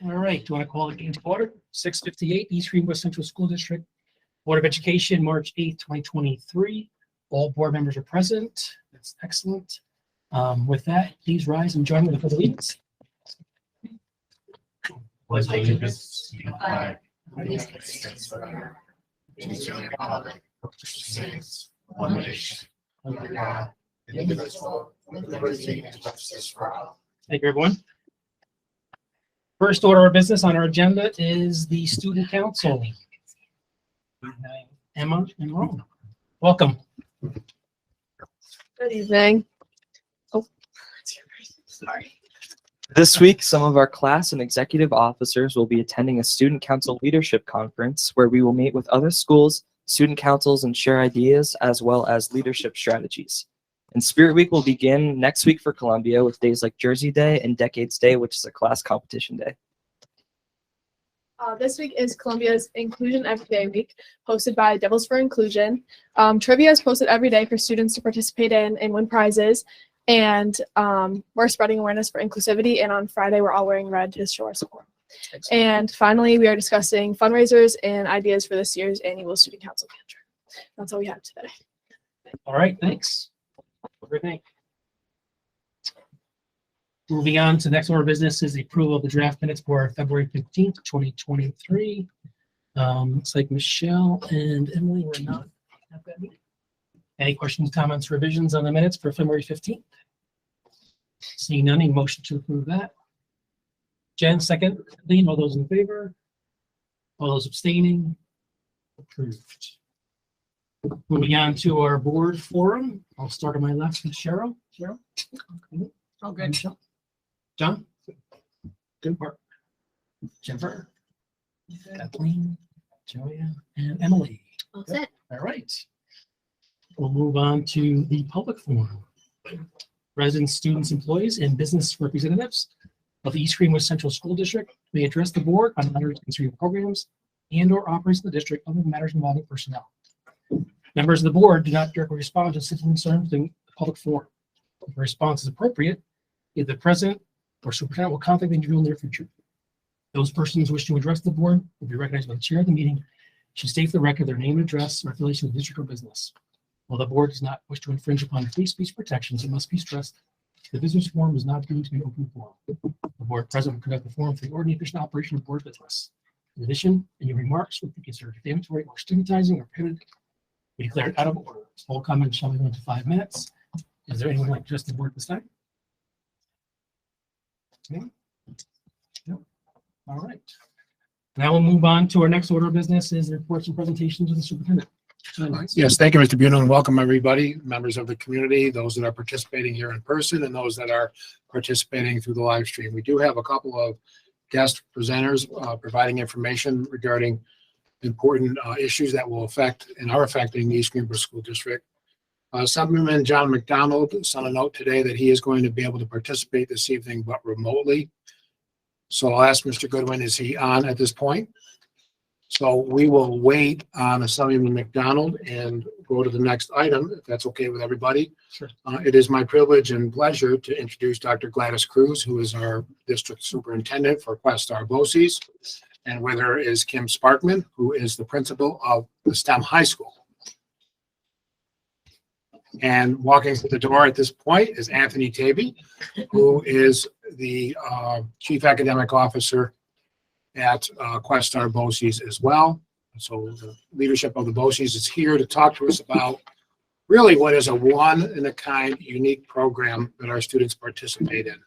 All right, do you want to call it into order? 6:58, East Greenwood Central School District Board of Education, March 8th, 2023. All board members are present. That's excellent. With that, please rise and join me in the pledge of allegiance. Pledge allegiance to the flag of the United States of America, and to the republic for which it stands, one nation, under God, indivisible, with liberty and justice for all. Thank you, everyone. First order of business on our agenda is the student council. We have Emma and Ron. Welcome. Good evening. Oh, sorry. This week, some of our class and executive officers will be attending a student council leadership conference where we will meet with other schools, student councils, and share ideas as well as leadership strategies. And Spirit Week will begin next week for Columbia with days like Jersey Day and Decades Day, which is a class competition day. This week is Columbia's Inclusion Everyday Week, hosted by Devils for Inclusion. Trivia is posted every day for students to participate in and win prizes. And we're spreading awareness for inclusivity. And on Friday, we're all wearing red to show our support. And finally, we are discussing fundraisers and ideas for this year's annual student council manager. That's all we have today. All right, thanks. Everything. Moving on to the next order of business is the approval of the draft minutes for February 15th, 2023. Looks like Michelle and Emily were not at that meeting. Any questions, comments, revisions on the minutes for February 15th? Seeing none, any motion to approve that? Jen, second. Lean, all those in favor? All those abstaining? Approved. Moving on to our board forum. I'll start on my left with Cheryl. Cheryl? All good. Michelle? John? Good work. Jennifer? Kathleen? Joya? And Emily? All set. All right. We'll move on to the public forum. Residents, students, employees, and business representatives of the East Greenwood Central School District may address the board on matters concerning programs and/or operations of the district other than matters involving personnel. Members of the board do not directly respond to citizen concerns in the public forum. If a response is appropriate, either the president or superintendent will contact the individual in the near future. Those persons who wish to address the board will be recognized by the chair of the meeting. Should state for the record their name and address or affiliation with the district or business. While the board does not wish to infringe upon free speech protections, it must be stressed the business forum is not deemed to be an open forum. The board president will conduct the forum for the ordinary efficient operation of board business. In addition, any remarks would be considered defamatory or stigmatizing or prohibited be declared out of order. All comments shall be limited to 5 minutes. Is there anyone like to address the board this time? No? No? All right. Now we'll move on to our next order of business is the reports and presentations of the superintendent. Yes, thank you, Mr. Buno, and welcome everybody, members of the community, those that are participating here in person and those that are participating through the live stream. We do have a couple of guest presenters providing information regarding important issues that will affect and are affecting the East Greenwood School District. Assemblyman John McDonald sent a note today that he is going to be able to participate this evening, but remotely. So I'll ask Mr. Goodwin, is he on at this point? So we will wait on Assemblyman McDonald and go to the next item, if that's okay with everybody. Sure. It is my privilege and pleasure to introduce Dr. Gladys Cruz, who is our district superintendent for Questar BOCES. And with her is Kim Sparkman, who is the principal of the STEM High School. And walking through the door at this point is Anthony Tabey, who is the Chief Academic Officer at Questar BOCES as well. So the leadership of the BOCES is here to talk to us about really what is a one-in-a-kind unique program that our students participate in.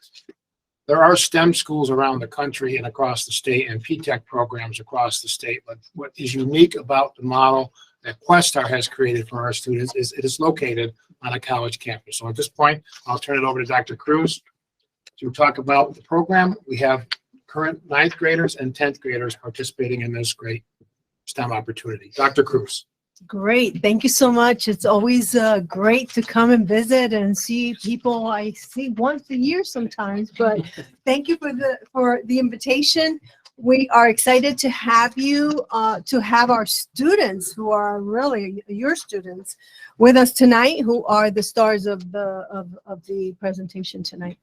There are STEM schools around the country and across the state and P-TECH programs across the state, but what is unique about the model that Questar has created for our students is it is located on a college campus. So at this point, I'll turn it over to Dr. Cruz to talk about the program. We have current 9th graders and 10th graders participating in this great STEM opportunity. Dr. Cruz. Great. Thank you so much. It's always great to come and visit and see people I see once a year sometimes, but thank you for the invitation. We are excited to have you, to have our students who are really your students with us tonight, who are the stars of the presentation tonight.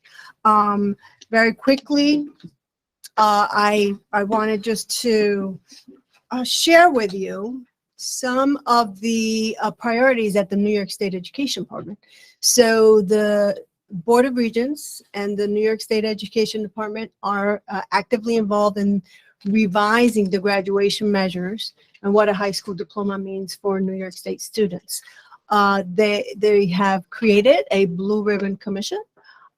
Very quickly, I wanted just to share with you some of the priorities at the New York State Education Department. So the Board of Regents and the New York State Education Department are actively involved in revising the graduation measures and what a high school diploma means for New York State students. They have created a Blue Ribbon Commission.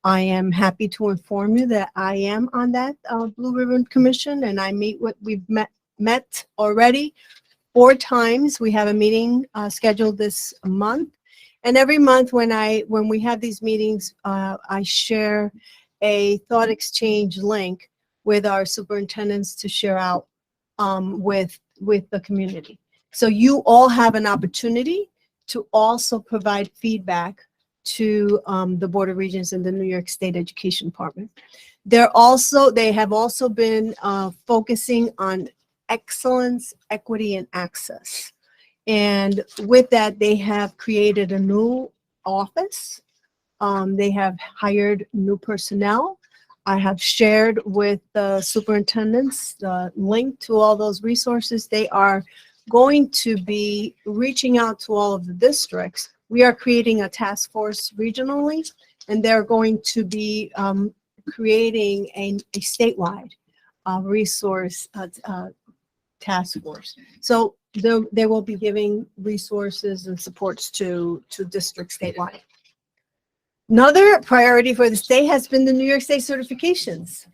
I am happy to inform you that I am on that Blue Ribbon Commission, and we've met already 4 times. We have a meeting scheduled this month, and every month when we have these meetings, I share a thought exchange link with our superintendents to share out with the community. So you all have an opportunity to also provide feedback to the Board of Regents and the New York State Education Department. They have also been focusing on excellence, equity, and access. And with that, they have created a new office. They have hired new personnel. I have shared with the superintendents the link to all those resources. They are going to be reaching out to all of the districts. We are creating a task force regionally, and they're going to be creating a statewide resource task force. So they will be giving resources and supports to districts statewide. Another priority for the state has been the New York State certifications,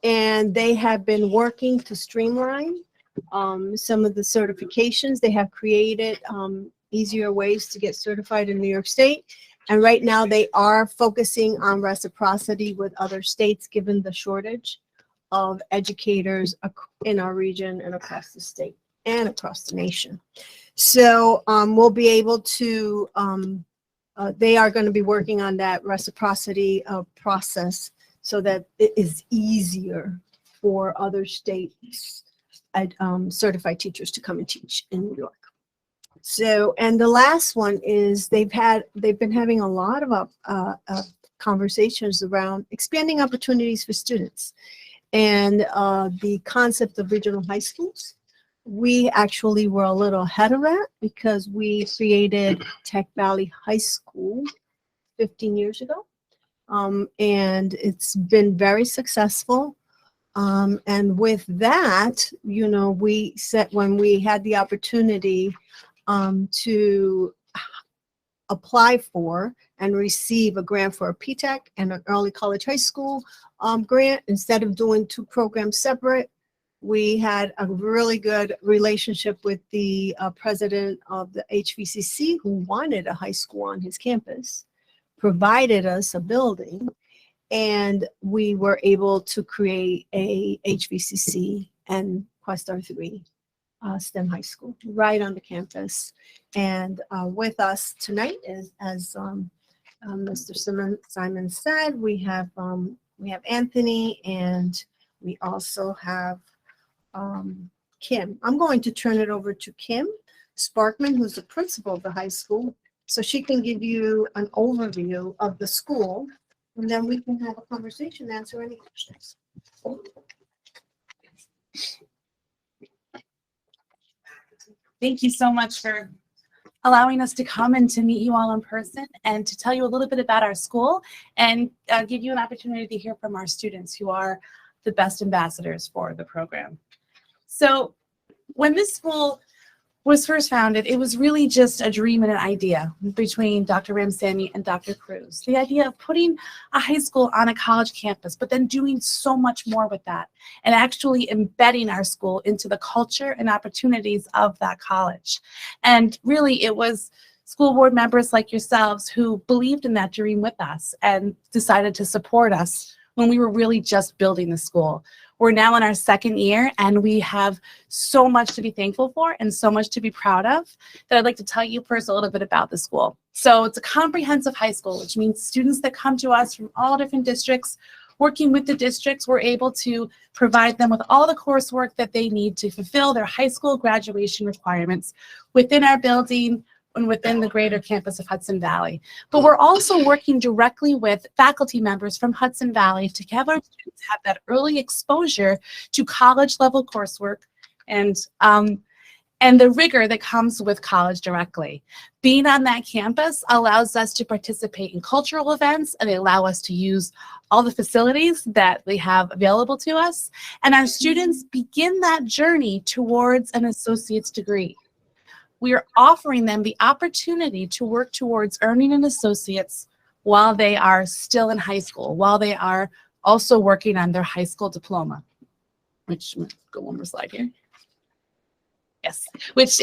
and they have been working to streamline some of the certifications. They have created easier ways to get certified in New York State, and right now they are focusing on reciprocity with other states given the shortage of educators in our region and across the state and across the nation. So we'll be able to they are going to be working on that reciprocity process so that it is easier for other states certified teachers to come and teach in New York. So, and the last one is they've been having a lot of conversations around expanding opportunities for students and the concept of regional high schools. We actually were a little ahead of that because we created Tech Valley High School 15 years ago. And it's been very successful. And with that, you know, when we had the opportunity to apply for and receive a grant for a PTAC and an early college high school grant, instead of doing 2 programs separate, we had a really good relationship with the president of the HVCC, who wanted a high school on his campus, provided us a building, and we were able to create a HVCC and Questar 3 STEM high school right on the campus. And with us tonight is, as Mr. Simon said, we have Anthony, and we also have Kim. I'm going to turn it over to Kim Sparkman, who's the principal of the high school, so she can give you an overview of the school, and then we can have a conversation, answer any questions. Thank you so much for allowing us to come and to meet you all in person and to tell you a little bit about our school and give you an opportunity to hear from our students who are the best ambassadors for the program. So when this school was first founded, it was really just a dream and an idea between Dr. Ramsamy and Dr. Cruz. The idea of putting a high school on a college campus, but then doing so much more with that and actually embedding our school into the culture and opportunities of that college. And really it was school board members like yourselves who believed in that dream with us and decided to support us when we were really just building the school. We're now in our 2nd year, and we have so much to be thankful for and so much to be proud of that I'd like to tell you first a little bit about the school. So it's a comprehensive high school, which means students that come to us from all different districts, working with the districts, we're able to provide them with all the coursework that they need to fulfill their high school graduation requirements within our building, and within the greater campus of Hudson Valley. But we're also working directly with faculty members from Hudson Valley to have our students have that early exposure to college level coursework and the rigor that comes with college directly. Being on that campus allows us to participate in cultural events, and they allow us to use all the facilities that they have available to us. And our students begin that journey towards an associate's degree. We are offering them the opportunity to work towards earning an associate's while they are still in high school, while they are also working on their high school diploma. Which, go one more slide here. Yes, which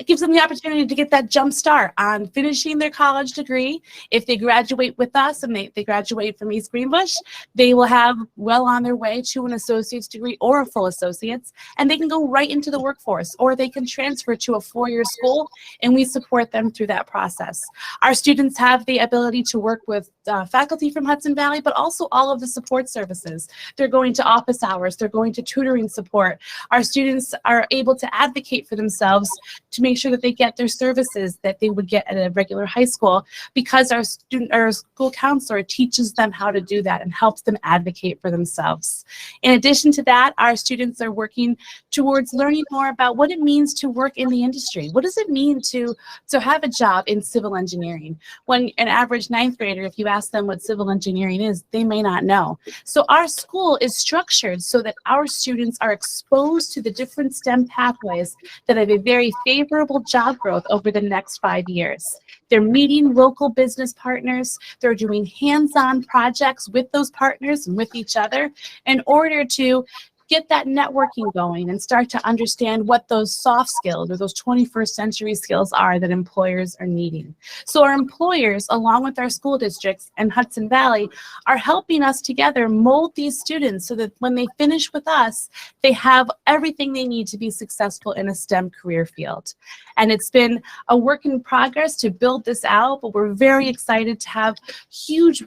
gives them the opportunity to get that jump start on finishing their college degree. If they graduate with us and they graduate from East Greenbush, they will have well on their way to an associate's degree or a full associate's, and they can go right into the workforce, or they can transfer to a four-year school, and we support them through that process. Our students have the ability to work with faculty from Hudson Valley, but also all of the support services. They're going to office hours, they're going to tutoring support. Our students are able to advocate for themselves to make sure that they get their services that they would get at a regular high school, because our school counselor teaches them how to do that and helps them advocate for themselves. In addition to that, our students are working towards learning more about what it means to work in the industry. What does it mean to have a job in civil engineering? When an average ninth grader, if you ask them what civil engineering is, they may not know. So our school is structured so that our students are exposed to the different STEM pathways that have a very favorable job growth over the next 5 years. They're meeting local business partners. They're doing hands-on projects with those partners and with each other in order to get that networking going and start to understand what those soft skills or those 21st century skills are that employers are needing. So our employers, along with our school districts and Hudson Valley, are helping us together mold these students so that when they finish with us, they have everything they need to be successful in a STEM career field. And it's been a work in progress to build this out, but we're very excited to have huge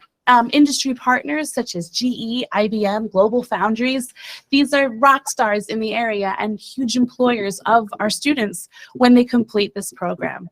industry partners such as GE, IBM, Global Foundries. These are rock stars in the area and huge employers of our students when they complete this program.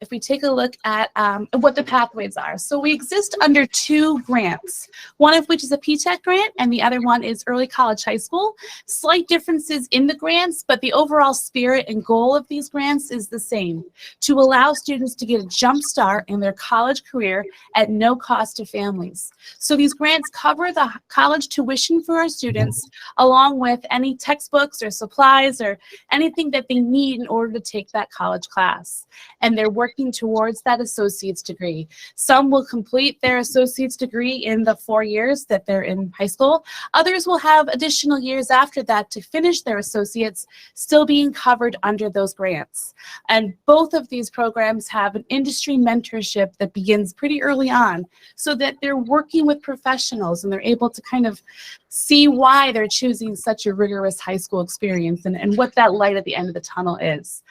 If we take a look at what the pathways are. So we exist under 2 grants, one of which is a P-TECH grant and the other one is Early College High School. Slight differences in the grants, but the overall spirit and goal of these grants is the same, to allow students to get a jump start in their college career at no cost to families. So these grants cover the college tuition for our students, along with any textbooks or supplies or anything that they need in order to take that college class. And they're working towards that associate's degree. Some will complete their associate's degree in the 4 years that they're in high school. Others will have additional years after that to finish their associates, still being covered under those grants. And both of these programs have an industry mentorship that begins pretty early on, so that they're working with professionals and they're able to kind of see why they're choosing such a rigorous high school experience and what that light at the end of the tunnel is.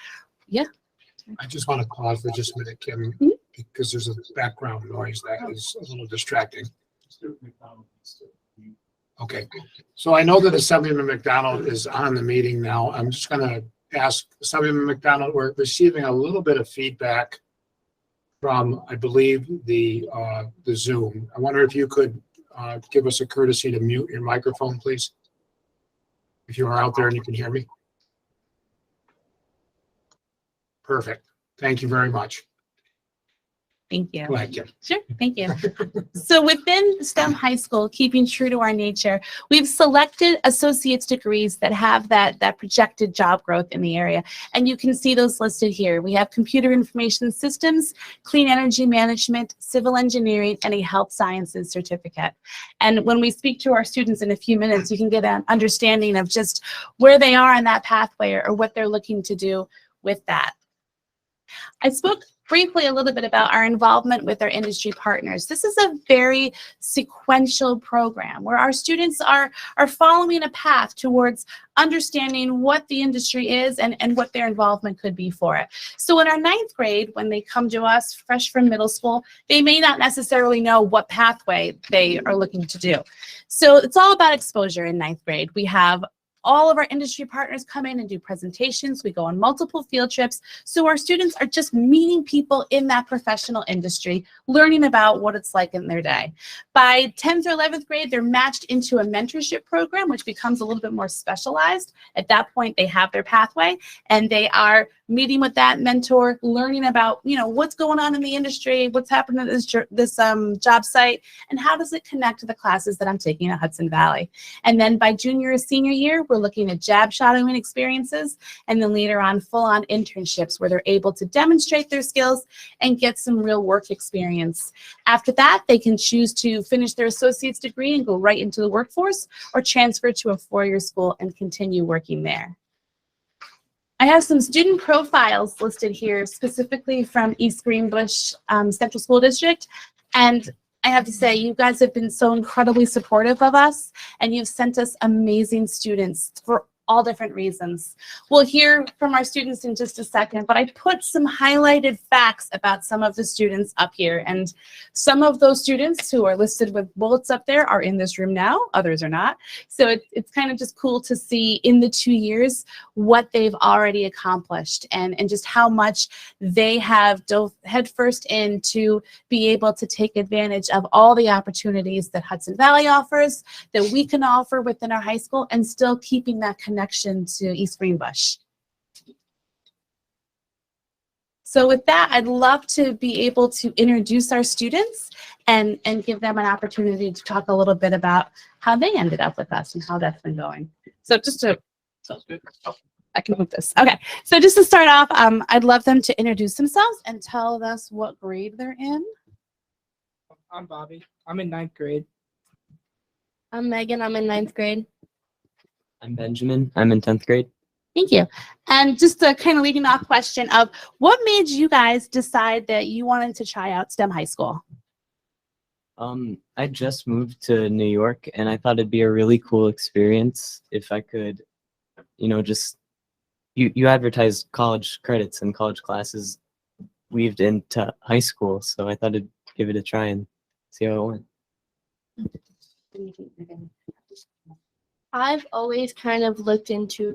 Yeah. I just want to pause for just a minute, Kim, because there's a background noise that is a little distracting. Okay, so I know that Assemblyman McDonald is on the meeting now. I'm just going to ask Assemblyman McDonald, we're receiving a little bit of feedback from, I believe, the Zoom. I wonder if you could give us a courtesy to mute your microphone, please. If you are out there and you can hear me. Perfect. Thank you very much. Thank you. Go ahead, Kim. Sure, thank you. So within STEM High School, keeping true to our nature, we've selected associate's degrees that have that projected job growth in the area. And you can see those listed here. We have computer information systems, clean energy management, civil engineering, and a health sciences certificate. And when we speak to our students in a few minutes, you can get an understanding of just where they are on that pathway or what they're looking to do with that. I spoke briefly a little bit about our involvement with our industry partners. This is a very sequential program where our students are following a path towards understanding what the industry is and what their involvement could be for it. So in our 9th grade, when they come to us fresh from middle school, they may not necessarily know what pathway they are looking to do. So it's all about exposure in 9th grade. We have all of our industry partners come in and do presentations. We go on multiple field trips. So our students are just meeting people in that professional industry, learning about what it's like in their day. By 10th or 11th grade, they're matched into a mentorship program, which becomes a little bit more specialized. At that point, they have their pathway and they are meeting with that mentor, learning about, what's going on in the industry, what's happening at this job site, and how does it connect to the classes that I'm taking at Hudson Valley. And then by junior or senior year, we're looking at job shadowing experiences, and then later on full-on internships where they're able to demonstrate their skills and get some real work experience. After that, they can choose to finish their associate's degree and go right into the workforce, or transfer to a four-year school and continue working there. I have some student profiles listed here, specifically from East Greenbush Central School District. And I have to say, you guys have been so incredibly supportive of us, and you've sent us amazing students for all different reasons. We'll hear from our students in just a second, but I put some highlighted facts about some of the students up here. And some of those students who are listed with bullets up there are in this room now, others are not. So it's kind of just cool to see in the 2 years what they've already accomplished, and just how much they have dove headfirst in to be able to take advantage of all the opportunities that Hudson Valley offers, that we can offer within our high school, and still keeping that connection to East Greenbush. So with that, I'd love to be able to introduce our students and give them an opportunity to talk a little bit about how they ended up with us and how that's been going. So just to, I can move this. Okay, so just to start off, I'd love them to introduce themselves and tell us what grade they're in. I'm Bobby. I'm in 9th grade. I'm Megan. I'm in 9th grade. I'm Benjamin. I'm in 10th grade. Thank you. And just a kind of leading off question of what made you guys decide that you wanted to try out STEM High School? I just moved to New York, and I thought it'd be a really cool experience if I could, just you advertise college credits and college classes weaved into high school, so I thought I'd give it a try and see how it went. I've always kind of looked into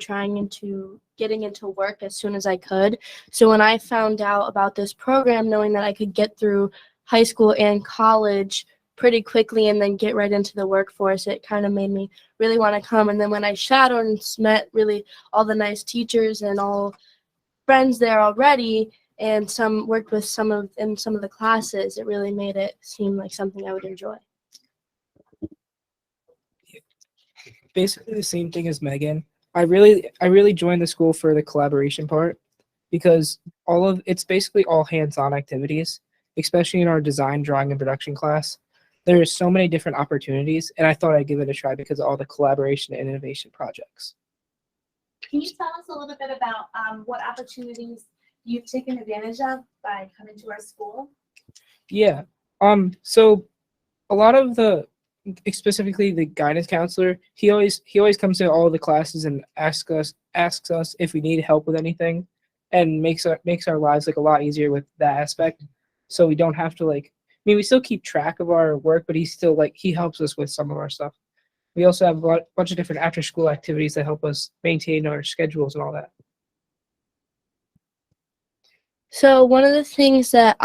getting into work as soon as I could. So when I found out about this program, knowing that I could get through high school and college pretty quickly and then get right into the workforce, it kind of made me really want to come. And then when I shadowed and met really all the nice teachers and all friends there already, and worked with some of the classes, it really made it seem like something I would enjoy. Basically the same thing as Megan. I really joined the school for the collaboration part, because it's basically all hands-on activities, especially in our design, drawing, and production class. There are so many different opportunities, and I thought I'd give it a try because of all the collaboration and innovation projects. Can you tell us a little bit about what opportunities you've taken advantage of by coming to our school? Yeah. So a lot of specifically the guidance counselor, he always comes to all the classes and asks us if we need help with anything, and makes our lives like a lot easier with that aspect. So we don't have to we still keep track of our work, but he helps us with some of our stuff. We also have a bunch of different after school activities that help us maintain our schedules and all that. So one of the things that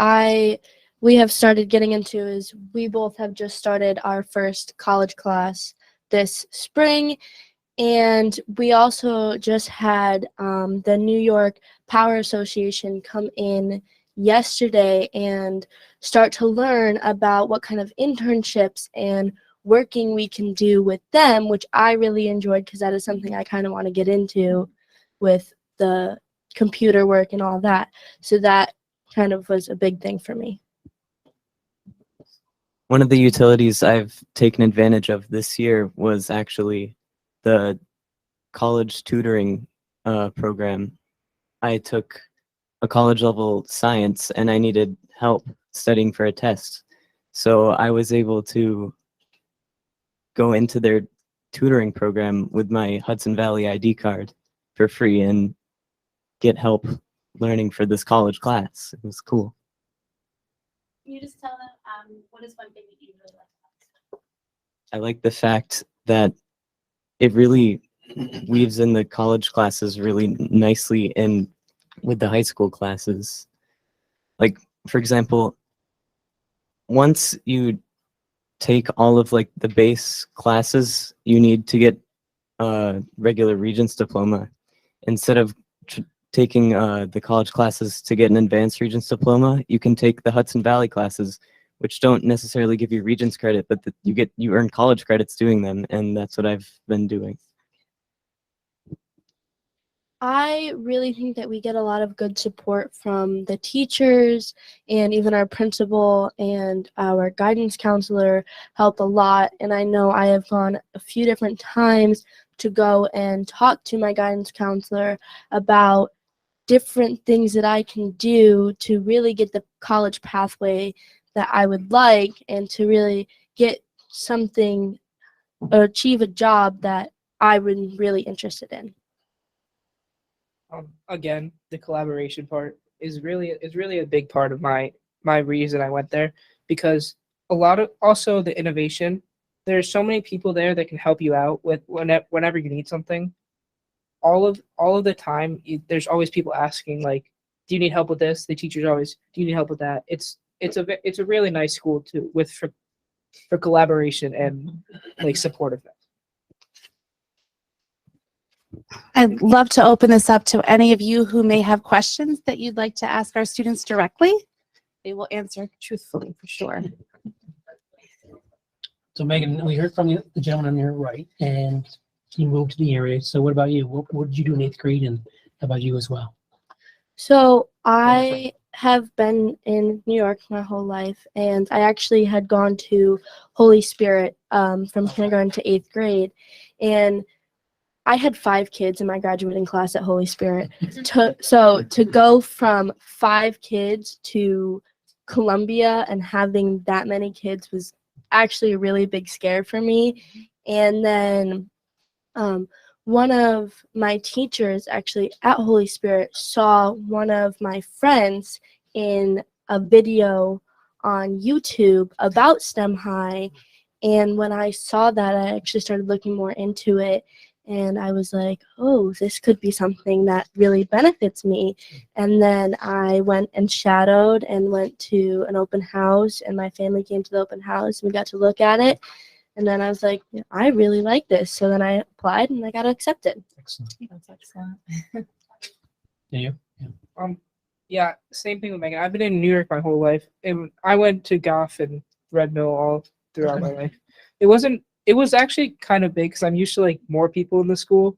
we have started getting into is we both have just started our first college class this spring, and we also just had the New York Power Association come in yesterday and start to learn about what kind of internships and working we can do with them, which I really enjoyed because that is something I kind of want to get into with the computer work and all that. So that kind of was a big thing for me. One of the utilities I've taken advantage of this year was actually the college tutoring program. I took a college level science and I needed help studying for a test. So I was able to go into their tutoring program with my Hudson Valley ID card for free and get help learning for this college class. It was cool. Can you just tell them what is one thing that you really like about it? I like the fact that it really weaves in the college classes really nicely in with the high school classes. Like, for example, once you take all of like the base classes you need to get regular Regents diploma, instead of taking the college classes to get an advanced Regents diploma, you can take the Hudson Valley classes, which don't necessarily give you Regents credit, but you earn college credits doing them, and that's what I've been doing. I really think that we get a lot of good support from the teachers, and even our principal and our guidance counselor help a lot. And I know I have gone a few different times to go and talk to my guidance counselor about different things that I can do to really get the college pathway that I would like, and to really get something or achieve a job that I would really interested in. Again, the collaboration part is really a big part of my reason I went there, because a lot of also the innovation. There's so many people there that can help you out with whenever you need something. All of the time, there's always people asking like, "Do you need help with this?" The teachers always, "Do you need help with that?" It's a really nice school too, with for collaboration and like supportiveness. I'd love to open this up to any of you who may have questions that you'd like to ask our students directly. They will answer truthfully for sure. So Megan, we heard from the gentleman on your right, and he moved to the area. So what about you? What did you do in 8th grade, and how about you as well? So I have been in New York my whole life, and I actually had gone to Holy Spirit from kindergarten to 8th grade, and I had 5 kids in my graduating class at Holy Spirit. So to go from 5 kids to Columbia and having that many kids was actually a really big scare for me. And then one of my teachers actually at Holy Spirit saw one of my friends in a video on YouTube about STEM High. And when I saw that, I actually started looking more into it. And I was like, oh, this could be something that really benefits me. And then I went and shadowed and went to an open house, and my family came to the open house and we got to look at it. And then I was like, yeah, I really like this. So then I applied and I got accepted. Excellent. That's excellent. Yeah. Yeah, same thing with Megan. I've been in New York my whole life, and I went to Goff and Red Mill all throughout my life. It was actually kind of big because I'm used to like more people in the school,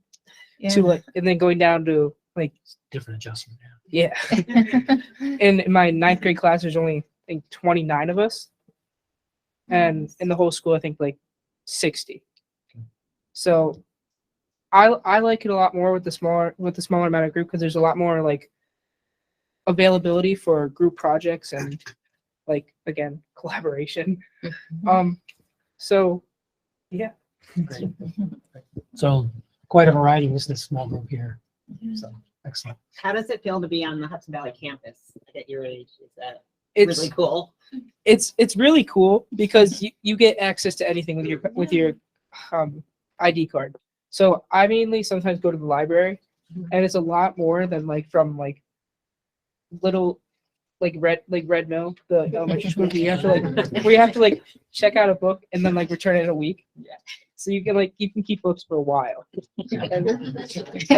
to like, and then going down to like Different adjustment. yeah. And in my 9th grade class, there's only I think 29 of us, and in the whole school, I think like 60. So I like it a lot more with the smaller amount of group, because there's a lot more like availability for group projects and like, again, collaboration. So yeah. Great. So quite a variety in this small group here. So excellent. How does it feel to be on the Hudson Valley campus at your age? Is that It's really cool? it's really cool because you get access to anything with your ID card. So I mainly sometimes go to the library, and it's a lot more than like from like little like Red Mill, the elementary school, where you have to like check out a book and then like return it in a week. Yeah. So you can keep books for a while. And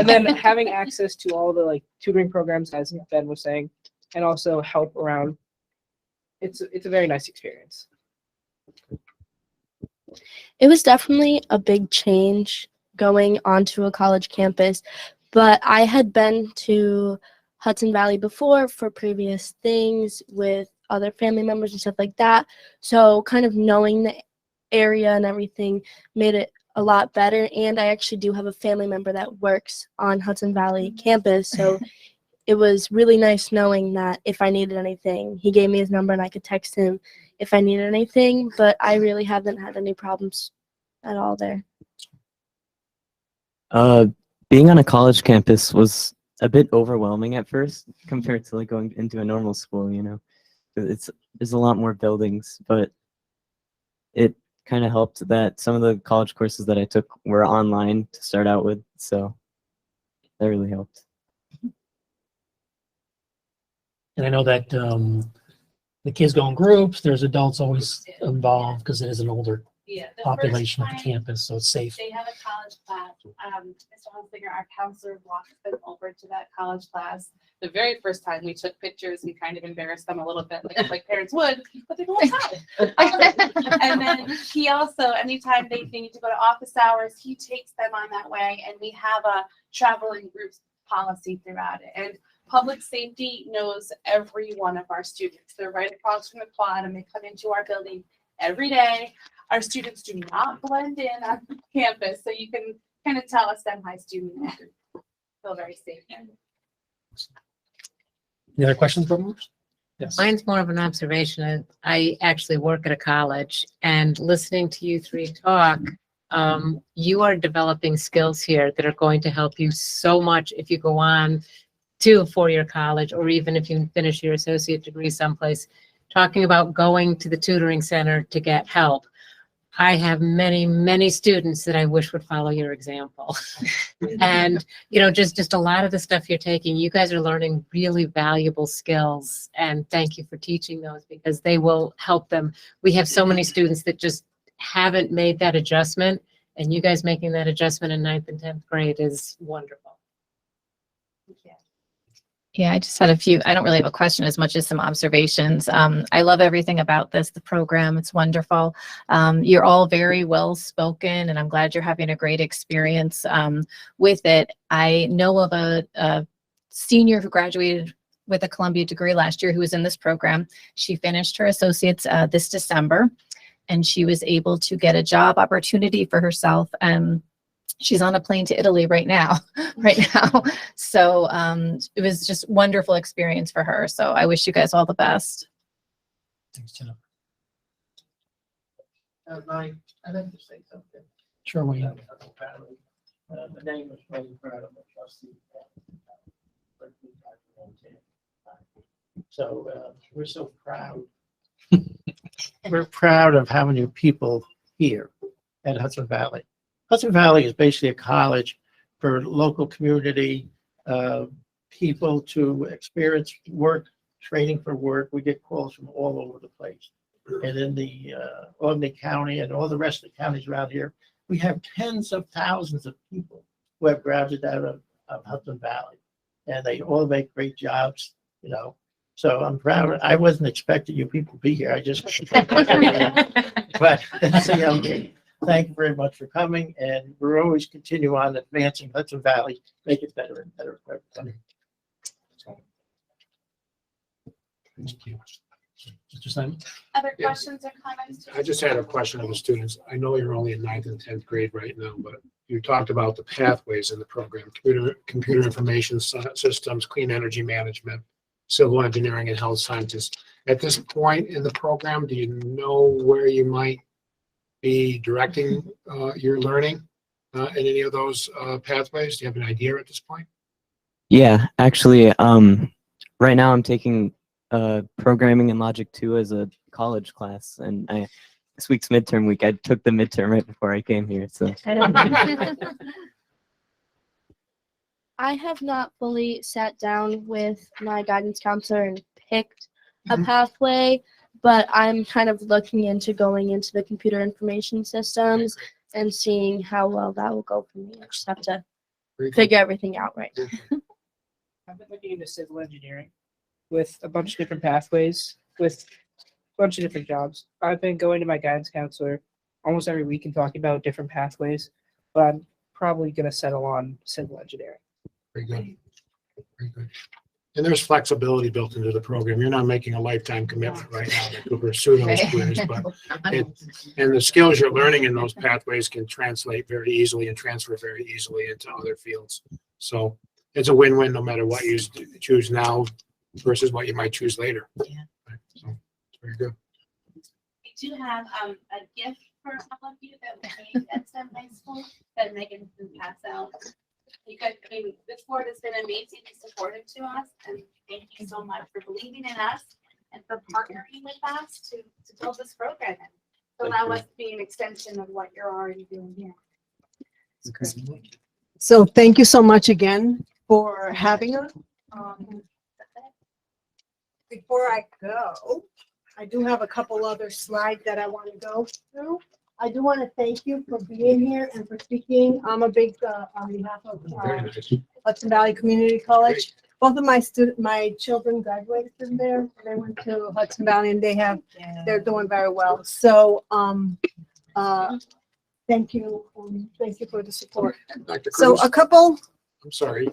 then having access to all the like tutoring programs, as Ben was saying, and also help around. It's a very nice experience. It was definitely a big change going onto a college campus, but I had been to Hudson Valley before for previous things with other family members and stuff like that. So kind of knowing the area and everything made it a lot better. And I actually do have a family member that works on Hudson Valley campus. So it was really nice knowing that if I needed anything, he gave me his number and I could text him if I needed anything. But I really haven't had any problems at all there. Being on a college campus was a bit overwhelming at first compared to like going into a normal school, you know. There's a lot more buildings, but kind of helped that some of the college courses that I took were online to start out with, so that really helped. And I know that the kids go in groups. There's adults always involved because it is an older Yeah. the first population of the time campus, so it's safe. They have a college class. Mr. Hunsinger, our counselor, walked them over to that college class. The very first time we took pictures, we kind of embarrassed them a little bit, like parents would, but they go inside. And then he also, anytime they need to go to office hours, he takes them on that way, and we have a travel in groups policy throughout it. And public safety knows every one of our students. They're right across from the quad, and they come into our building every day. Our students do not blend in on campus, so you can kind of tell us them high student and feel very safe there. Any other questions, board members? Yes. Mine's more of an observation. I actually work at a college, and listening to you three talk, you are developing skills here that are going to help you so much if you go on to a four-year college, or even if you finish your associate degree someplace. Talking about going to the tutoring center to get help. I have many, many students that I wish would follow your example. And, you know, just a lot of the stuff you're taking, you guys are learning really valuable skills. And thank you for teaching those, because they will help them. We have so many students that just haven't made that adjustment, and you guys making that adjustment in 9th and 10th grade is wonderful. Yeah, I just had a few, I don't really have a question as much as some observations. I love everything about this, the program, it's wonderful. You're all very well spoken, and I'm glad you're having a great experience with it. I know of a senior who graduated with a Columbia degree last year who was in this program. She finished her associates this December, and she was able to get a job opportunity for herself. She's on a plane to Italy right now. So it was just wonderful experience for her. So I wish you guys all the best. Thanks, Jennifer. Mike, I'd like to say something. Sure, Wayne. The name is Wayne Prado, I'm a trustee. So we're so proud. We're proud of how many people here at Hudson Valley. Hudson Valley is basically a college for local community people to experience work, training for work. We get calls from all over the place. And in the Albany County and all the rest of the counties around here, we have tens of thousands of people who have graduated out of Hudson Valley. And they all make great jobs, you know. So I'm proud. I wasn't expecting you people to be here. I just, but thank you very much for coming, and we're always continue on advancing Hudson Valley, make it better and better for everybody. Thank you. Mr. Simon? Other Yeah. questions or comments? I just had a question of the students. I know you're only in 9th and 10th grade right now, but you talked about the pathways in the program, computer information systems, clean energy management, civil engineering, and health sciences. At this point in the program, do you know where you might be directing your learning in any of those pathways? Do you have an idea at this point? Yeah, actually, right now I'm taking programming and logic 2 as a college class, and this week's midterm week, I took the midterm right before I came here. So I have not fully sat down with my guidance counselor and picked a pathway, but I'm kind of looking into going into the computer information systems and seeing how well that will go for me. I just have to Very good. figure everything out right now. I've been looking into civil engineering with a bunch of different pathways, with a bunch of different jobs. I've been going to my guidance counselor almost every week and talking about different pathways, but I'm probably going to settle on civil engineering. Very good. Very good. And there's flexibility built into the program. You're not making a lifetime commitment right now to pursue those careers, but and the skills you're learning in those pathways can translate very easily and transfer very easily into other fields. So it's a win-win no matter what you choose now versus what you might choose later. Yeah. Right? So it's very good. We do have a gift for all of you that we made at STEM High School that Megan can pass out. You guys, I mean, this board has been amazingly supportive to us, and thank you so much for believing in us and for partnering with us to build this program. allow us to be an extension of what you're already doing here. So thank you so much again for having us. Before I go, I do have a couple other slides that I want to go through. I do want to thank you for being here and for speaking. I'm a big, on behalf of Hudson Valley Community College. Both of my children graduated from there. They went to Hudson Valley and they're doing very well. So, thank you. Thank you for the support. Dr. So Cruz, a couple, I'm sorry,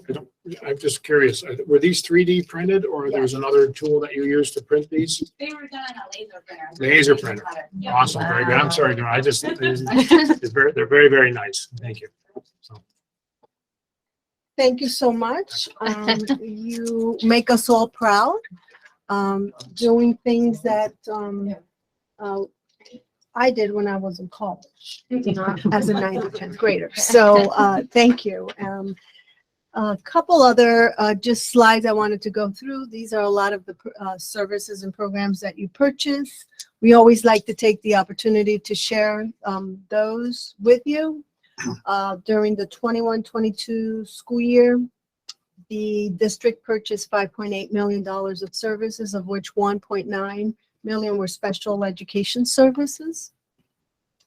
I'm just curious, were these 3D printed or there's another tool that you use to print these? They were done on a laser printer. Laser printer. Awesome, very good. I'm sorry, Dawn, they're very, very nice. Thank you. So, thank you so much. You make us all proud, doing things that, I did when I was in college, as a 9th or 10th grader. So, thank you. A couple other just slides I wanted to go through. These are a lot of the services and programs that you purchase. We always like to take the opportunity to share those with you. During the 21-22 school year, the district purchased $5.8 million of services, of which $1.9 million were special education services.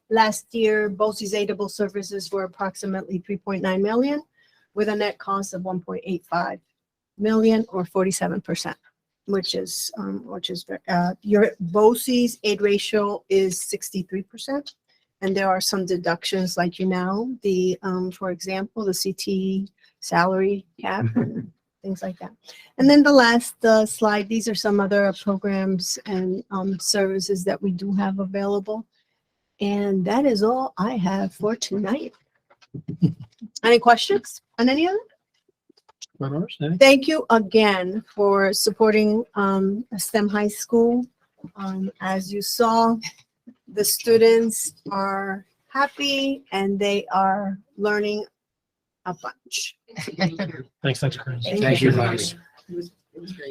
Last year, BOCES aidable services were approximately $3.9 million, with a net cost of $1.85 million, or 47%, which is your BOCES aid ratio is 63%. And there are some deductions, like the for example, the CTE salary cap and things like that. And then the last slide, these are some other programs and services that we do have available. And that is all I have for tonight. Any questions on any of it? Thank you again for supporting STEM High School. As you saw, the students are happy and they are learning a bunch. Thanks, Dr. Cruz. thank you, guys.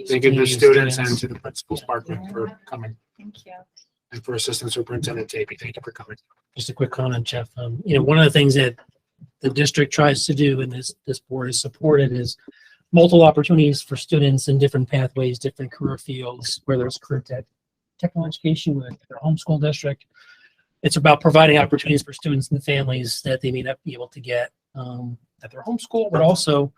Thank you to the students and to the principal's department for coming. Thank you. And for Assistant Superintendent Tapey, thank you for coming. Just a quick comment, Jeff. One of the things that the district tries to do, and this board is supported, is multiple opportunities for students in different pathways, different career fields, whether it's career technical education with their homeschool district. It's about providing opportunities for students and families that they may not be able to get at their homeschool, but also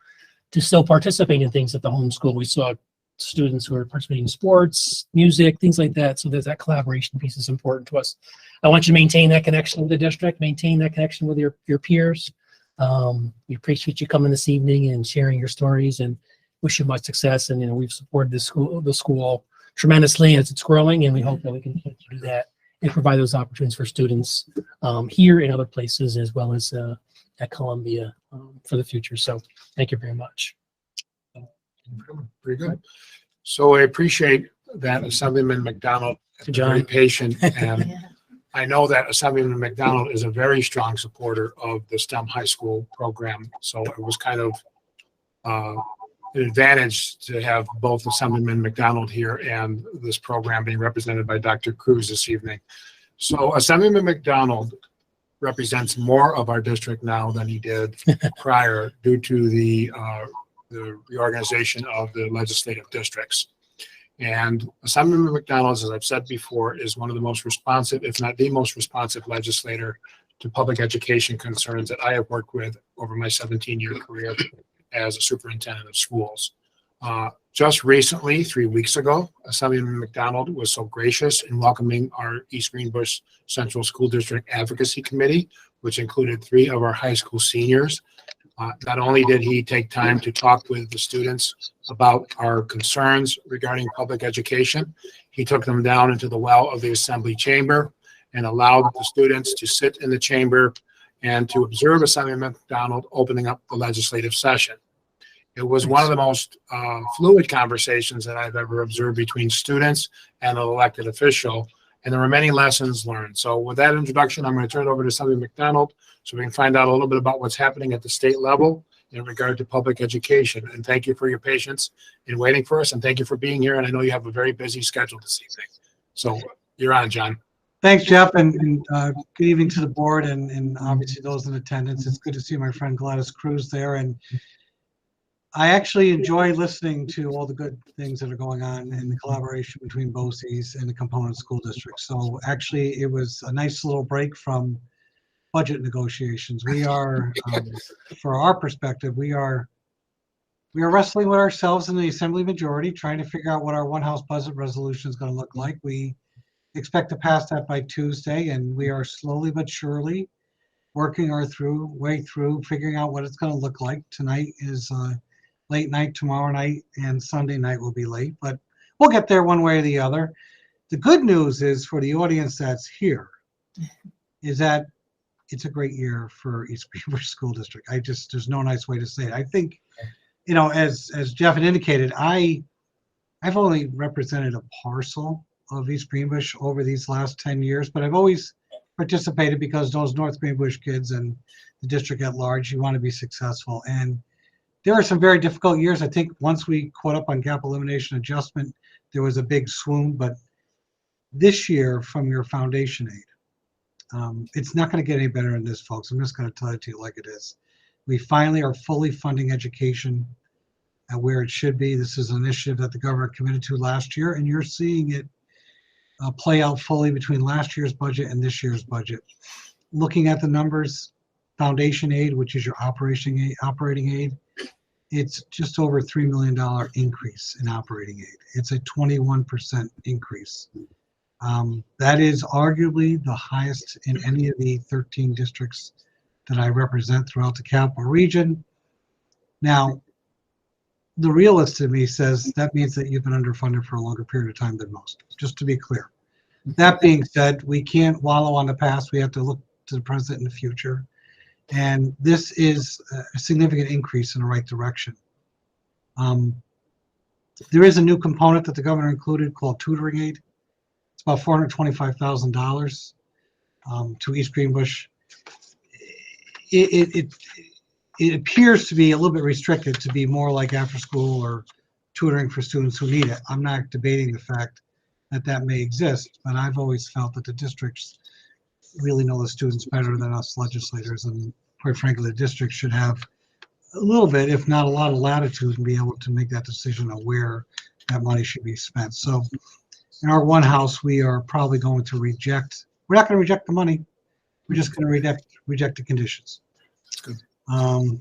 to still participate in things at the homeschool. We saw students who are participating in sports, music, things like that. So there's that collaboration piece is important to us. I want you to maintain that connection with the district, maintain that connection with your peers. We appreciate you coming this evening and sharing your stories, and wish you much success. And we've supported the school tremendously as it's growing, and we hope that we can continue to do that and provide those opportunities for students here and other places, as well as at Columbia for the future. So thank you very much. Very good. So I appreciate that Assemblyman McDonald is very patient, and I know that Assemblyman McDonald is a very strong supporter of the STEM high school program. So it was kind of an advantage to have both Assemblyman McDonald here and this program being represented by Dr. Cruz this evening. So Assemblyman McDonald represents more of our district now than he did prior, due to the reorganization of the legislative districts. And Assemblyman McDonald, as I've said before, is one of the most responsive, if not the most responsive legislator to public education concerns that I have worked with over my 17-year career as a superintendent of schools. Just recently, 3 weeks ago, Assemblyman McDonald was so gracious in welcoming our East Greenbush Central School District Advocacy Committee, which included 3 of our high school seniors. Not only did he take time to talk with the students about our concerns regarding public education, he took them down into the well of the assembly chamber and allowed the students to sit in the chamber and to observe Assemblyman McDonald opening up the legislative session. It was one of the most fluid conversations that I've ever observed between students and an elected official, and there were many lessons learned. So with that introduction, I'm going to turn it over to Assemblyman McDonald so we can find out a little bit about what's happening at the state level in regard to public education. And thank you for your patience in waiting for us, and thank you for being here. And I know you have a very busy schedule this evening. So you're on, John. Thanks, Jeff, and good evening to the board and obviously those in attendance. It's good to see my friend Gladys Cruz there, and I actually enjoy listening to all the good things that are going on in the collaboration between BOCES and the component school districts. So actually, it was a nice little break from budget negotiations. We are, for our perspective, we are wrestling with ourselves in the Assembly majority, trying to figure out what our one-house budget resolution is going to look like. We expect to pass that by Tuesday, and we are slowly but surely working our way through figuring out what it's going to look like. Tonight is late night, tomorrow night, and Sunday night will be late, but we'll get there one way or the other. The good news is for the audience that's here is that it's a great year for East Greenbush School District. There's no nice way to say it. I think, as Jeff had indicated, I've only represented a parcel of East Greenbush over these last 10 years, but I've always participated because those North Greenbush kids and the district at large, you want to be successful. And there are some very difficult years. I think once we caught up on gap elimination adjustment, there was a big swoon, but this year from your foundation aid, it's not going to get any better than this, folks. I'm just going to tell it to you like it is. We finally are fully funding education at where it should be. This is an initiative that the governor committed to last year, and you're seeing it play out fully between last year's budget and this year's budget. Looking at the numbers, foundation aid, which is your operating aid, it's just over $3 million increase in operating aid. It's a 21% increase. That is arguably the highest in any of the 13 districts that I represent throughout the capital region. Now, the realist in me says that means that you've been underfunded for a longer period of time than most, just to be clear. That being said, we can't wallow on the past. We have to look to the present and the future. And this is a significant increase in the right direction. There is a new component that the governor included called tutoring aid. It's about $425,000 to East Greenbush. It appears to be a little bit restricted to be more like after school or tutoring for students who need it. I'm not debating the fact that that may exist, but I've always felt that the districts really know the students better than us legislators, and quite frankly, the district should have a little bit, if not a lot of latitude, and be able to make that decision on where that money should be spent. So in our one house, we are probably going to reject, we're not going to reject the money, we're just going to reject the conditions.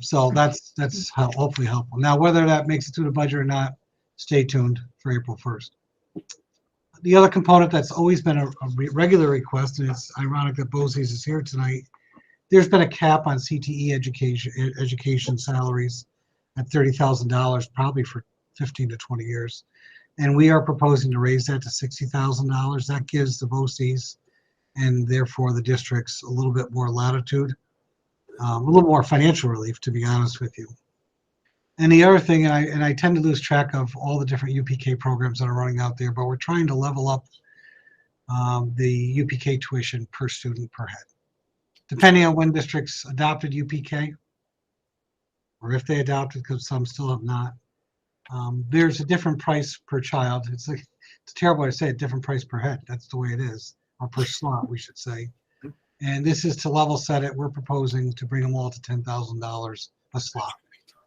So that's how, hopefully helpful. Now, whether that makes it through the budget or not, stay tuned for April 1st. The other component that's always been a regular request, and it's ironic that BOCES is here tonight, there's been a cap on CTE education salaries at $30,000 probably for 15 to 20 years. And we are proposing to raise that to $60,000. That gives the BOCES and therefore the districts a little bit more latitude, a little more financial relief, to be honest with you. And the other thing, and I tend to lose track of all the different UPK programs that are running out there, but we're trying to level up the UPK tuition per student per head. Depending on when districts adopted UPK, or if they adopted, because some still have not, there's a different price per child. It's terrible to say a different price per head. That's the way it is, or per slot, we should say. And this is to level set it. We're proposing to bring them all to $10,000 a slot.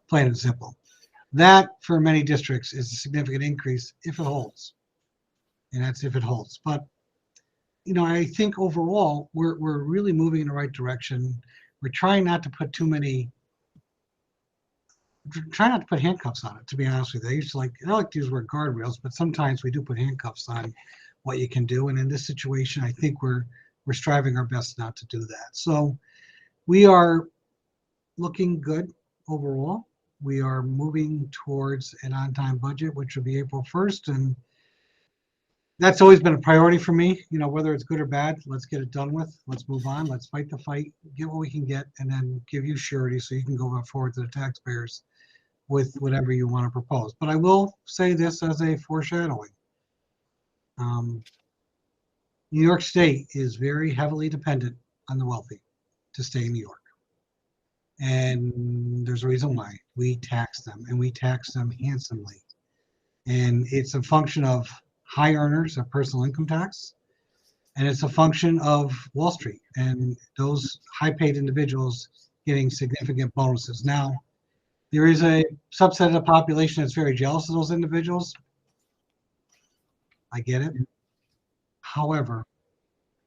Plain and simple. That, for many districts, is a significant increase if it holds. And that's if it holds. But, I think overall, we're really moving in the right direction. We're trying not to put handcuffs on it, to be honest with you. I like to use the word guardrails, but sometimes we do put handcuffs on what you can do. And in this situation, I think we're striving our best not to do that. So we are looking good overall. We are moving towards an on-time budget, which will be April 1st. And that's always been a priority for me, whether it's good or bad, let's get it done with. Let's move on. Let's fight the fight, get what we can get, and then give you surety so you can go forward to the taxpayers with whatever you want to propose. But I will say this as a foreshadowing. New York State is very heavily dependent on the wealthy to stay in New York. And there's a reason why. We tax them, and we tax them handsomely. And it's a function of high earners of personal income tax, And it's a function of Wall Street and those high-paid individuals getting significant bonuses. Now, there is a subset of the population that's very jealous of those individuals. I get it. However,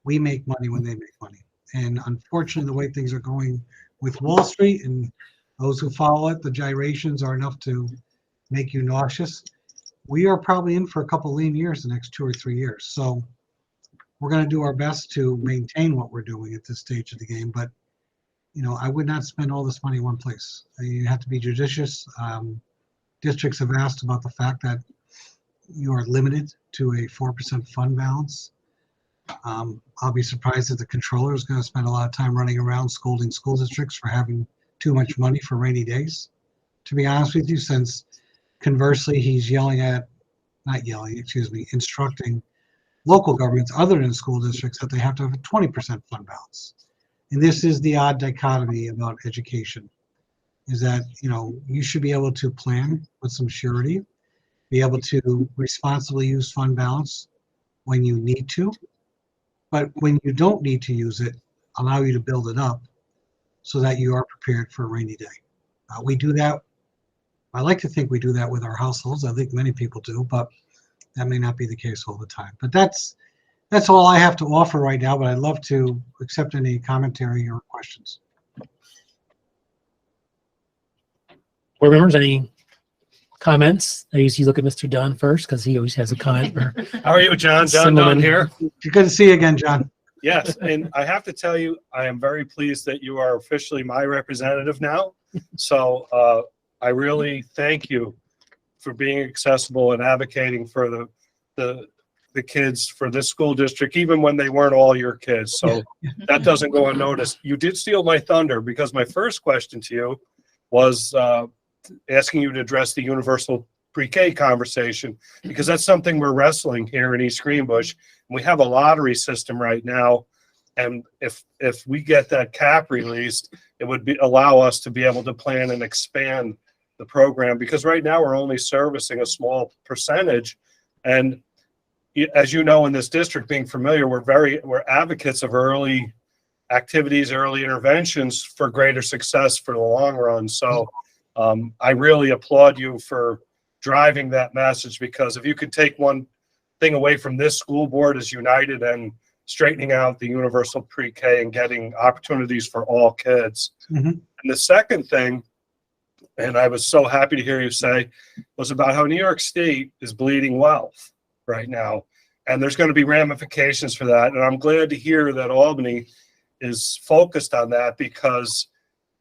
we make money when they make money. And unfortunately, the way things are going with Wall Street and those who follow it, the gyrations are enough to make you nauseous. We are probably in for a couple lean years the next 2 or 3 years. So we're going to do our best to maintain what we're doing at this stage of the game. But, you know, I would not spend all this money in one place. You have to be judicious. Districts have asked about the fact that you are limited to a 4% fund balance. I'll be surprised if the controller is going to spend a lot of time running around scolding school districts for having too much money for rainy days, to be honest with you, since conversely, he's instructing local governments other than school districts that they have to have a 20% fund balance. And this is the odd dichotomy about education, is that, you know, you should be able to plan with some surety, be able to responsibly use fund balance when you need to, but when you don't need to use it, allow you to build it up so that you are prepared for a rainy day. We do that. I like to think we do that with our households. I think many people do, but that may not be the case all the time. But that's all I have to offer right now, but I'd love to accept any commentary or questions. Board members, any comments? I usually look at Mr. Dunn first because he always has a comment. How are you, John? John Similar. Dunn here. Good to see you again, John. Yes, and I have to tell you, I am very pleased that you are officially my representative now. So I really thank you for being accessible and advocating for the kids for this school district, even when they weren't all your kids. So that doesn't go unnoticed. You did steal my thunder because my first question to you was asking you to address the universal pre-K conversation, because that's something we're wrestling here in East Greenbush. We have a lottery system right now, and if we get that cap released, it would allow us to be able to plan and expand the program, because right now we're only servicing a small percentage. And as you know, in this district, being familiar, we're advocates of early activities, early interventions for greater success for the long run. So I really applaud you for driving that message, because if you could take one thing away from this school board as united and straightening out the universal pre-K and getting opportunities for all kids. Mm-hmm. And the second thing, and I was so happy to hear you say, was about how New York State is bleeding wealth right now. And there's going to be ramifications for that. And I'm glad to hear that Albany is focused on that, because,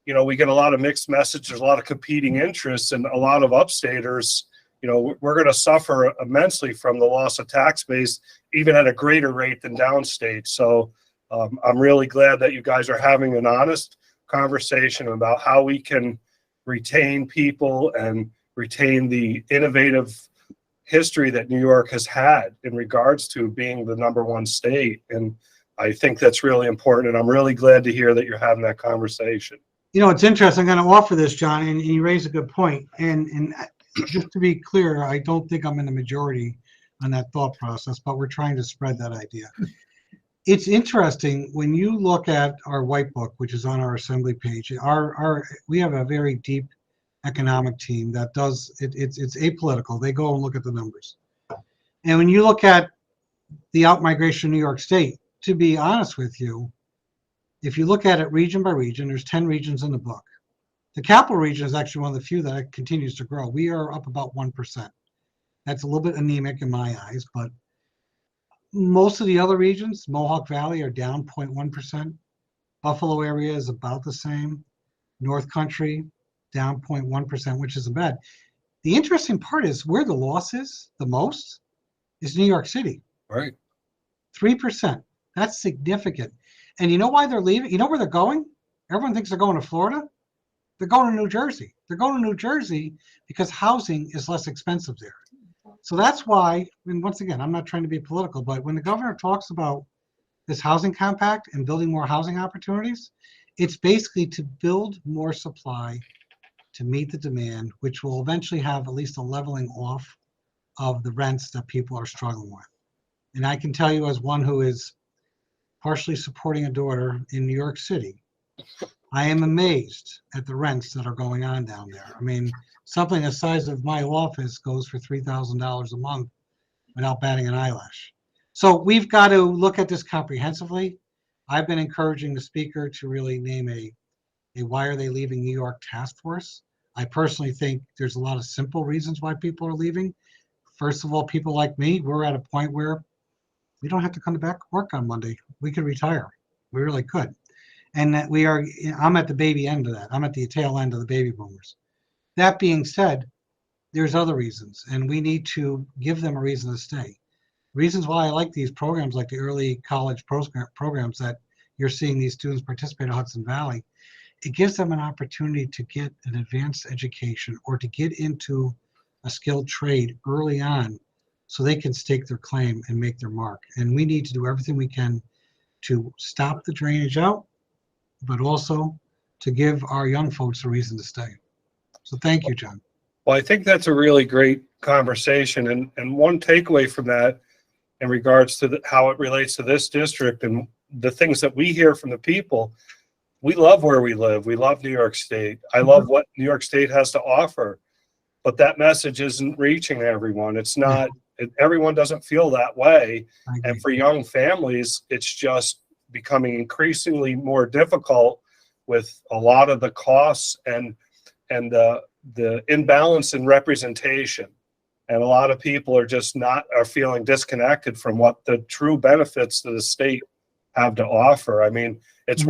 you know, we get a lot of mixed messages, a lot of competing interests, and a lot of upstaters, you know, we're going to suffer immensely from the loss of tax base, even at a greater rate than downstate. So I'm really glad that you guys are having an honest conversation about how we can retain people and retain the innovative history that New York has had in regards to being the #1 state. And I think that's really important. And I'm really glad to hear that you're having that conversation. You know, it's interesting. I'm going to offer this, John, and you raise a good point. And just to be clear, I don't think I'm in the majority on that thought process, but we're trying to spread that idea. It's interesting when you look at our white book, which is on our assembly page. We have a very deep economic team that does it's apolitical. They go and look at the numbers. And when you look at the outmigration of New York State, to be honest with you, if you look at it region by region, there's 10 regions in the book. The capital region is actually one of the few that continues to grow. We are up about 1%. That's a little bit anemic in my eyes, but most of the other regions, Mohawk Valley, are down 0.1%. Buffalo area is about the same. North Country, down 0.1%, which isn't bad. The interesting part is where the loss is the most is New York City. Right. 3%. That's significant. And you know why they're leaving? You know where they're going? Everyone thinks they're going to Florida. They're going to New Jersey. They're going to New Jersey because housing is less expensive there. So that's why, and once again, I'm not trying to be political, but when the governor talks about this housing compact and building more housing opportunities, it's basically to build more supply to meet the demand, which will eventually have at least a leveling off of the rents that people are struggling with. And I can tell you, as one who is partially supporting a daughter in New York City. I am amazed at the rents that are going on down there. I mean, something the size of my office goes for $3,000 a month without batting an eyelash. So we've got to look at this comprehensively. I've been encouraging the speaker to really name a why are they leaving New York task force. I personally think there's a lot of simple reasons why people are leaving. First of all, people like me, we're at a point where we don't have to come back to work on Monday. We could retire. We really could. And that I'm at the baby end of that. I'm at the tail end of the baby boomers. That being said, there's other reasons, and we need to give them a reason to stay. Reasons why I like these programs, like the early college programs that you're seeing these students participate in Hudson Valley, it gives them an opportunity to get an advanced education or to get into a skilled trade early on so they can stake their claim and make their mark. And we need to do everything we can to stop the drainage out, but also to give our young folks a reason to stay. So thank you, John. Well, I think that's a really great conversation. And one takeaway from that in regards to how it relates to this district and the things that we hear from the people, we love where we live. We love New York State. I love what New York State has to offer, but that message isn't reaching everyone. It's not, everyone doesn't feel that way. And for young families, it's just becoming increasingly more difficult with a lot of the costs and the imbalance in representation. And a lot of people are just are feeling disconnected from what the true benefits that the state have to offer. I mean, it's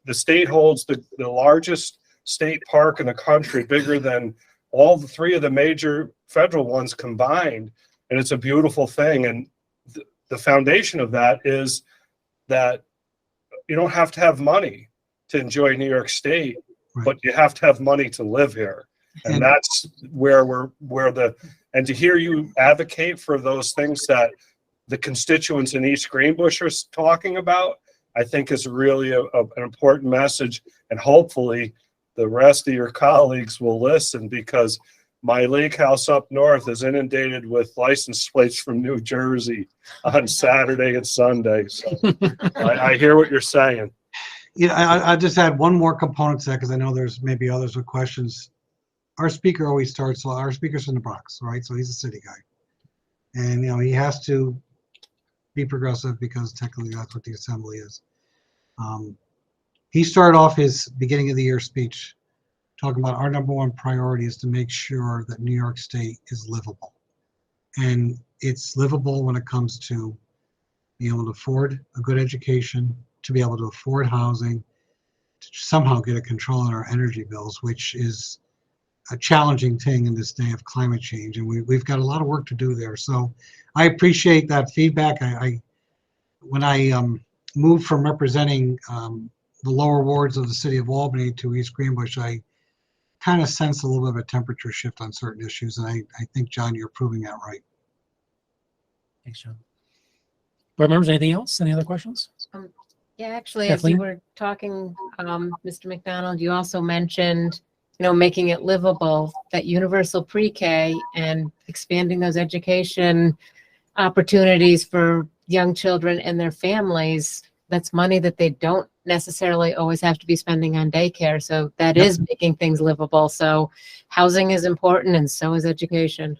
the state holds the largest state park in the country, bigger than all three of the major federal ones combined. And it's a beautiful thing. And the foundation of that is that you don't have to have money to enjoy New York State, but you have to have money to live here. And that's where and to hear you advocate for those things that the constituents in East Greenbush are talking about, I think is really an important message. And hopefully the rest of your colleagues will listen, because my lake house up north is inundated with license plates from New Jersey on Saturday and Sunday. So I hear what you're saying. You know, I just add one more component to that, because I know there's maybe others with questions. Our speaker always starts, well, our speaker's from the Bronx, right? So he's a city guy. And, you know, he has to be progressive because technically that's what the assembly is. He started off his beginning of the year speech talking about our number one priority is to make sure that New York State is livable. And it's livable when it comes to being able to afford a good education, to be able to afford housing, to somehow get a control on our energy bills, which is a challenging thing in this day of climate change. And we've got a lot of work to do there. So I appreciate that feedback. When I moved from representing the lower wards of the city of Albany to East Greenbush, I kind of sensed a little bit of a temperature shift on certain issues. And I think, John, you're proving that right. Thanks, John. Board members, anything else? Any other questions? Yeah, actually, Kathleen? as you were talking, Mr. McDonald, you also mentioned, making it livable, that universal pre-K and expanding those education opportunities for young children and their families. That's money that they don't necessarily always have to be spending on daycare. So that is making things livable. So housing is important, and so is education.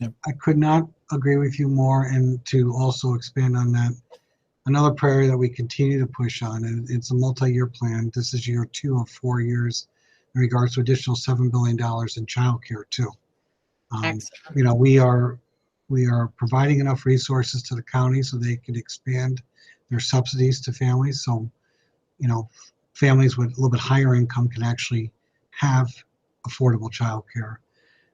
I could not agree with you more. And to also expand on that, another priority that we continue to push on, and it's a multi-year plan. This is year 2 of 4 years in regards to additional $7 billion in childcare too. We are providing enough resources to the county so they can expand their subsidies to families. So, families with a little bit higher income can actually have affordable childcare.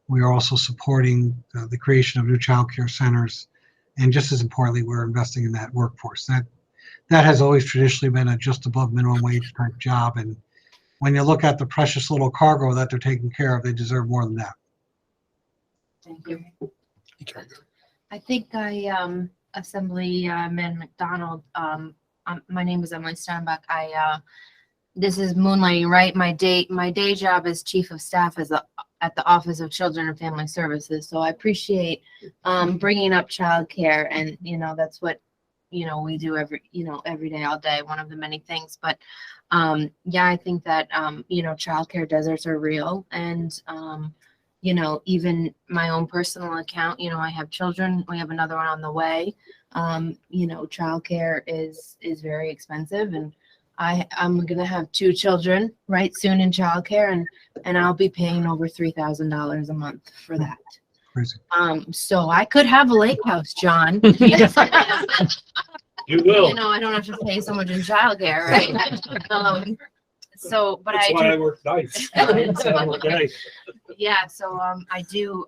We are also supporting the creation of new childcare centers. And just as importantly, we're investing in that workforce. That has always traditionally been a just above minimum wage type job. And when you look at the precious little cargo that they're taking care of, they deserve more than that. Thank you. I think Assemblyman McDonald, my name is Emily Steinbach. This is moonlighting, right? My day job is chief of staff at the Office of Children and Family Services. So I appreciate bringing up childcare, and that's what we do every day, all day, one of the many things. But yeah, I think that, childcare deserts are real. And, even my own personal account, I have children, we have another one on the way. Childcare is very expensive, and I'm going to have 2 children right soon in childcare, and I'll be paying over $3,000 a month for that. Crazy. So I could have a lake house, John. You will. I don't have to pay so much in childcare, right? But That's I why I do, work nights. Okay. yeah. So I do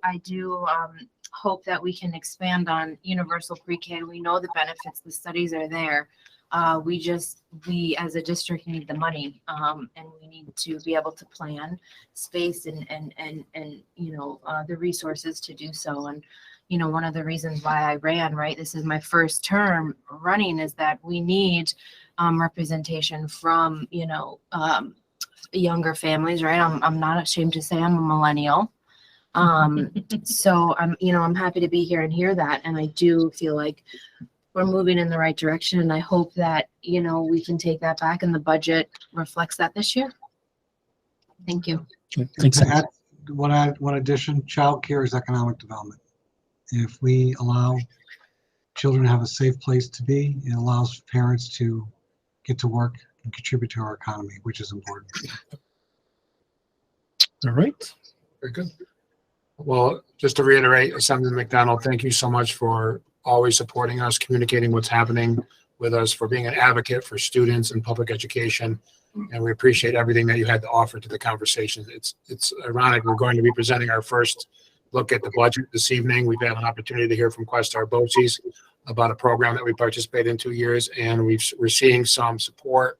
hope that we can expand on universal pre-K. We know the benefits, the studies are there. We as a district need the money, and we need to be able to plan space and the resources to do so. And one of the reasons why I ran, right, this is my first term running, is that we need representation from younger families, right? I'm not ashamed to say I'm a millennial. So I'm happy to be here and hear that, and I do feel like we're moving in the right direction, and I hope that we can take that back, and the budget reflects that this year. Thank you. Thanks. One addition, childcare is economic development. If we allow children to have a safe place to be, it allows parents to get to work and contribute to our economy, which is important. All right. Very good. Well, just to reiterate, Assemblyman McDonald, thank you so much for always supporting us, communicating what's happening with us, for being an advocate for students and public education. And we appreciate everything that you had to offer to the conversation. It's ironic, we're going to be presenting our first look at the budget this evening. We've had an opportunity to hear from Questar BOCES about a program that we participated in 2 years, and we're seeing some support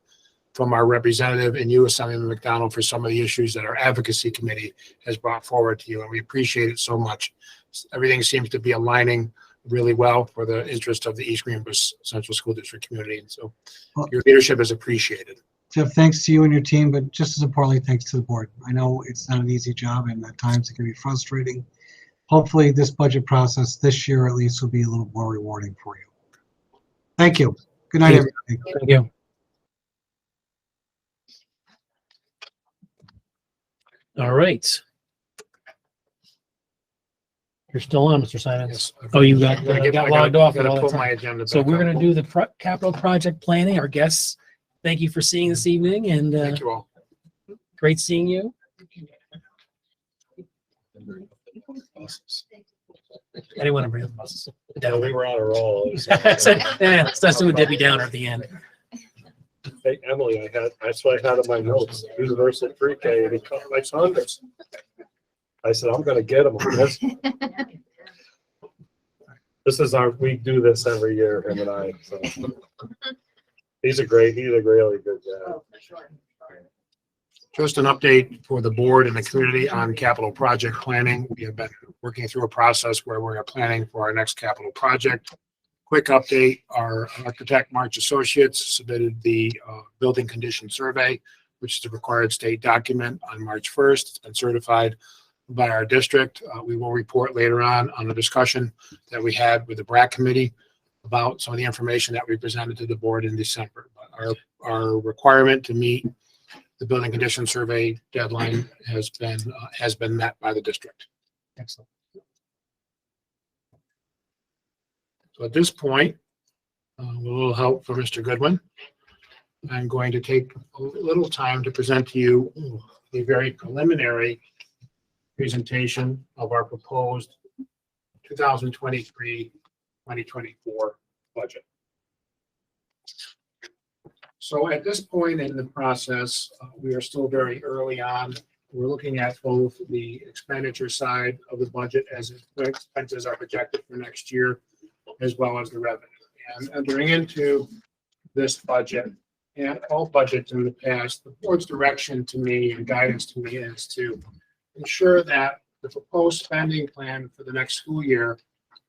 from our representative and you, Assemblyman McDonald, for some of the issues that our advocacy committee has brought forward to you, and we appreciate it so much. Everything seems to be aligning really well for the interest of the East Greenbush Central School District community, and so your leadership is appreciated. Jeff, thanks to you and your team, but just as importantly, thanks to the board. I know it's not an easy job, and at times it can be frustrating. Hopefully this budget process this year at least will be a little more rewarding for you. Thank you. Good night, everybody. Thank you. All right. You're still on, Mr. Simons. Oh, you got logged off. Gotta all that pull time. my agenda So back we're up. going to do the capital project planning. Our guests, thank you for seeing this evening, and Thank you all. great seeing you. I didn't want to bring up the buses. Yeah, we were on a roll. Yeah, let's do a Debbie Downer at the end. Hey, Emily, that's what I had in my notes, universal pre-K, and he caught my Saunders. I said, I'm gonna get him on this. We do this every year, him and I, so. He's a really good guy. Just an update for the board and the community on capital project planning. We have been working through a process where we're planning for our next capital project. Quick update, our architect, March Associates, submitted the building condition survey, which is a required state document, on March 1st. It's been certified by our district. We will report later on the discussion that we had with the BRAC committee about some of the information that we presented to the board in December. But our requirement to meet the building condition survey deadline has been met by the district. Excellent. So at this point, with a little help from Mr. Goodwin, I'm going to take a little time to present to you the very preliminary presentation of our proposed 2023-2024 budget. So at this point in the process, we are still very early on. We're looking at both the expenditure side of the budget as expenses are projected for next year, as well as the revenue. And entering into this budget and all budgets in the past, the board's direction to me and guidance to me is to ensure that the proposed spending plan for the next school year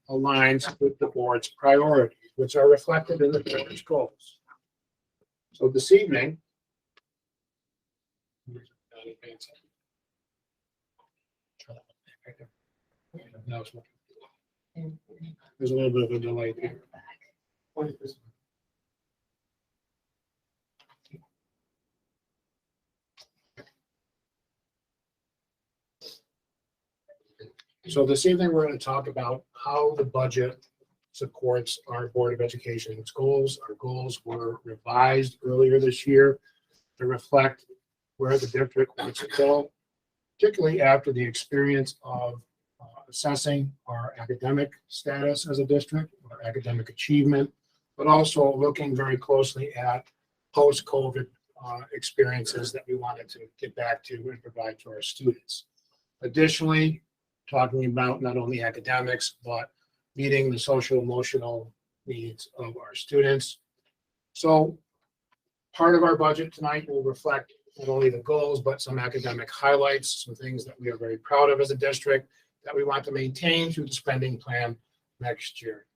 aligns with the board's priorities, which are reflected in the board's goals. So this evening, there's a little bit of a delay here. So this evening, we're going to talk about how the budget supports our Board of Education's goals. Our goals were revised earlier this year to reflect where the district wants to go, particularly after the experience of assessing our academic status as a district, our academic achievement, but also looking very closely at post-COVID experiences that we wanted to get back to and provide to our students. Additionally, talking about not only academics, but meeting the social emotional needs of our students. So part of our budget tonight will reflect not only the goals, but some academic highlights, some things that we are very proud of as a district that we want to maintain through the spending plan next year.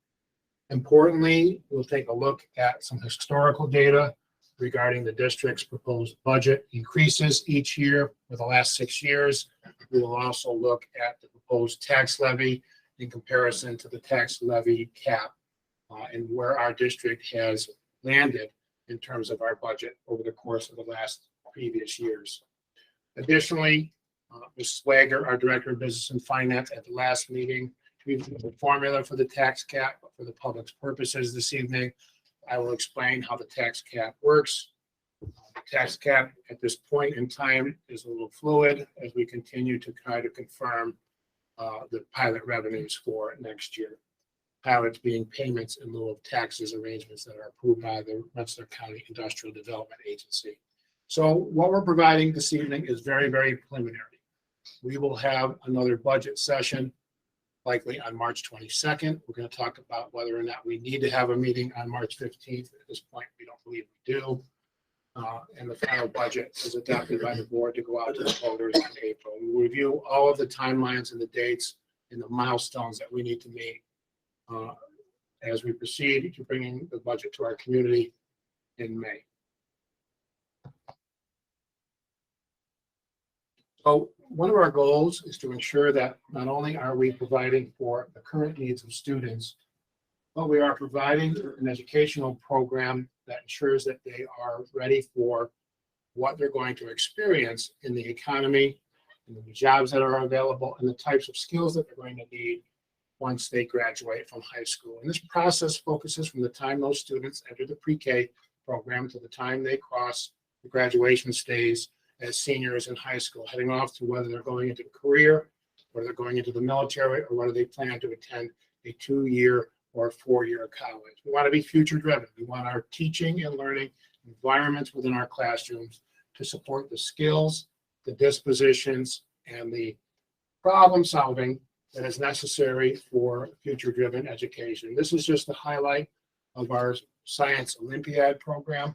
Importantly, we'll take a look at some historical data regarding the district's proposed budget increases each year for the last 6 years. We will also look at the proposed tax levy in comparison to the tax levy cap and where our district has landed in terms of our budget over the course of the last previous years. Additionally, Mrs. Wager, our Director of Business and Finance, at the last meeting, reviewed the formula for the tax cap for the public's purposes this evening. I will explain how the tax cap works. The tax cap at this point in time is a little fluid as we continue to try to confirm the pilot revenues for next year. Pilots being payments in lieu of taxes arrangements that are approved by the Rensselaer County Industrial Development Agency. So what we're providing this evening is very, very preliminary. We will have another budget session likely on March 22nd. We're going to talk about whether or not we need to have a meeting on March 15th. At this point, we don't believe we do. And the final budget is adopted by the board to go out to the voters in April. We will review all of the timelines and the dates and the milestones that we need to meet as we proceed to bringing the budget to our community in May. So one of our goals is to ensure that not only are we providing for the current needs of students, but we are providing an educational program that ensures that they are ready for what they're going to experience in the economy, and the jobs that are available, and the types of skills that they're going to need once they graduate from high school. And this process focuses from the time those students enter the pre-K program to the time they cross the graduation stage as seniors in high school, heading off to whether they're going into a career, whether they're going into the military, or whether they plan to attend a 2-year or 4-year college. We want to be future driven. We want our teaching and learning environments within our classrooms to support the skills, the dispositions, and the problem solving that is necessary for future driven education. This is just the highlight of our Science Olympiad program.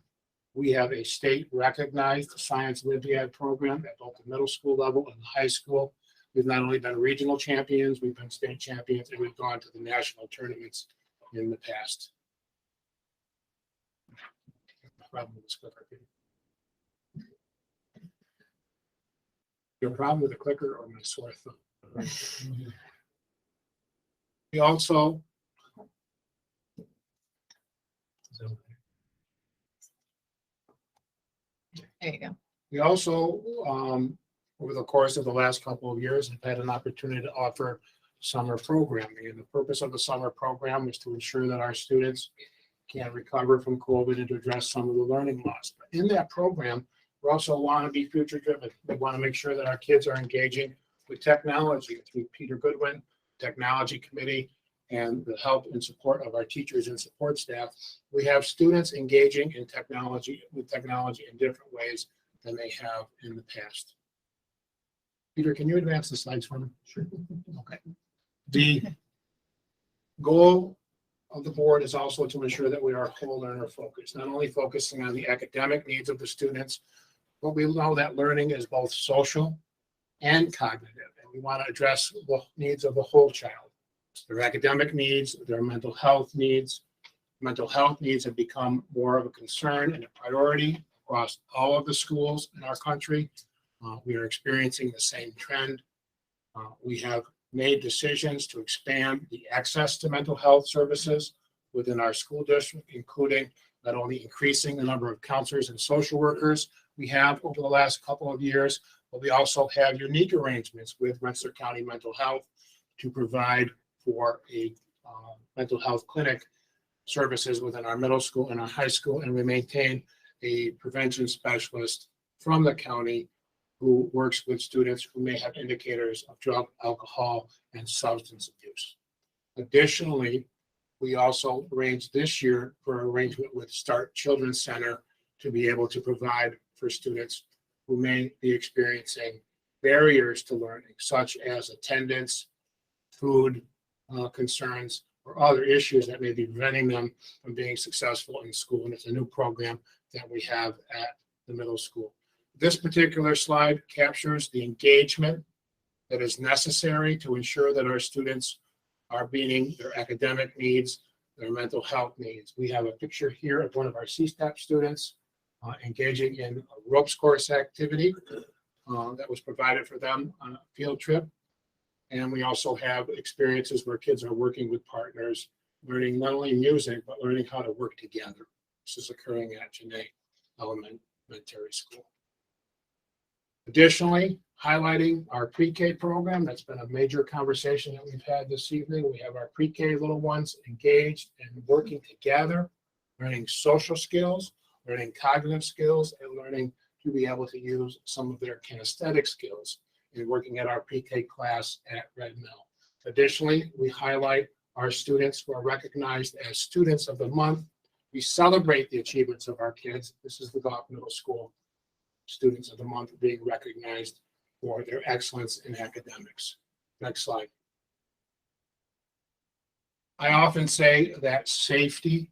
We have a state recognized Science Olympiad program at both the middle school level and the high school. We've not only been regional champions, we've been state champions, and we've gone to the national tournaments in the past. Problem with this clicker. Your problem with the clicker or my sore thumb? We also There you go. We also, over the course of the last couple of years, have had an opportunity to offer summer programming. And the purpose of the summer program is to ensure that our students can recover from COVID and to address some of the learning loss. But in that program, we also want to be future driven. We want to make sure that our kids are engaging with technology through Peter Goodwin, Technology Committee, and the help and support of our teachers and support staff. We have students engaging in technology in different ways than they have in the past. Peter, can you advance the slides for me? Sure. Okay. The goal of the board is also to ensure that we are whole learner focused, not only focusing on the academic needs of the students, but we know that learning is both social and cognitive, and we want to address the needs of the whole child. Their academic needs, their mental health needs. Mental health needs have become more of a concern and a priority across all of the schools in our country. We are experiencing the same trend. We have made decisions to expand the access to mental health services within our school district, including not only increasing the number of counselors and social workers we have over the last couple of years, but we also have unique arrangements with Rensselaer County Mental Health to provide for a mental health clinic services within our middle school and our high school, and we maintain a prevention specialist from the county who works with students who may have indicators of drug, alcohol, and substance abuse. Additionally, we also arranged this year for an arrangement with Start Children's Center to be able to provide for students who may be experiencing barriers to learning, such as attendance, food concerns, or other issues that may be preventing them from being successful in school. And it's a new program that we have at the middle school. This particular slide captures the engagement that is necessary to ensure that our students are meeting their academic needs, their mental health needs. We have a picture here of one of our CSTEP students engaging in a ropes course activity that was provided for them on a field trip. And we also have experiences where kids are working with partners, learning not only music, but learning how to work together. This is occurring at Janae Elementary School. Additionally, highlighting our pre-K program, that's been a major conversation that we've had this evening. We have our pre-K little ones engaged and working together, learning social skills, learning cognitive skills, and learning to be able to use some of their kinesthetic skills in working at our pre-K class at Red Mill. Additionally, we highlight our students who are recognized as Students of the Month. We celebrate the achievements of our kids. This is the Goff Middle School Students of the Month being recognized for their excellence in academics. Next slide. I often say that safety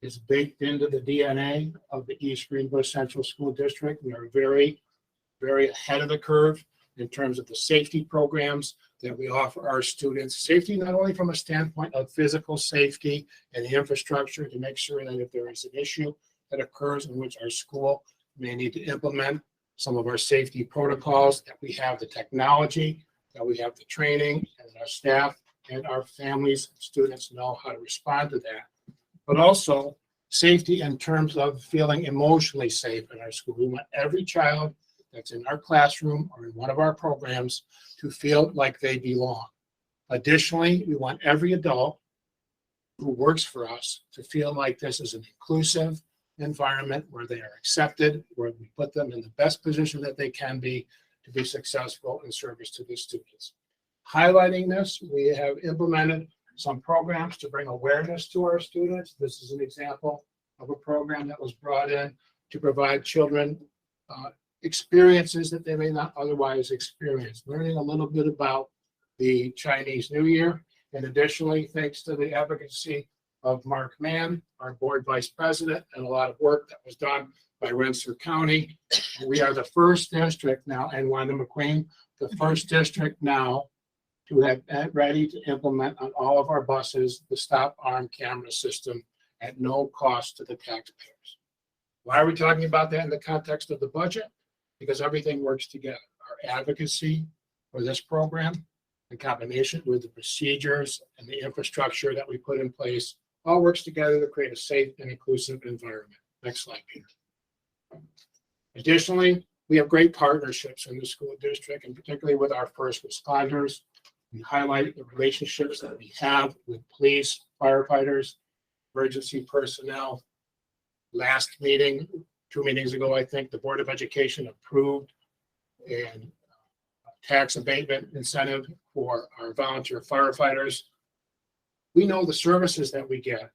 is baked into the DNA of the East Greenbush Central School District. We are very, very ahead of the curve in terms of the safety programs that we offer our students. Safety not only from a standpoint of physical safety and the infrastructure to make sure that if there is an issue that occurs in which our school may need to implement some of our safety protocols, that we have the technology, that we have the training, and our staff and our families, students know how to respond to that. But also safety in terms of feeling emotionally safe in our school. We want every child that's in our classroom or in one of our programs to feel like they belong. Additionally, we want every adult who works for us to feel like this is an inclusive environment where they are accepted, where we put them in the best position that they can be to be successful in service to the students. Highlighting this, we have implemented some programs to bring awareness to our students. This is an example of a program that was brought in to provide children experiences that they may not otherwise experience, learning a little bit about the Chinese New Year. And additionally, thanks to the advocacy of Mark Mann, our board vice president, and a lot of work that was done by Rensselaer County, we are the first district now, and Wanda McQueen, the first district now to have ready to implement on all of our buses the stop arm camera system at no cost to the taxpayers. Why are we talking about that in the context of the budget? Because everything works together. Our advocacy for this program, in combination with the procedures and the infrastructure that we put in place, all works together to create a safe and inclusive environment. Next slide, Peter. Additionally, we have great partnerships in the school district, and particularly with our first responders. We highlight the relationships that we have with police, firefighters, emergency personnel. Last meeting, 2 meetings ago, I think, the Board of Education approved a tax abatement incentive for our volunteer firefighters. We know the services that we get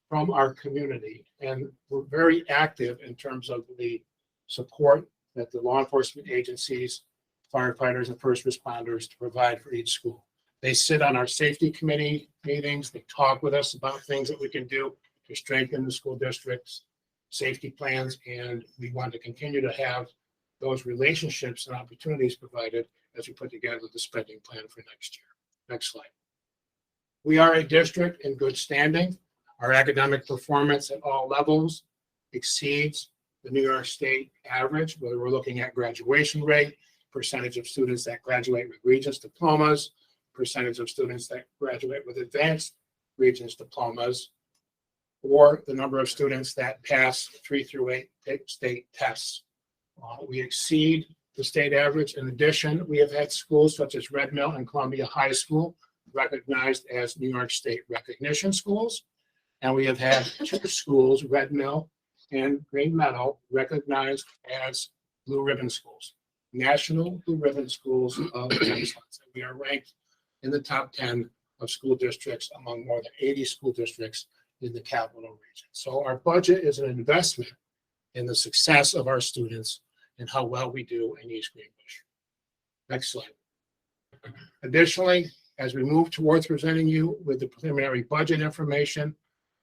from our community, and we're very active in terms of the support that the law enforcement agencies, firefighters, and first responders to provide for each school. They sit on our safety committee meetings. They talk with us about things that we can do to strengthen the school district's safety plans, and we want to continue to have those relationships and opportunities provided as we put together the spending plan for next year. Next slide. We are a district in good standing. Our academic performance at all levels exceeds the New York State average, whether we're looking at graduation rate, percentage of students that graduate with Regents diplomas, percentage of students that graduate with advanced Regents diplomas, or the number of students that pass 3 through 8 state tests. We exceed the state average. In addition, we have had schools such as Red Mill and Columbia High School recognized as New York State recognition schools. And we have had 2 schools, Red Mill and Green Meadow, recognized as Blue Ribbon Schools, National Blue Ribbon Schools of Excellence. We are ranked in the top 10 of school districts among more than 80 school districts in the capital region. So our budget is an investment in the success of our students and how well we do in East Greenbush. Next slide. Additionally, as we move towards presenting you with the preliminary budget information,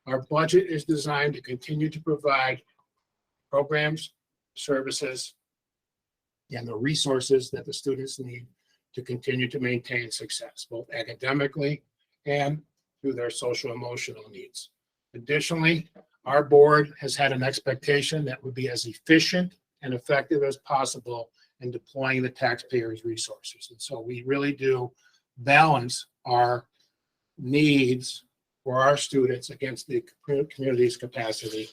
our budget is designed to continue to provide programs, services, and the resources that the students need to continue to maintain success, both academically and through their social emotional needs. Additionally, our board has had an expectation that would be as efficient and effective as possible in deploying the taxpayers' resources. And so we really do balance our needs for our students against the community's capacity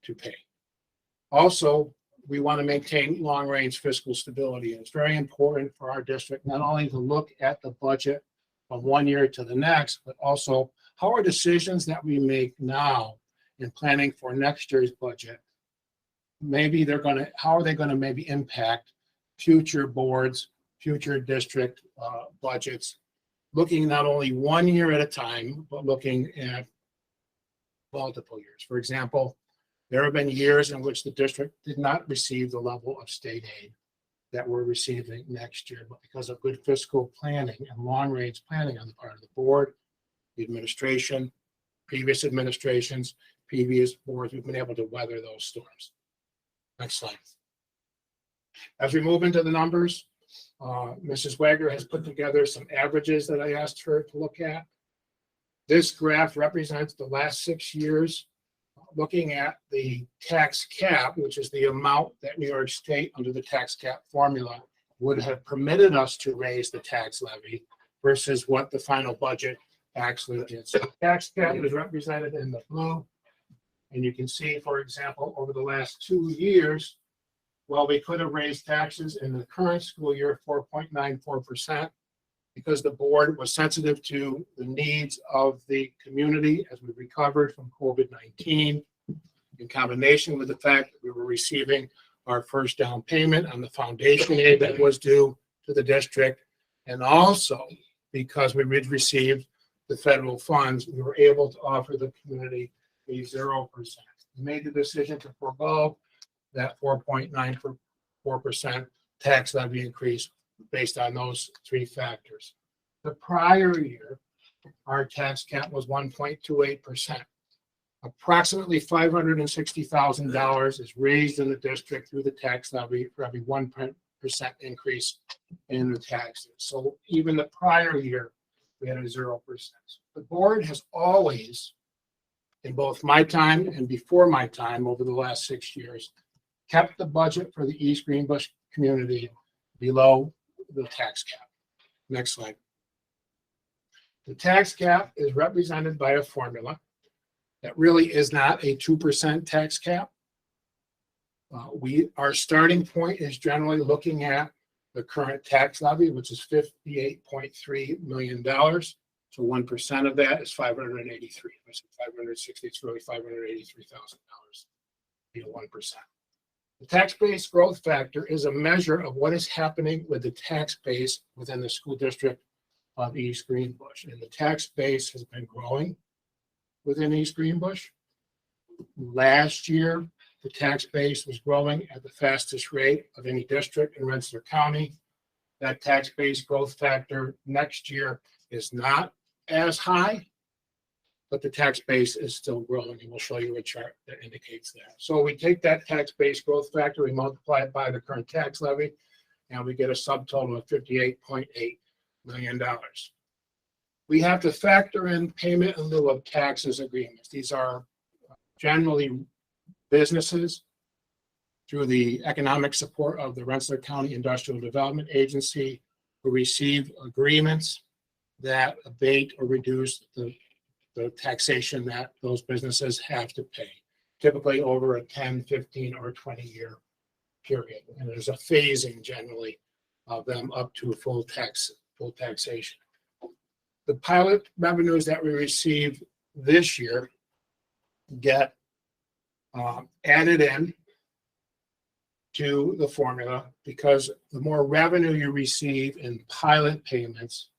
to pay. Also, we want to maintain long-range fiscal stability. And it's very important for our district not only to look at the budget from one year to the next, but also how are decisions that we make now in planning for next year's budget, how are they going to maybe impact future boards, future district budgets, looking not only 1 year at a time, but looking at multiple years. For example, there have been years in which the district did not receive the level of state aid that we're receiving next year, but because of good fiscal planning and long-range planning on the part of the board, the administration, previous administrations, previous boards, we've been able to weather those storms. Next slide. As we move into the numbers, Mrs. Wagner has put together some averages that I asked her to look at. This graph represents the last 6 years, looking at the tax cap, which is the amount that New York State, under the tax cap formula, would have permitted us to raise the tax levy versus what the final budget actually did. So the tax cap is represented in the blue. And you can see, for example, over the last 2 years, while we could have raised taxes in the current school year 4.94%, because the board was sensitive to the needs of the community as we recovered from COVID-19, in combination with the fact that we were receiving our first down payment on the foundation aid that was due to the district, and also because we had received the federal funds, we were able to offer the community a 0%. We made the decision to forego that 4.94% tax levy increase based on those 3 factors. The prior year, our tax cap was 1.28%. Approximately $560,000 is raised in the district through the tax levy for every 1% increase in the taxes. So even the prior year, we had a 0%. The board has always, in both my time and before my time over the last 6 years, kept the budget for the East Greenbush community below the tax cap. Next slide. The tax cap is represented by a formula that really is not a 2% tax cap. Our starting point is generally looking at the current tax levy, which is $58.3 million. So 1% of that is 583. I said 560, it's really $583,000. 1%. The tax base growth factor is a measure of what is happening with the tax base within the school district of East Greenbush. And the tax base has been growing within East Greenbush. Last year, the tax base was growing at the fastest rate of any district in Rensselaer County. That tax base growth factor next year is not as high, but the tax base is still growing, and we'll show you a chart that indicates that. So we take that tax base growth factor, we multiply it by the current tax levy, and we get a subtotal of $58.8 million. We have to factor in payment in lieu of taxes agreements. These are generally businesses through the economic support of the Rensselaer County Industrial Development Agency who receive agreements that abate or reduce the taxation that those businesses have to pay, typically over a 10, 15, or 20-year period. And there's a phasing generally of them up to full taxation. the pilot revenues that we received this year get added in to the formula, because the more revenue you receive in pilot payments,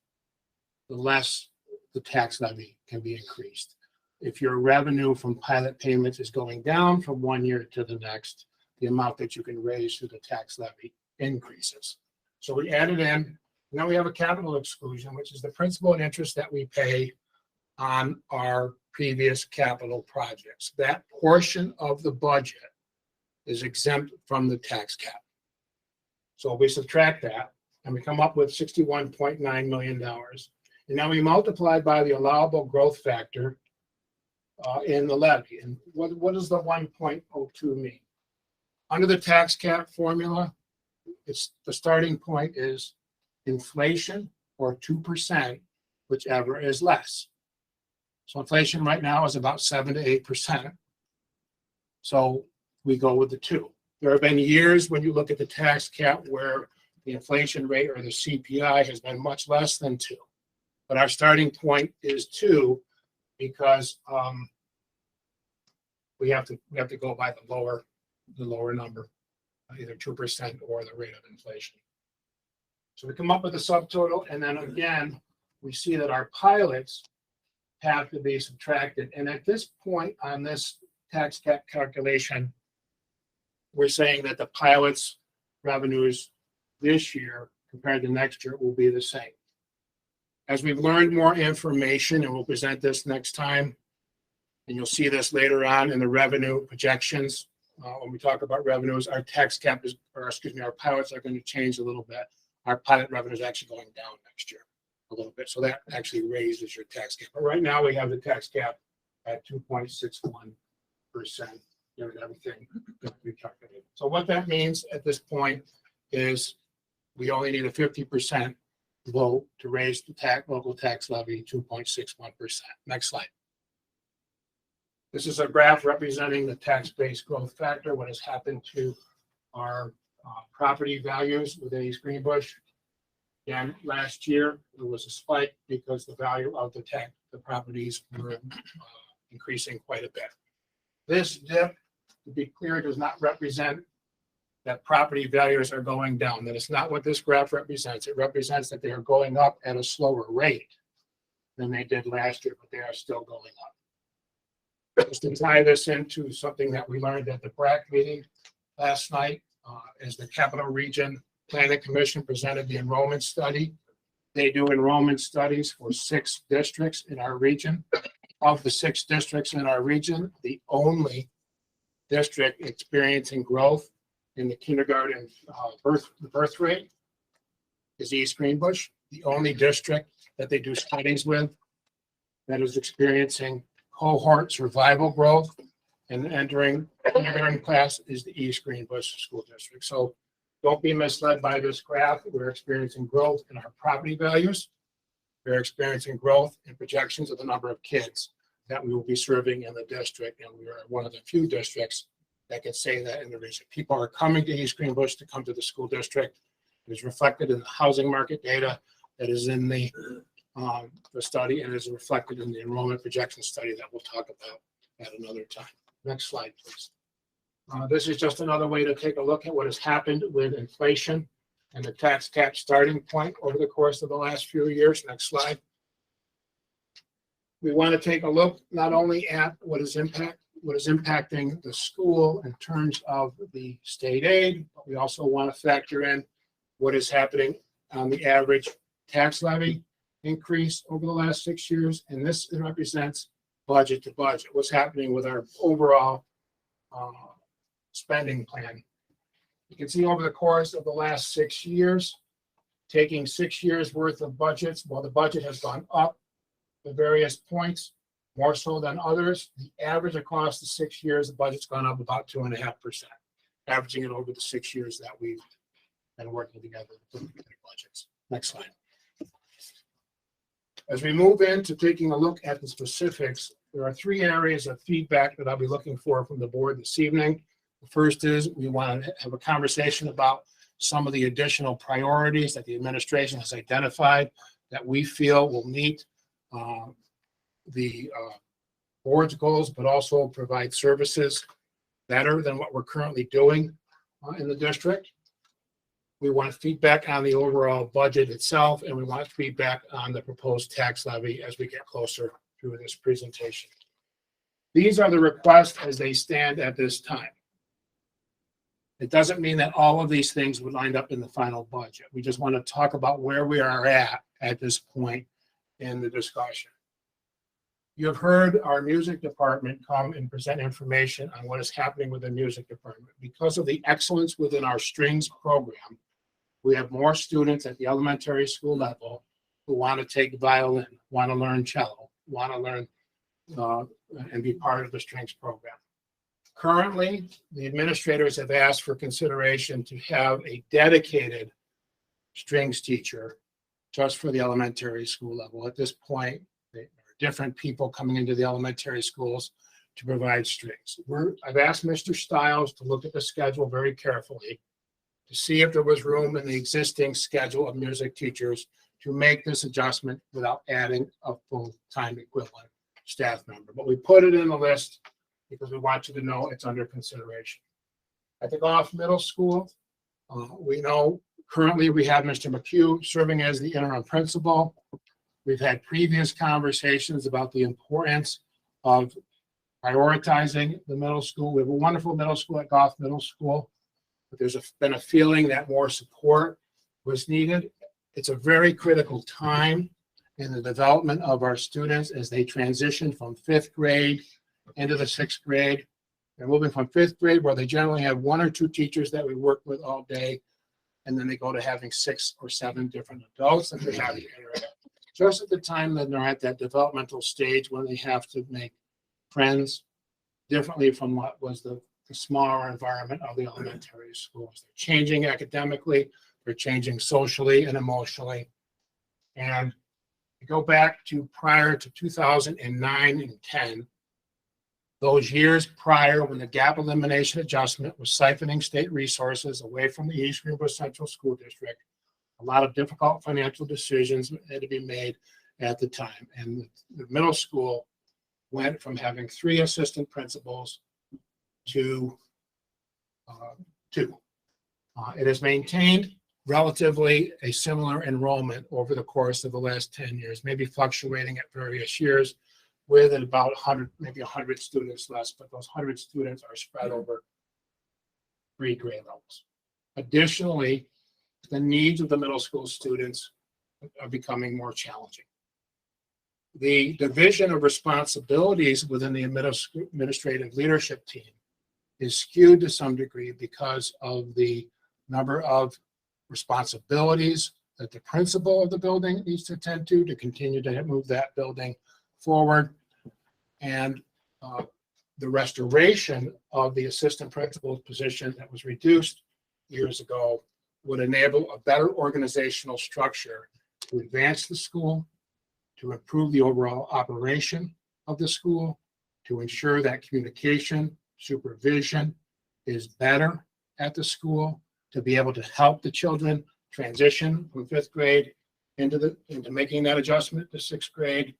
the less the tax levy can be increased. If your revenue from pilot payments is going down from one year to the next, the amount that you can raise through the tax levy increases. So we added in, now we have a capital exclusion, which is the principal and interest that we pay on our previous capital projects. That portion of the budget is exempt from the tax cap. So we subtract that and we come up with $61.9 million. And now we multiply by the allowable growth factor in the levy. And what does the 1.02 mean? Under the tax cap formula, it's the starting point is inflation or 2%, whichever is less. So inflation right now is about 7 to 8%. So we go with the 2. There have been years when you look at the tax cap where the inflation rate or the CPI has been much less than 2. But our starting point is 2 because we have to go by the lower number, either 2% or the rate of inflation. So we come up with a subtotal, and then again, we see that our pilots have to be subtracted. And at this point on this tax cap calculation, we're saying that the pilots' revenues this year compared to next year will be the same. As we've learned more information, and we'll present this next time, and you'll see this later on in the revenue projections. When we talk about revenues, our tax cap is, or excuse me, our pilots are going to change a little bit. Our pilot revenue is actually going down next year a little bit. So that actually raises your tax cap. But right now we have the tax cap at 2.61%. Given everything that we calculated. So what that means at this point is we only need a 50% vote to raise the local tax levy 2.61%. Next slide. This is a graph representing the tax base growth factor, what has happened to our property values within East Greenbush. Again, last year there was a spike because the value of the properties were increasing quite a bit. This dip, to be clear, does not represent that property values are going down. That is not what this graph represents. It represents that they are going up at a slower rate than they did last year, but they are still going up. Just to tie this into something that we learned at the BRAC meeting last night, as the Capital Region Planning Commission presented the enrollment study. They do enrollment studies for 6 districts in our region. Of the 6 districts in our region, the only district experiencing growth in the kindergarten birth rate is East Greenbush. The only district that they do studies with that is experiencing cohort survival growth and entering kindergarten class is the East Greenbush School District. So don't be misled by this graph. We're experiencing growth in our property values. We're experiencing growth in projections of the number of kids that we will be serving in the district. And we are one of the few districts that can say that in the region. People are coming to East Greenbush to come to the school district. It is reflected in the housing market data that is in the study and is reflected in the enrollment projection study that we'll talk about at another time. Next slide, please. This is just another way to take a look at what has happened with inflation and the tax cap starting point over the course of the last few years. Next slide. We want to take a look not only at what is impacting the school in terms of the state aid, but we also want to factor in what is happening on the average tax levy increase over the last 6 years. And this represents budget to budget, what's happening with our overall spending plan. You can see over the course of the last 6 years, taking 6 years worth of budgets, while the budget has gone up at various points, more so than others, the average across the 6 years, the budget's gone up about 2.5%, averaging it over the 6 years that we've been working together to put together budgets. Next slide. As we move into taking a look at the specifics, there are 3 areas of feedback that I'll be looking for from the board this evening. The first is we want to have a conversation about some of the additional priorities that the administration has identified that we feel will meet the board's goals, but also provide services better than what we're currently doing in the district. We want feedback on the overall budget itself, and we want feedback on the proposed tax levy as we get closer through this presentation. These are the requests as they stand at this time. It doesn't mean that all of these things would wind up in the final budget. We just want to talk about where we are at this point in the discussion. You have heard our music department come and present information on what is happening with the music department. Because of the excellence within our strings program, we have more students at the elementary school level who want to take violin, want to learn cello, want to learn and be part of the strings program. Currently, the administrators have asked for consideration to have a dedicated strings teacher just for the elementary school level. At this point, there are different people coming into the elementary schools to provide strings. I've asked Mr. Stiles to look at the schedule very carefully to see if there was room in the existing schedule of music teachers to make this adjustment without adding a full-time equivalent staff member. But we put it in the list because we want you to know it's under consideration. At the Goff Middle School, we know currently we have Mr. McHugh serving as the interim principal. We've had previous conversations about the importance of prioritizing the middle school. We have a wonderful middle school at Goff Middle School, but there's been a feeling that more support was needed. It's a very critical time in the development of our students as they transition from 5th grade into the 6th grade. They're moving from 5th grade, where they generally have 1 or 2 teachers that we work with all day, and then they go to having 6 or 7 different adults that they have to interact. Just at the time that they're at that developmental stage when they have to make friends differently from what was the smaller environment of the elementary schools. They're changing academically, they're changing socially and emotionally. And to go back to prior to 2009 and 10, those years prior when the gap elimination adjustment was siphoning state resources away from the East Greenbush Central School District, a lot of difficult financial decisions had to be made at the time. And the middle school went from having 3 assistant principals to 2. It has maintained relatively a similar enrollment over the course of the last 10 years, maybe fluctuating at various years with about 100, maybe 100 students less, but those 100 students are spread over 3 grade levels. Additionally, the needs of the middle school students are becoming more challenging. The division of responsibilities within the administrative leadership team is skewed to some degree because of the number of responsibilities that the principal of the building needs to attend to continue to move that building forward. And the restoration of the assistant principal's position that was reduced years ago would enable a better organizational structure to advance the school, to improve the overall operation of the school, to ensure that communication, supervision is better at the school, to be able to help the children transition from 5th grade into making that adjustment to 6th grade,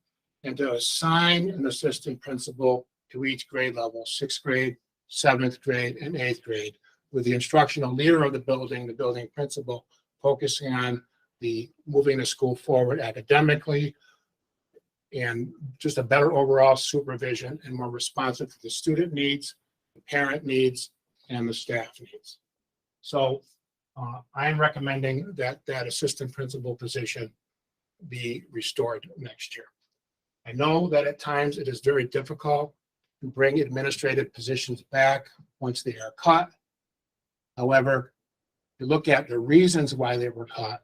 and to assign an assistant principal to each grade level, 6th grade, 7th grade, and 8th grade, with the instructional leader of the building principal, focusing on moving the school forward academically and just a better overall supervision and more responsive to the student needs, the parent needs, and the staff needs. So I'm recommending that assistant principal position be restored next year. I know that at times it is very difficult to bring administrative positions back once they are cut. However, you look at the reasons why they were cut,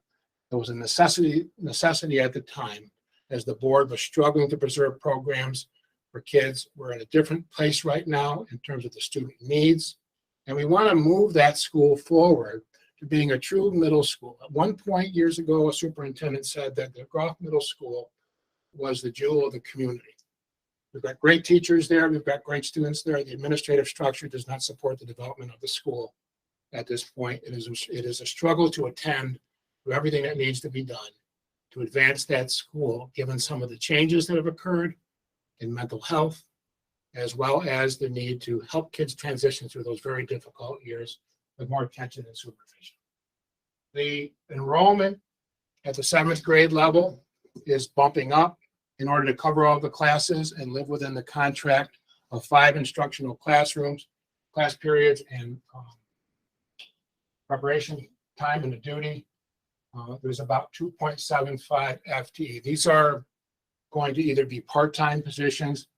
there was a necessity at the time as the board was struggling to preserve programs for kids. We're in a different place right now in terms of the student needs. And we want to move that school forward to being a true middle school. At one point years ago, a superintendent said that the Goff Middle School was the jewel of the community. We've got great teachers there. We've got great students there. The administrative structure does not support the development of the school at this point. It is a struggle to attend to everything that needs to be done. to advance that school, given some of the changes that have occurred in mental health, as well as the need to help kids transition through those very difficult years with more attention and supervision. The enrollment at the 7th grade level is bumping up in order to cover all the classes and live within the contract of 5 instructional classrooms, class periods, and preparation time and the duty. There's about 2.75 FTE. These are going to either be part-time positions.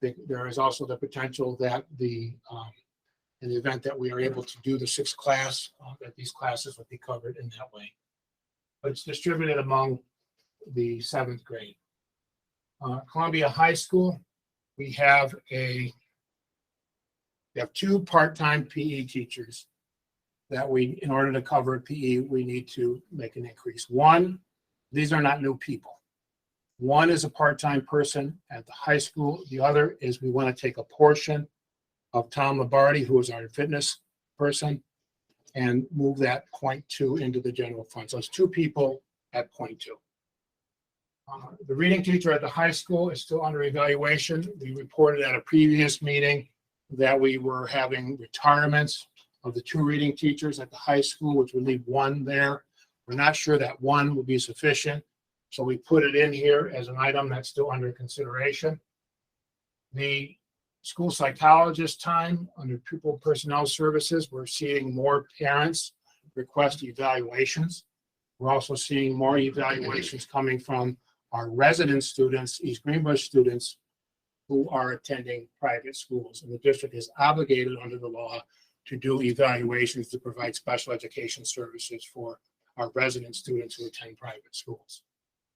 There is also the potential that in the event that we are able to do the 6th class, that these classes will be covered in that way. But it's distributed among the 7th grade. Columbia High School, we have 2 part-time PE teachers that in order to cover PE, we need to make an increase. One, these are not new people. One is a part-time person at the high school. The other is we want to take a portion of Tom Labardi, who is our fitness person, and move that 0.2 into the general fund. So it's 2 people at 0.2. The reading teacher at the high school is still under evaluation. We reported at a previous meeting that we were having retirements of the 2 reading teachers at the high school, which would leave 1 there. We're not sure that 1 will be sufficient, so we put it in here as an item that's still under consideration. The school psychologist time under pupil personnel services, we're seeing more parents request evaluations. We're also seeing more evaluations coming from our resident students, East Greenbush students, who are attending private schools. And the district is obligated under the law to do evaluations to provide special education services for our resident students who attend private schools.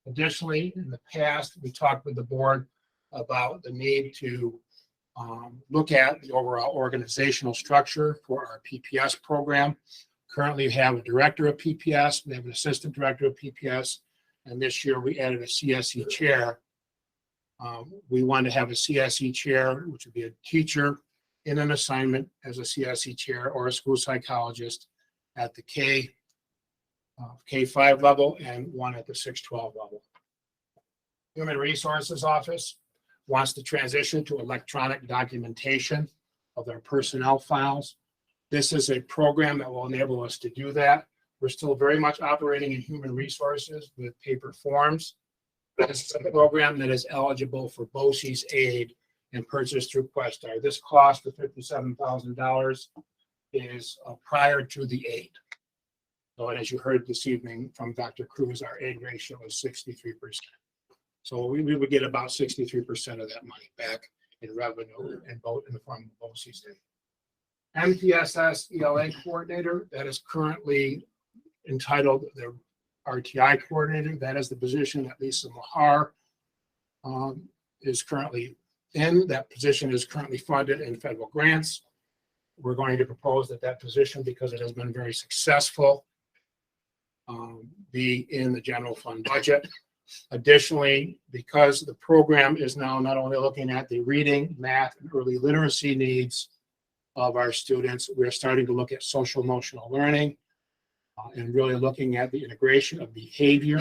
Additionally, in the past, we talked with the board about the need to look at the overall organizational structure for our PPS program. Currently, we have a director of PPS, we have an assistant director of PPS, and this year we added a CSE chair. We want to have a CSE chair, which would be a teacher in an assignment as a CSE chair or a school psychologist at the K-5 level and 1 at the 6-12 level. Human Resources Office wants to transition to electronic documentation of their personnel files. This is a program that will enable us to do that. We're still very much operating in human resources with paper forms. This is a program that is eligible for BOCES aid and purchased through Questar. This cost of $57,000 is prior to the aid. So, and as you heard this evening from Dr. Cruz, our aid ratio is 63%. So we would get about 63% of that money back in revenue and both in the form of BOCES aid. MTSS ELA coordinator, that is currently entitled the RTI coordinator. That is the position that Lisa Mahar is currently in. That position is currently funded in federal grants. We're going to propose that position, because it has been very successful, be in the general fund budget. Additionally, because the program is now not only looking at the reading, math, and early literacy needs of our students, we're starting to look at social emotional learning and really looking at the integration of behavior,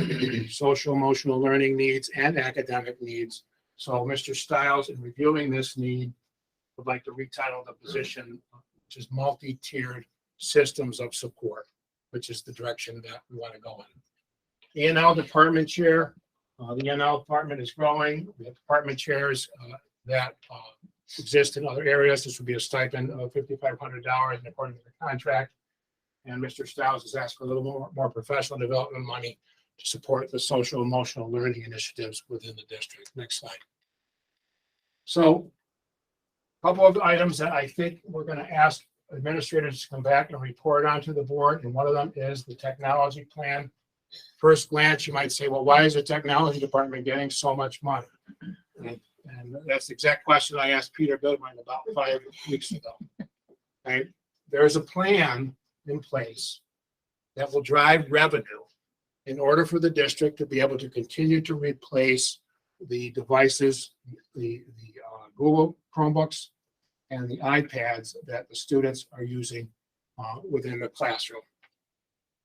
social emotional learning needs, and academic needs. So Mr. Stiles, in reviewing this need, would like to retitle the position, which is multi-tiered systems of support, which is the direction that we want to go in. E&L department chair, the E&L department is growing. We have department chairs that exist in other areas. This would be a stipend of $5,500 according to the contract. And Mr. Stiles has asked for a little more professional development money to support the social emotional learning initiatives within the district. Next slide. So a couple of items that I think we're going to ask administrators to come back and report on to the board. And one of them is the technology plan. First glance, you might say, well, why is the technology department getting so much money? And that's the exact question I asked Peter Goodwin about 5 weeks ago. Okay? There's a plan in place that will drive revenue in order for the district to be able to continue to replace the devices, the Google Chromebooks and the iPads that the students are using within the classroom.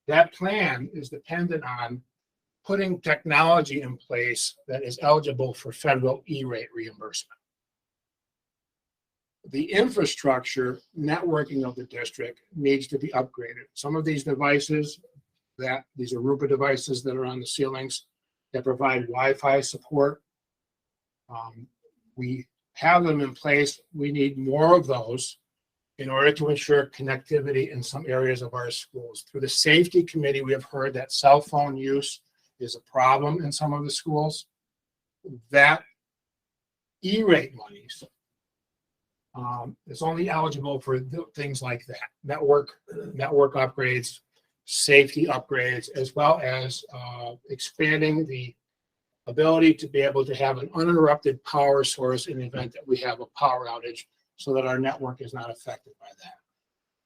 That plan is dependent on putting technology in place that is eligible for federal E-rate reimbursement. The infrastructure networking of the district needs to be upgraded. Some of these devices, these Aruba devices that are on the ceilings that provide Wi-Fi support, we have them in place. We need more of those in order to ensure connectivity in some areas of our schools. Through the safety committee, we have heard that cell phone use is a problem in some of the schools. That E-rate monies is only eligible for things like that, network upgrades, safety upgrades, as well as expanding the ability to be able to have an uninterrupted power source in the event that we have a power outage, so that our network is not affected by that.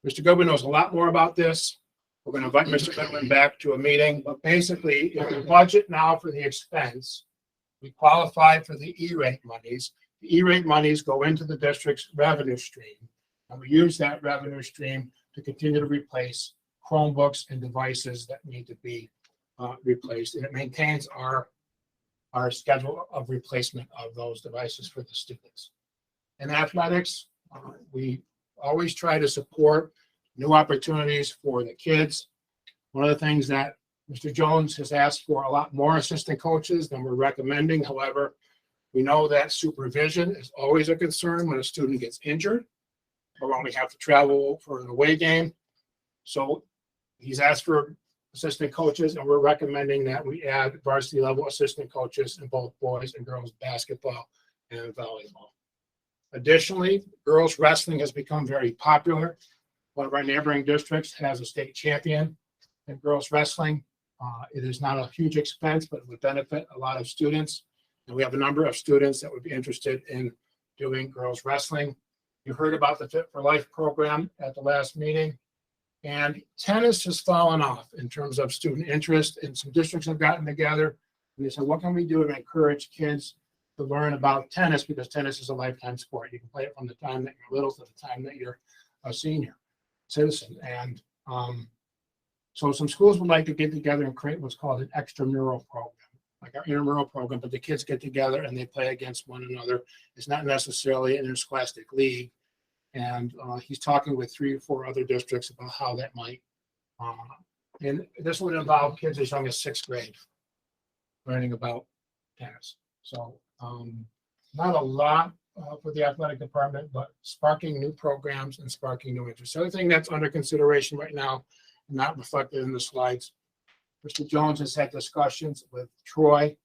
Mr. Goodwin knows a lot more about this. We're going to invite Mr. Goodwin back to a meeting, but basically, if we budget now for the expense, we qualify for the E-rate monies. The E-rate monies go into the district's revenue stream, and we use that revenue stream to continue to replace Chromebooks and devices that need to be replaced, and it maintains our schedule of replacement of those devices for the students. In athletics, we always try to support new opportunities for the kids. One of the things that Mr. Jones has asked for a lot more assistant coaches than we're recommending. However, we know that supervision is always a concern when a student gets injured or when we have to travel for an away game. So he's asked for assistant coaches, and we're recommending that we add varsity level assistant coaches in both boys and girls basketball and volleyball. Additionally, girls wrestling has become very popular. One of our neighboring districts has a state champion in girls wrestling. It is not a huge expense, but it would benefit a lot of students. And we have a number of students that would be interested in doing girls wrestling. You heard about the Fit for Life program at the last meeting. And tennis has fallen off in terms of student interest, and some districts have gotten together and they said, what can we do to encourage kids to learn about tennis, because tennis is a lifetime sport. You can play it from the time that you're little to the time that you're a senior citizen. And so some schools would like to get together and create what's called an extramural program, like our intramural program, but the kids get together and they play against one another. It's not necessarily an interscholastic league. And he's talking with 3 or 4 other districts about how that might. And this would involve kids as young as 6th grade learning about tennis. So not a lot for the athletic department, but sparking new programs and sparking new interest. The other thing that's under consideration right now, not reflected in the slides, Mr. Jones has had discussions with Troy,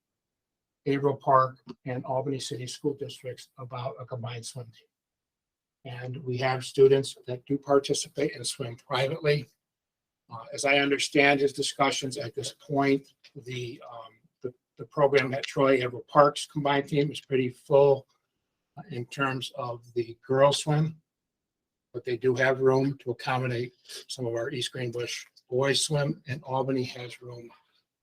Averill Park, and Albany City School Districts about a combined swim team. And we have students that do participate and swim privately. As I understand his discussions at this point, the program at Troy Averill Park's combined team is pretty full in terms of the girls swim, but they do have room to accommodate some of our East Greenbush boys swim, and Albany has room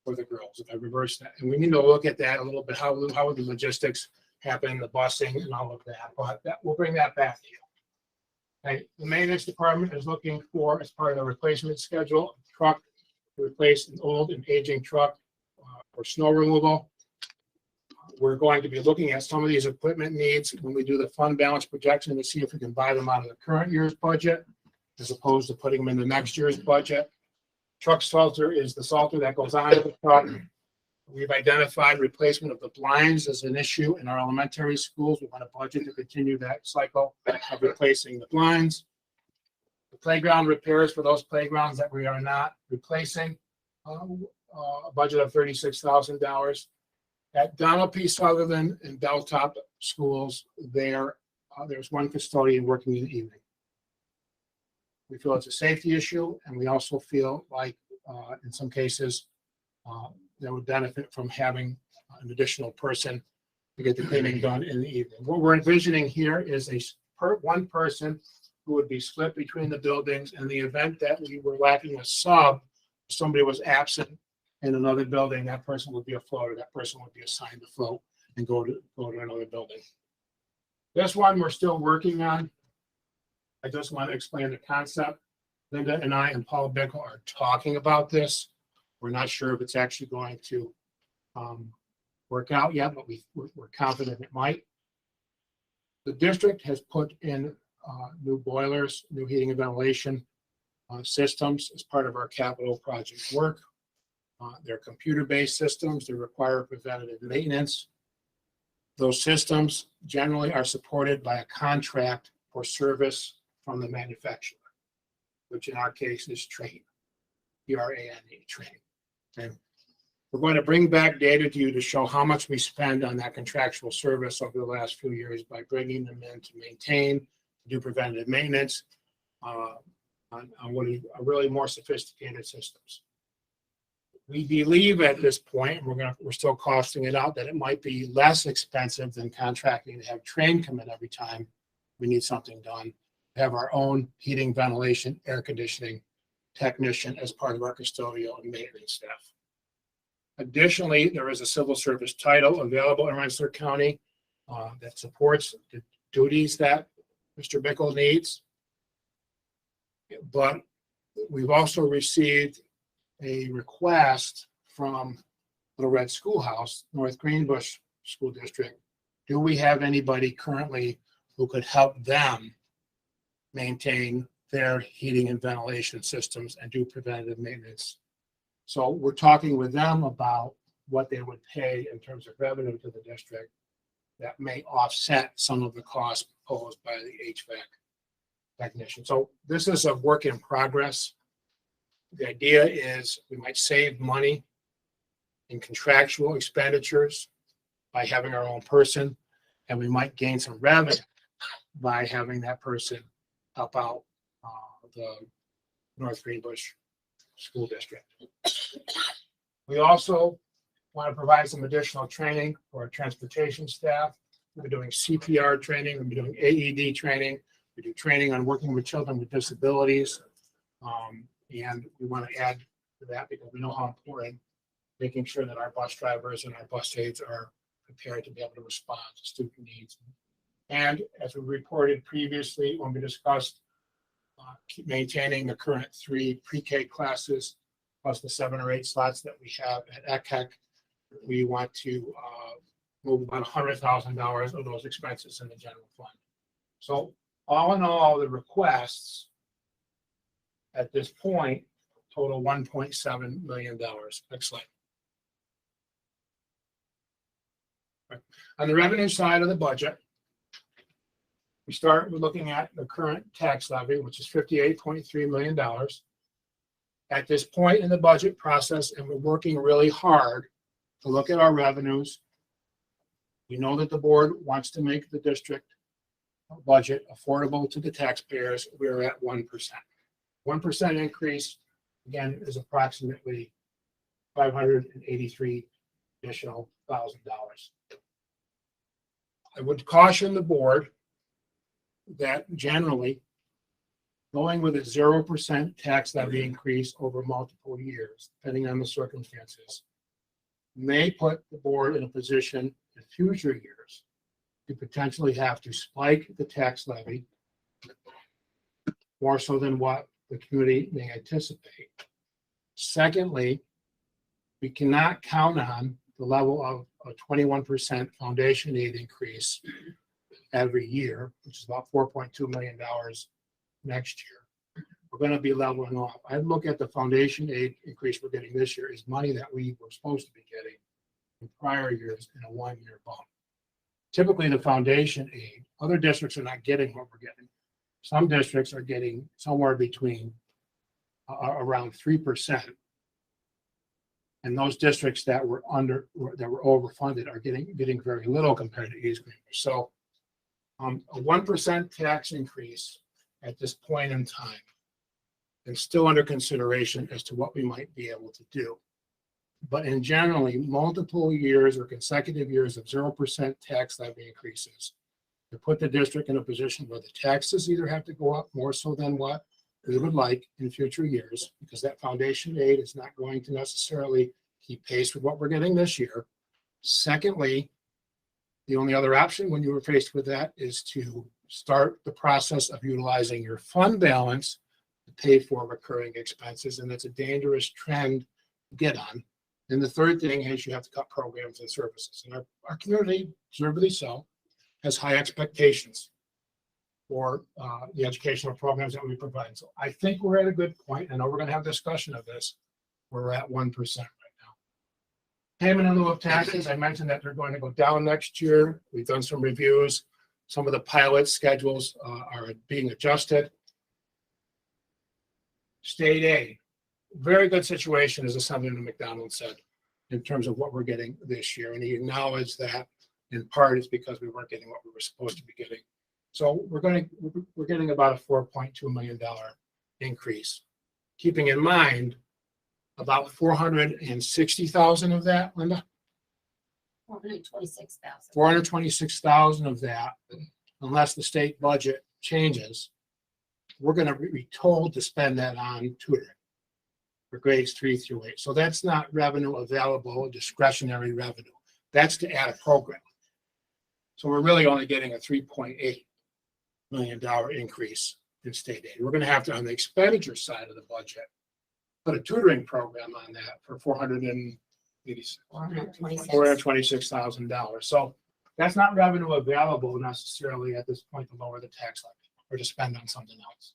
for the girls. If I reverse that, and we need to look at that a little bit, how would the logistics happen, the busing and all of that, but we'll bring that back to you. Okay, the maintenance department is looking for, as part of the replacement schedule, a truck to replace an old and aging truck for snow removal. We're going to be looking at some of these equipment needs when we do the fund balance projection to see if we can buy them out of the current year's budget as opposed to putting them in the next year's budget. Truck salter is the salter that goes on the truck. We've identified replacement of the blinds as an issue in our elementary schools. We want a budget to continue that cycle of replacing the blinds. The playground repairs for those playgrounds that we are not replacing, a budget of $36,000. At Donald P. Sutherland and Belltop schools, there's one custodian working in the evening. We feel it's a safety issue, and we also feel like in some cases that would benefit from having an additional person to get the cleaning done in the evening. What we're envisioning here is one person who would be split between the buildings. In the event that we were lacking a sub, somebody was absent in another building, that person would be a floater. That person would be assigned to float and go to another building. This one we're still working on. I just want to explain the concept. Linda and I and Paul Bickle are talking about this. We're not sure if it's actually going to work out yet, but we're confident it might. The district has put in new boilers, new heating and ventilation systems as part of our capital project work. They're computer-based systems. They require preventative maintenance. Those systems generally are supported by a contract for service from the manufacturer, which in our case is Trane, Trane, Trane. Okay. We're going to bring back data to you to show how much we spend on that contractual service over the last few years by bringing them in to maintain, to do preventative maintenance on what are really more sophisticated systems. We believe at this point, we're still costing it out, that it might be less expensive than contracting to have Trane come in every time we need something done. Have our own heating, ventilation, air conditioning technician as part of our custodial and maintenance staff. Additionally, there is a civil service title available in Rensselaer County that supports the duties that Mr. Bickle needs. But we've also received a request from Little Red Schoolhouse, North Greenbush School District. Do we have anybody currently who could help them maintain their heating and ventilation systems and do preventative maintenance? So we're talking with them about what they would pay in terms of revenue to the district that may offset some of the costs posed by the HVAC technician. So this is a work in progress. The idea is we might save money in contractual expenditures by having our own person, and we might gain some revenue by having that person help out the North Greenbush School District. We also want to provide some additional training for our transportation staff. We're doing CPR training, we're doing AED training, we do training on working with children with disabilities. And we want to add to that because we know how important making sure that our bus drivers and our bus aides are prepared to be able to respond to student needs. And as we reported previously, when we discussed keep maintaining the current 3 pre-K classes, plus the 7 or 8 slots that we have at ECHEC, we want to move about $100,000 of those expenses in the general fund. So all in all, the requests at this point total $1.7 million. Next slide. Right. On the revenue side of the budget, we start with looking at the current tax levy, which is $58.3 million. At this point in the budget process, and we're working really hard to look at our revenues. We know that the board wants to make the district budget affordable to the taxpayers. We're at 1%. 1% increase, again, is approximately $583 additional $1,000. I would caution the board that generally going with a 0% tax levy increase over multiple years, depending on the circumstances, may put the board in a position in future years to potentially have to spike the tax levy more so than what the community may anticipate. Secondly, we cannot count on the level of a 21% foundation aid increase every year, which is about $4.2 million next year. We're going to be leveling off. I look at the foundation aid increase we're getting this year is money that we were supposed to be getting in prior years in a one-year bump. Typically, the foundation aid, other districts are not getting what we're getting. Some districts are getting somewhere between around 3%. And those districts that were overfunded are getting very little compared to East Greenbush. So a 1% tax increase at this point in time and still under consideration as to what we might be able to do. But in generally, multiple years or consecutive years of 0% tax levy increases to put the district in a position where the taxes either have to go up more so than what we would like in future years, because that foundation aid is not going to necessarily keep pace with what we're getting this year. Secondly, the only other option when you were faced with that is to start the process of utilizing your fund balance to pay for recurring expenses. And that's a dangerous trend to get on And the third thing is you have to cut programs and services. And our community, deservedly so, has high expectations for the educational programs that we provide. So I think we're at a good point. I know we're going to have discussion of this. We're at 1% right now. Payment in lieu of taxes, I mentioned that they're going to go down next year. We've done some reviews. Some of the pilot schedules are being adjusted. State aid, very good situation, as Assemblyman McDonald said, in terms of what we're getting this year. And he acknowledged that in part is because we weren't getting what we were supposed to be getting. So we're getting about a $4.2 million increase. Keeping in mind, about 460,000 of that, Linda? 426,000. 426,000 of that, unless the state budget changes, we're going to be told to spend that on tutoring for grades 3 through 8. So that's not revenue available, discretionary revenue. That's to add a program. So we're really only getting a $3.8 million increase in state aid. We're going to have to, on the expenditure side of the budget, put a tutoring program on that for $426,000. So that's not revenue available necessarily at this point to lower the tax levy or to spend on something else.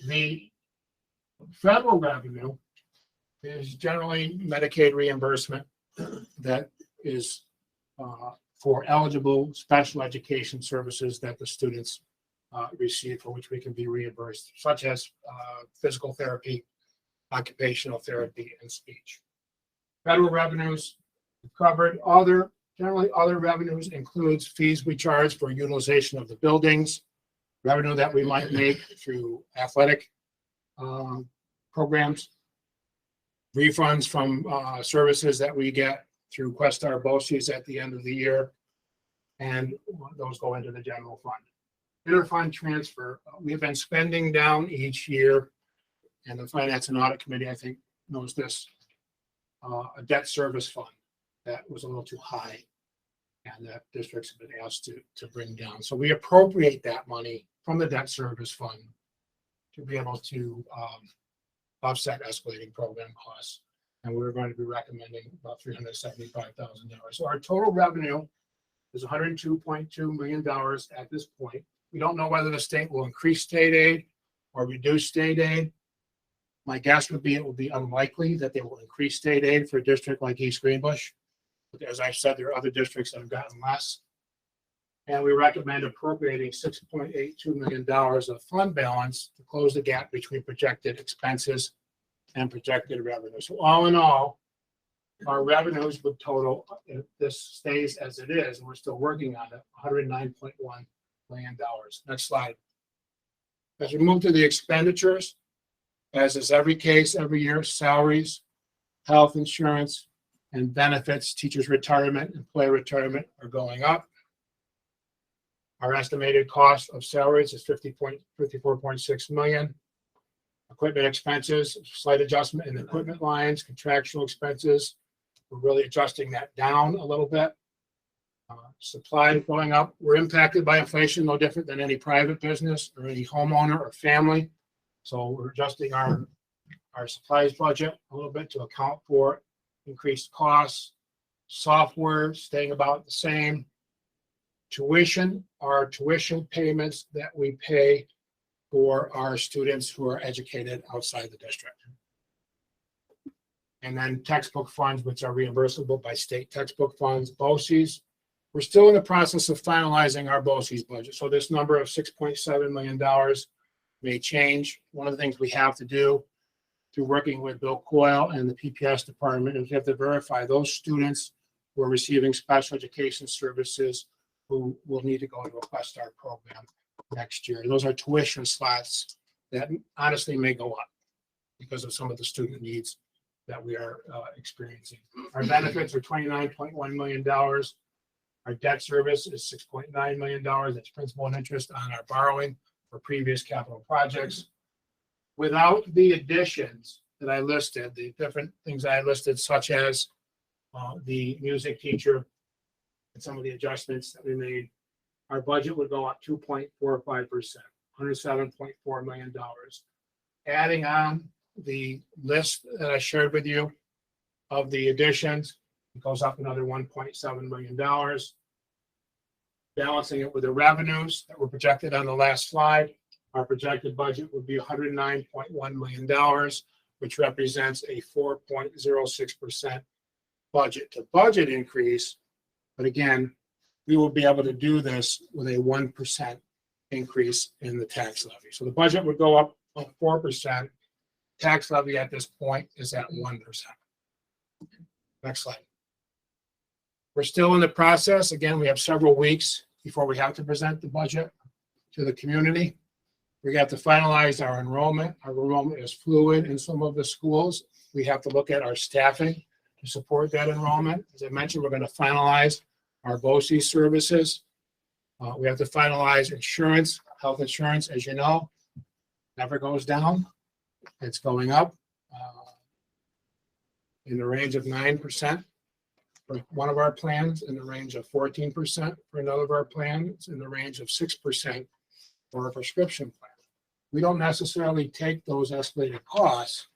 The federal revenue is generally Medicaid reimbursement that is for eligible special education services that the students receive, for which we can be reimbursed, such as physical therapy, occupational therapy, and speech. Federal revenues covered. Generally other revenues includes fees we charge for utilization of the buildings, revenue that we might make through athletic programs, refunds from services that we get through Questar BOCES at the end of the year, and those go into the general fund. Interfund transfer, we've been spending down each year, and the Finance and Audit Committee, I think, knows this, a debt service fund that was a little too high, and that districts have been asked to bring down. So we appropriate that money from the debt service fund to be able to offset escalating program costs. And we're going to be recommending about $375,000. So our total revenue is $102.2 million at this point. We don't know whether the state will increase state aid or reduce state aid. My guess would be it will be unlikely that they will increase state aid for a district like East Greenbush. But as I said, there are other districts that have gotten less. And we recommend appropriating $6.82 million of fund balance to close the gap between projected expenses and projected revenue. So all in all, our revenues would total, if this stays as it is, and we're still working on it, $109.1 million. Next slide. As we move to the expenditures, as is every case, every year, salaries, health insurance, and benefits, teachers' retirement, employee retirement are going up. Our estimated cost of salaries is $54.6 million. Equipment expenses, slight adjustment in the equipment lines, contractual expenses. We're really adjusting that down a little bit. Supply going up. We're impacted by inflation, no different than any private business or any homeowner or family. So we're adjusting our supplies budget a little bit to account for increased costs. Software staying about the same. Tuition, our tuition payments that we pay for our students who are educated outside the district. And then textbook funds, which are reimbursable by state textbook funds, BOCES. We're still in the process of finalizing our BOCES budget. So this number of $6.7 million may change. One of the things we have to do through working with Bill Coyle and the PPS department is we have to verify those students who are receiving special education services who will need to go to a Questar program next year. Those are tuition slots that honestly may go up because of some of the student needs that we are experiencing. Our benefits are $29.1 million. Our debt service is $6.9 million. That's principal and interest on our borrowing for previous capital projects. Without the additions that I listed, the different things I listed, such as the music teacher and some of the adjustments that we made, our budget would go up 2.45%, $107.4 million. Adding on the list that I shared with you, of the additions. It goes up another $1.7 million. Balancing it with the revenues that were projected on the last slide, our projected budget would be $109.1 million, which represents a 4.06% budget to budget increase. But again, we will be able to do this with a 1% increase in the tax levy. So the budget would go up 4%. Tax levy at this point is at 1%. Next slide. We're still in the process. Again, we have several weeks before we have to present the budget to the community. We have to finalize our enrollment. Our enrollment is fluid in some of the schools. We have to look at our staffing to support that enrollment. As I mentioned, we're going to finalize our BOCES services. We have to finalize insurance, health insurance, as you know, never goes down. It's going up in the range of 9% for one of our plans, in the range of 14% for another of our plans, in the range of 6% for a prescription plan. We don't necessarily take those escalated costs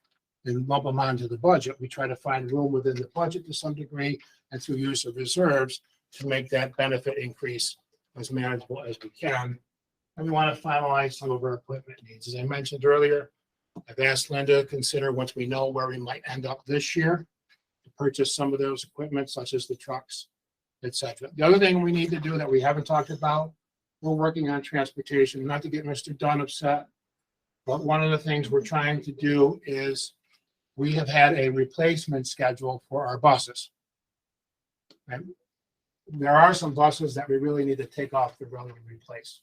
and lump them onto the budget. We try to find room within the budget to some degree and through use of reserves to make that benefit increase as manageable as we can. And we want to finalize some of our equipment needs. As I mentioned earlier, I've asked Linda to consider, once we know where we might end up this year, to purchase some of those equipment, such as the trucks, etc. The other thing we need to do that we haven't talked about, we're working on transportation, not to get Mr. Dunn upset, but one of the things we're trying to do is we have had a replacement schedule for our buses. And there are some buses that we really need to take off the road and replace.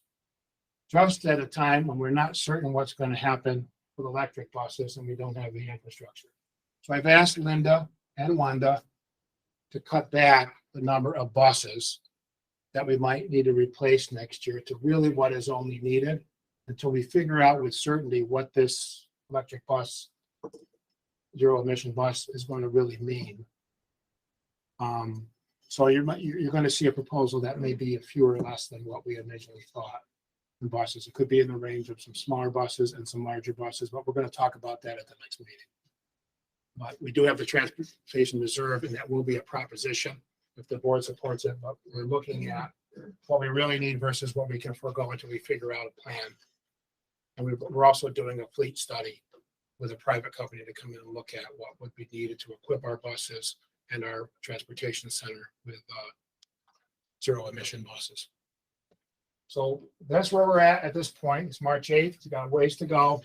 Just at a time when we're not certain what's going to happen with electric buses and we don't have the infrastructure. So I've asked Linda and Wanda to cut back the number of buses that we might need to replace next year to really what is only needed until we figure out with certainty what this electric bus, zero emission bus is going to really mean. So you're going to see a proposal that may be a few or less than what we originally thought in buses. It could be in the range of some smaller buses and some larger buses, but we're going to talk about that at the next meeting. But we do have the transportation reserve, and that will be a proposition if the board supports it. But we're looking at what we really need versus what we can forego until we figure out a plan. And we're also doing a fleet study with a private company to come in and look at what would be needed to equip our buses and our transportation center with zero emission buses. So that's where we're at this point. It's March 8th. It's got a ways to go.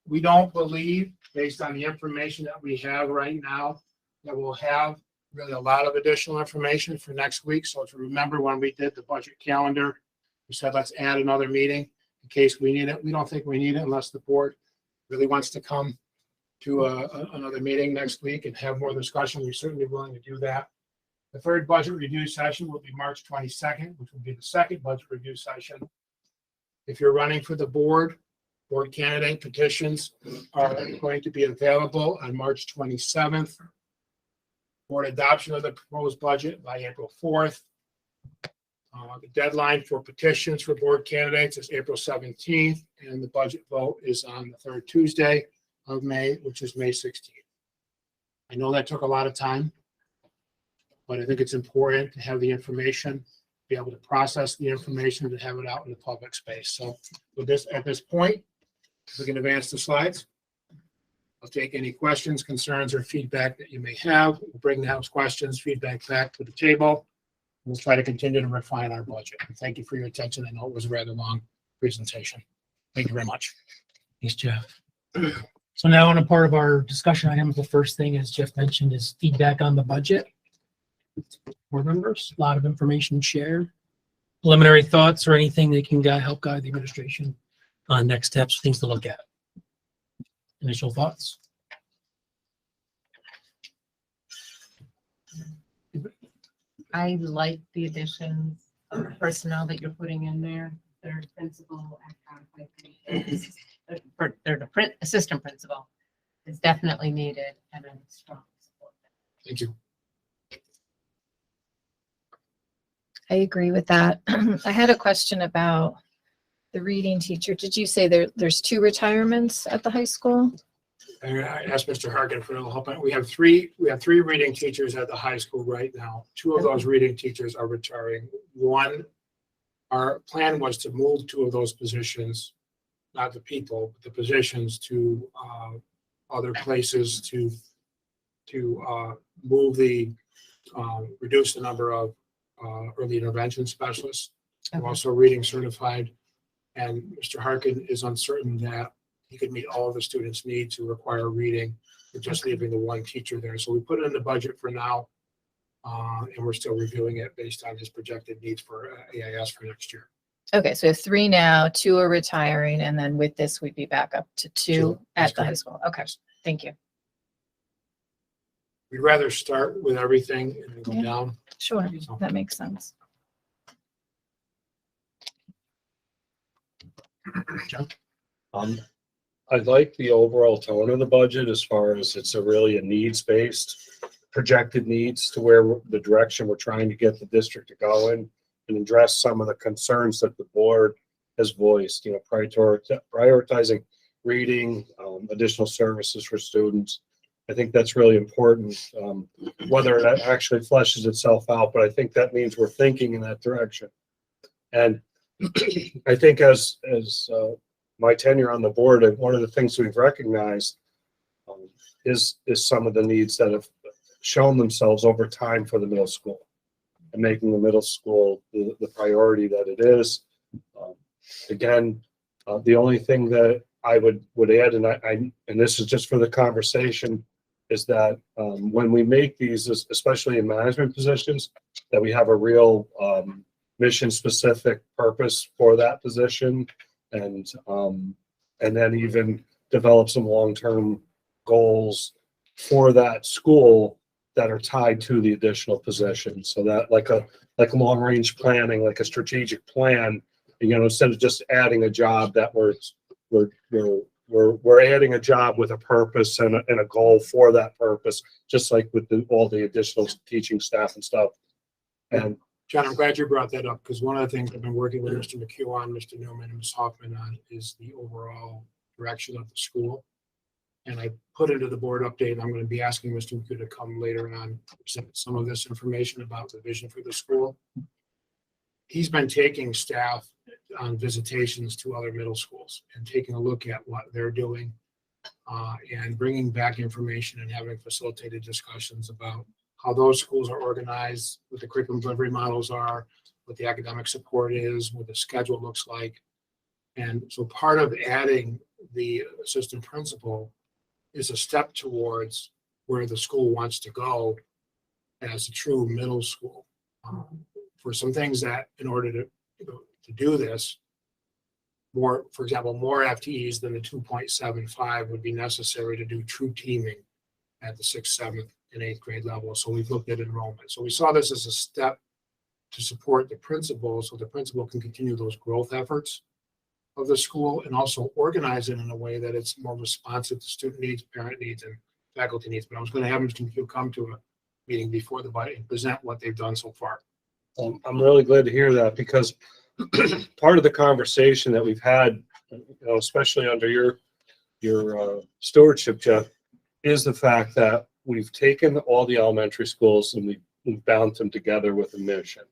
We don't believe, based on the information that we have right now, that we'll have really a lot of additional information for next week. So to remember, when we did the budget calendar, we said, let's add another meeting in case we need it. We don't think we need it unless the board really wants to come to another meeting next week and have more discussion. We're certainly willing to do that. The third budget review session will be March 22nd, which will be the second budget review session. If you're running for the board candidate petitions are going to be available on March 27th. Board adoption of the proposed budget by April 4th. The deadline for petitions for board candidates is April 17th, and the budget vote is on the third Tuesday of May, which is May 16th. I know that took a lot of time, but I think it's important to have the information, be able to process the information, to have it out in the public space. So with this, at this point, we can advance the slides. I'll take any questions, concerns, or feedback that you may have. We'll bring those questions, feedback back to the table. We'll try to continue to refine our budget. And thank you for your attention. I know it was a rather long presentation. Thank you very much. Thanks, Jeff. So now on a part of our discussion items, the first thing, as Jeff mentioned, is feedback on the budget. Board members, a lot of information shared. Preliminary thoughts or anything that can help guide the administration on next steps, things to look at. Initial thoughts? I like the additions of personnel that you're putting in there. Third principal, assistant principal is definitely needed, and I'm strong support that. Thank you. I agree with that. I had a question about the reading teacher. Did you say there's two retirements at the high school? And I asked Mr. Harkin for a little help. We have three reading teachers at the high school right now. Two of those reading teachers are retiring. One, our plan was to move two of those positions, not the people, but the positions to other places to move reduce the number of early intervention specialists. We're also reading certified, and Mr. Harkin is uncertain that he could meet all of the students' needs who require reading with just leaving the one teacher there. So we put it in the budget for now, and we're still reviewing it based on his projected needs for AIS for next year. Okay, so we have 3 now, 2 are retiring, and then with this, we'd be back up to 2 That's at the high correct. school. Okay, thank you. We'd rather start with everything and then go Yeah. down. Sure, So- that makes sense. John? I like the overall tone of the budget as far as it's really a needs-based, projected needs to where the direction we're trying to get the district to go in and address some of the concerns that the board has voiced, prioritizing reading, additional services for students. I think that's really important, whether it actually fleshes itself out, but I think that means we're thinking in that direction. And I think as my tenure on the board, one of the things we've recognized is some of the needs that have shown themselves over time for the middle school and making the middle school the priority that it is. Again, the only thing that I would add, and this is just for the conversation, is that when we make these, especially in management positions, that we have a real mission-specific purpose for that position, and then even develop some long-term goals for that school that are tied to the additional position. So that like a long-range planning, like a strategic plan, instead of just adding a job, that we're adding a job with a purpose and a goal for that purpose, just like with all the additional teaching staff and stuff. And John, I'm glad you brought that up, because one of the things I've been working with Mr. McHugh on, Mr. Newman, and Ms. Hoffman on is the overall direction of the school. And I put into the board update, I'm going to be asking Mr. McHugh to come later on, present some of this information about the vision for the school. He's been taking staff on visitations to other middle schools and taking a look at what they're doing, and bringing back information and having facilitated discussions about how those schools are organized, what the curriculum delivery models are, what the academic support is, what the schedule looks like. And so part of adding the assistant principal is a step towards where the school wants to go as a true middle school. For some things that, in order to do this, for example, more FTEs than the 2.75 would be necessary to do true teaming at the 6th, 7th, and 8th grade level. So we've looked at enrollment. So we saw this as a step to support the principal, so the principal can continue those growth efforts of the school and also organize it in a way that it's more responsive to student needs, parent needs, and faculty needs. But I was going to have Mr. McHugh come to a meeting before the budget and present what they've done so far. I'm really glad to hear that, because part of the conversation that we've had, especially under your stewardship, Jeff, is the fact that we've taken all the elementary schools and we've bound them together with a mission.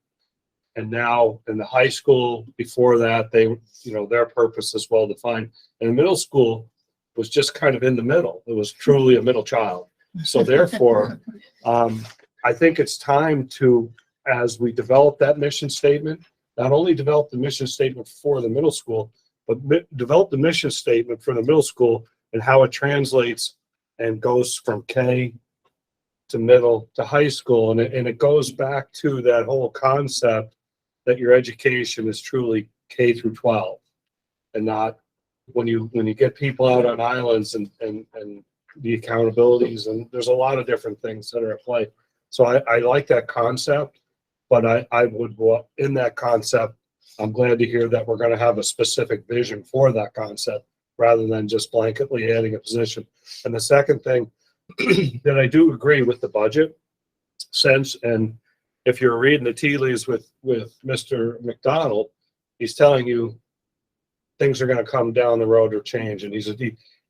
And now in the high school, before that, their purpose is well defined. And the middle school was just kind of in the middle. It was truly a middle child. So therefore, I think it's time to, as we develop that mission statement, not only develop the mission statement for the middle school, but develop the mission statement for the middle school and how it translates and goes from K to middle to high school. And it goes back to that whole concept that your education is truly K through 12, and not when you get people out on islands and the accountabilities, and there's a lot of different things that are at play. So I like that concept, but I would go in that concept. I'm glad to hear that we're going to have a specific vision for that concept rather than just blanketly adding a position. And the second thing that I do agree with the budget sense, and if you're reading the tea leaves with Mr. McDonald, he's telling you things are going to come down the road or change, and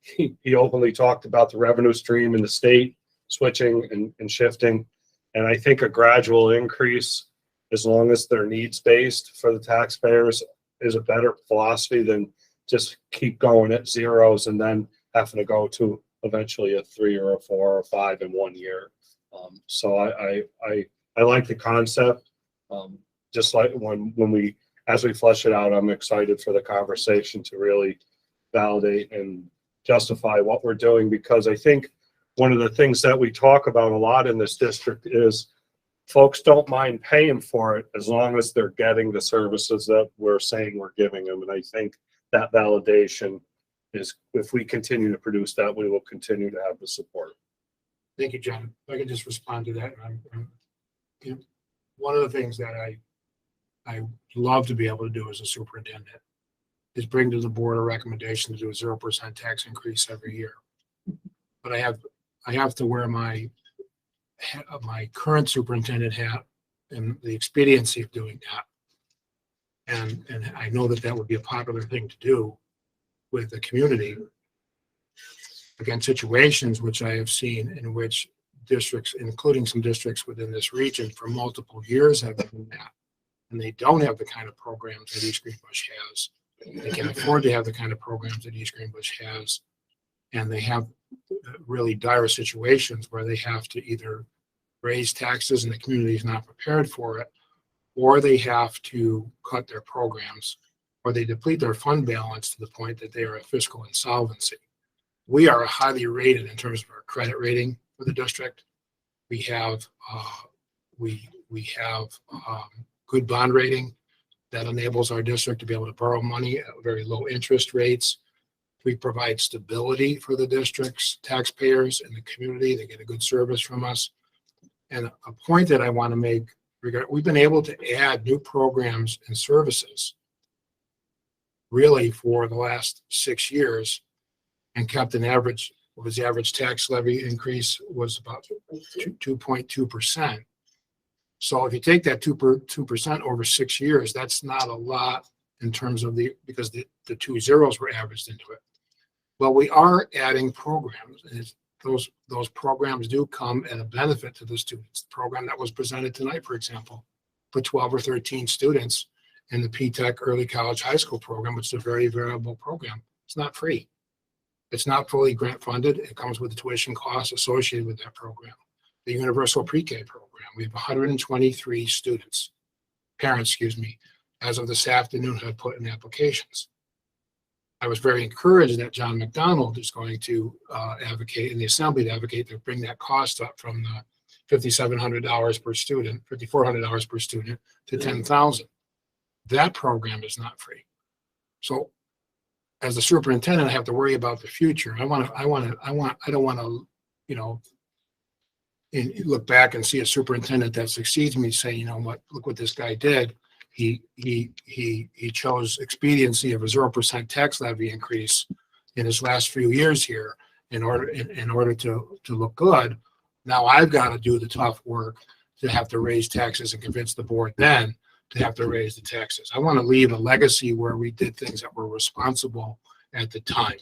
he openly talked about the revenue stream in the state switching and shifting. And I think a gradual increase, as long as they're needs-based for the taxpayers, is a better philosophy than just keep going at zeros and then having to go to eventually a 3 or a 4 or 5 in 1 year. So I like the concept. Just like as we flesh it out, I'm excited for the conversation to really validate and justify what we're doing, because I think one of the things that we talk about a lot in this district is folks don't mind paying for it as long as they're getting the services that we're saying we're giving them. And I think that validation is, if we continue to produce that, we will continue to have the support. Thank you, John. If I can just respond to that. You know, one of the things that I love to be able to do as a superintendent is bring to the board a recommendation to do a 0% tax increase every year. But I have to wear my current superintendent hat and the expediency of doing that. And I know that would be a popular thing to do with the community. Again, situations which I have seen in which districts, including some districts within this region, for multiple years have done that. And they don't have the kind of programs that East Greenbush has. They can afford to have the kind of programs that East Greenbush has. And they have really dire situations where they have to either raise taxes and the community is not prepared for it, or they have to cut their programs, or they deplete their fund balance to the point that they are at fiscal insolvency. We are highly rated in terms of our credit rating for the district. We have good bond rating that enables our district to be able to borrow money at very low interest rates. We provide stability for the district's taxpayers and the community. They get a good service from us. And a point that I want to make, we've been able to add new programs and services really for the last 6 years, and kept an average, what was the average tax levy increase was about 2.2%. So if you take that 2% over 6 years, that's not a lot in terms of because the 2 zeros were averaged into it. Well, we are adding programs, and those programs do come at a benefit to the students. The program that was presented tonight, for example, for 12 or 13 students in the P-TECH Early College High School program, which is a very variable program. It's not free. It's not fully grant funded. It comes with the tuition costs associated with that program. The Universal Pre-K program, we have 123 parents, as of this afternoon, have put in applications. I was very encouraged that John McDonald is going to advocate in the assembly to advocate to bring that cost up from the $5,700 per student, $5,400 per student to $10,000. That program is not free. So as the superintendent, I have to worry about the future. I don't want to, look back and see a superintendent that succeeds me say, look what this guy did. He chose expediency of a 0% tax levy increase in his last few years here in order to look good. Now I've got to do the tough work to have to raise taxes and convince the board then to have to raise the taxes. I want to leave a legacy where we did things that were responsible at the time.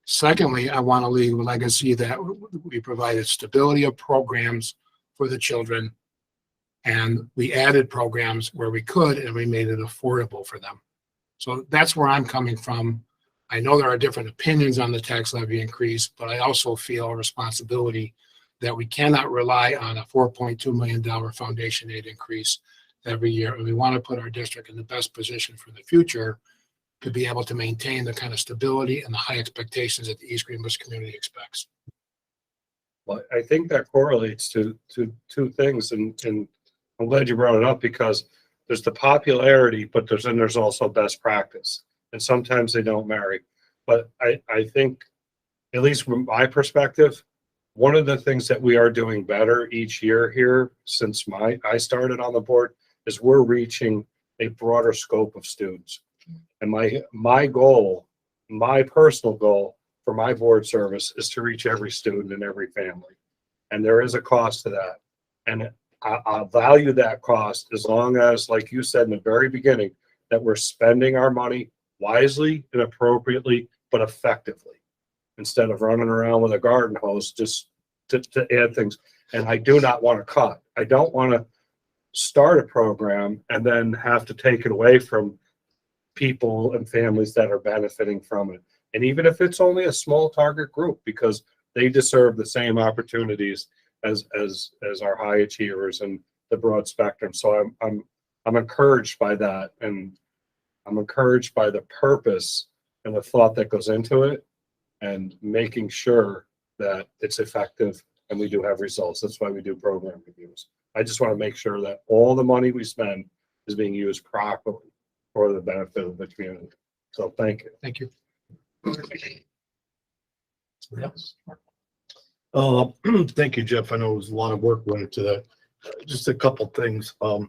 Secondly, I want to leave a legacy that we provided stability of programs for the children, and we added programs where we could, and we made it affordable for them. So that's where I'm coming from. I know there are different opinions on the tax levy increase, but I also feel a responsibility that we cannot rely on a $4.2 million foundation aid increase every year. And we want to put our district in the best position for the future to be able to maintain the kind of stability and the high expectations that the East Greenbush community expects. Well, I think that correlates to two things, and I'm glad you brought it up, because there's the popularity, but there's also best practice, and sometimes they don't marry. But I think, at least from my perspective, one of the things that we are doing better each year here since I started on the board is we're reaching a broader scope of students. And my goal, my personal goal for my board service is to reach every student and every family. And there is a cost to that. And I'll value that cost as long as, like you said in the very beginning, that we're spending our money wisely and appropriately, but effectively. instead of running around with a garden hose just to add things. And I do not want to cut. I don't want to start a program and then have to take it away from people and families that are benefiting from it. And even if it's only a small target group, because they deserve the same opportunities as our high achievers and the broad spectrum. So I'm encouraged by that, and I'm encouraged by the purpose and the thought that goes into it, and making sure that it's effective and we do have results. That's why we do program reviews. I just want to make sure that all the money we spend is being used properly for the benefit of the community. So thank you. Thank you. Yes. Thank you, Jeff. I know it was a lot of work went into that. Just a couple things. So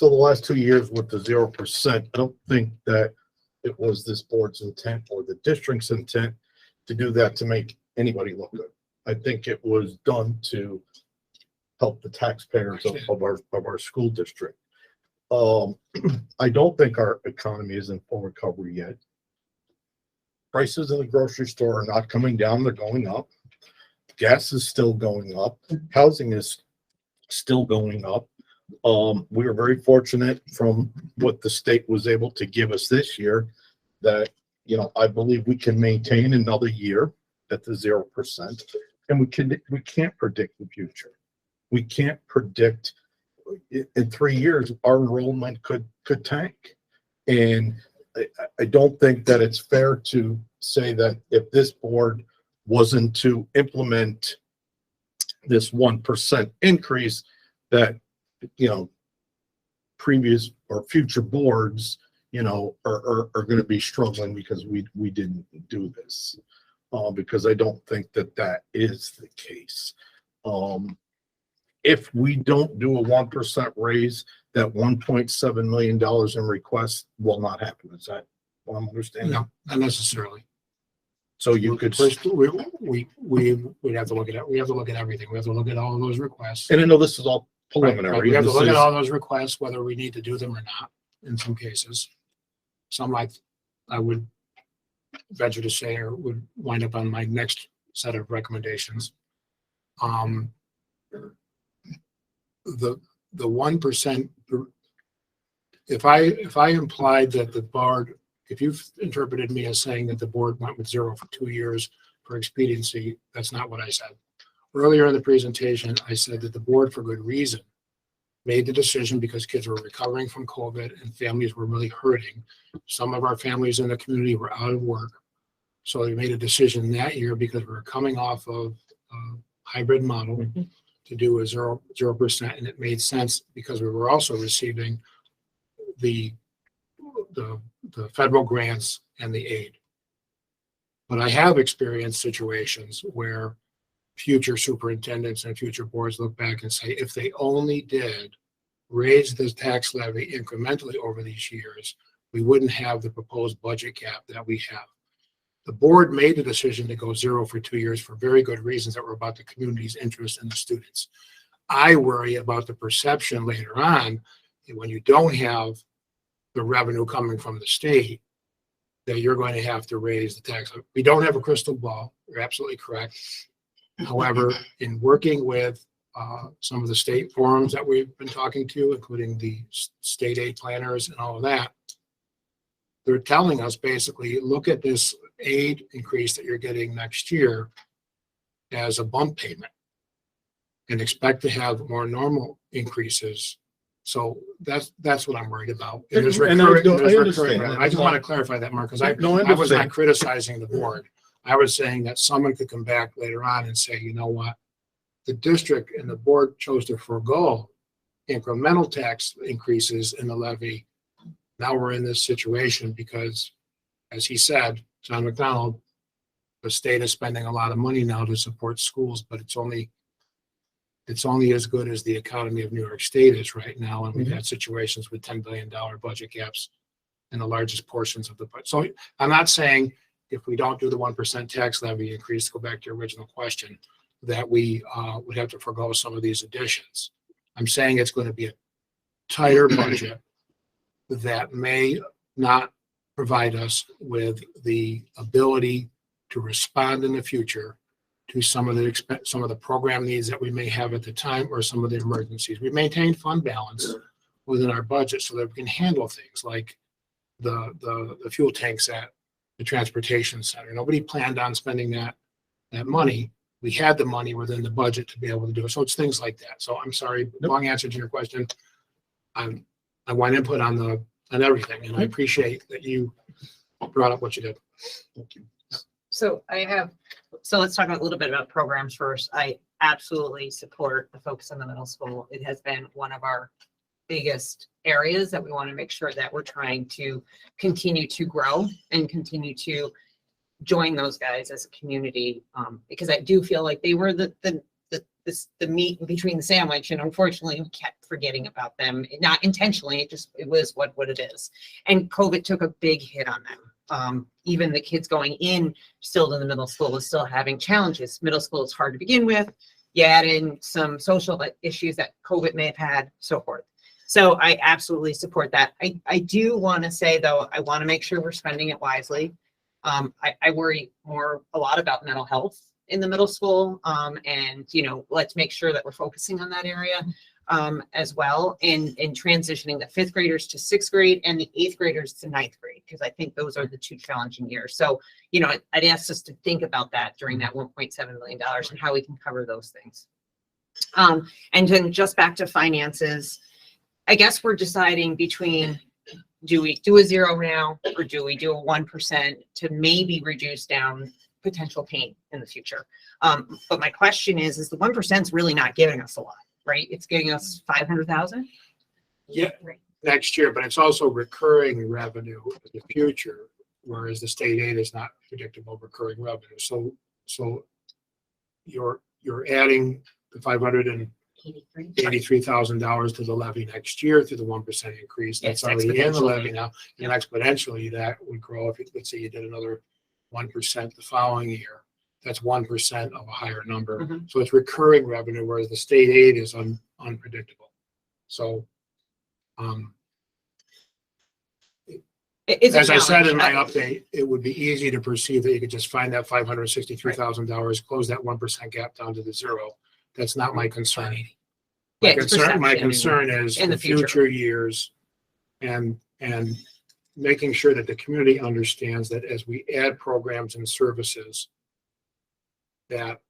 the last 2 years with the 0%, I don't think that it was this board's intent or the district's intent to do that to make anybody look good. I think it was done to help the taxpayers of our school district. I don't think our economy is in full recovery yet. Prices in the grocery store are not coming down, they're going up. Gas is still going up. Housing is still going up. We were very fortunate from what the state was able to give us this year that, you know, I believe we can maintain another year at the 0%. And we can't predict the future. We can't predict in 3 years, our enrollment could tank. And I don't think that it's fair to say that if this board wasn't to implement this 1% increase, that, you know, previous or future boards, you know, are going to be struggling because we didn't do this. Because I don't think that is the case. If we don't do a 1% raise, that $1.7 million in requests will not happen. Is that what I'm understanding? No, not necessarily. So you could, First, we'd have to look at it. We have to look at everything. We have to look at all of those requests. and I know this is all preliminary. We have to This look at is- all those requests, whether we need to do them or not, in some cases. Some I would venture to say or would wind up on my next set of recommendations. The 1%, if I implied that the board, if you've interpreted me as saying that the board went with 0 for 2 years for expediency, that's not what I said. Earlier in the presentation, I said that the board, for good reason, made the decision because kids were recovering from COVID and families were really hurting. Some of our families in the community were out of work. So we made a decision that year because we were coming off of a hybrid model to do a 0%. And it made sense because we were also receiving the federal grants and the aid. But I have experienced situations where future superintendents and future boards look back and say, if they only did raise the tax levy incrementally over these years, we wouldn't have the proposed budget cap that we have. The board made the decision to go 0 for 2 years for very good reasons that were about the community's interest in the students. I worry about the perception later on that when you don't have the revenue coming from the state, that you're going to have to raise the tax. We don't have a crystal ball. You're absolutely correct. However, in working with some of the state forums that we've been talking to, including the state aid planners and all of that, they're telling us basically, look at this aid increase that you're getting next year as a bump payment and expect to have more normal increases. So that's what I'm worried about. And there's And I recurring- there's understand recurring- that. I just want to clarify that, Mark, because I No, I was not understand. criticizing the board. I was saying that someone could come back later on and say, you know what? The district and the board chose to forego incremental tax increases in the levy. Now we're in this situation because, as he said, John McDonald, the state is spending a lot of money now to support schools, but it's only as good as the economy of New York State is right now. And we've had situations with $10 billion budget gaps in the largest portions of the budget. So I'm not saying if we don't do the 1% tax levy increase, go back to your original question, that we would have to forego some of these additions. I'm saying it's going to be a tighter budget that may not provide us with the ability to respond in the future to some of the program needs that we may have at the time or some of the emergencies. We maintain fund balance within our budget so that we can handle things like the fuel tanks at the transportation center. Nobody planned on spending that money. We had the money within the budget to be able to do it. So it's things like that. So I'm sorry, long answer to your question. I want input on everything, and I appreciate that you brought up what you did. Thank you. So let's talk a little bit about programs first. I absolutely support the focus on the middle school. It has been one of our biggest areas that we want to make sure that we're trying to continue to grow and continue to join those guys as a community. Because I do feel like they were the meat between the sandwich, and unfortunately we kept forgetting about them. Not intentionally, it was what it is. And COVID took a big hit on them. Even the kids going in still in the middle school is still having challenges. Middle school is hard to begin with. You add in some social issues that COVID may have had, so forth. So I absolutely support that. I do want to say though, I want to make sure we're spending it wisely. I worry a lot about mental health in the middle school. And let's make sure that we're focusing on that area as well, and transitioning the 5th graders to 6th grade and the 8th graders to 9th grade, because I think those are the 2 challenging years. So, I'd ask us to think about that during that $1.7 million and how we can cover those things. And then just back to finances, I guess we're deciding between, do we do a 0 now, or do we do a 1% to maybe reduce down potential pain in the future? But my question is the 1% is really not giving us a lot, right? It's giving us 500,000. Yeah, next year, but it's also recurring revenue in the future, whereas the state aid is not predictable recurring revenue. So you're adding the $583,000 to the levy next year through the 1% increase. That's already in the levy now, and exponentially that would grow if let's say you did another 1% the following year. That's 1% of a higher number. Mm-hmm. So it's recurring revenue, whereas the state aid is unpredictable. So, as I said in my update, it would be easy to perceive that you could just find that $563,000, close that 1% gap down to the 0. That's not my concern. My concern is in the future years and making sure that the community understands that as we add programs and services, that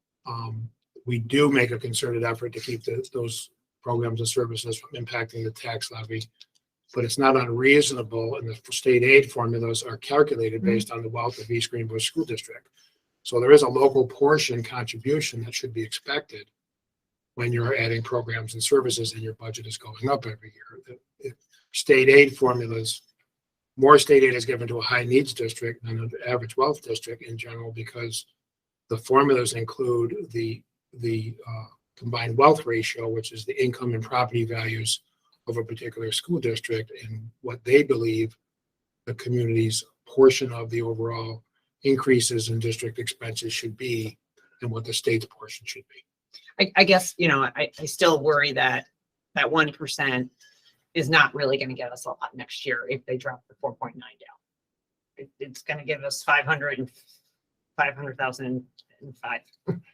we do make a concerted effort to keep those programs and services from impacting the tax levy. But it's not unreasonable, and the state aid formulas are calculated based on the wealth of East Greenbush School District. So there is a local portion contribution that should be expected when you're adding programs and services and your budget is going up every year. The state aid formulas, more state aid is given to a high needs district than an average wealth district in general, because the formulas include the combined wealth ratio, which is the income and property values of a particular school district and what they believe the community's portion of the overall increases in district expenses should be and what the state's portion should be. I guess, I still worry that 1% is not really going to get us a lot next year if they drop the 4.9 down. It's going to give us 500,000 and 5.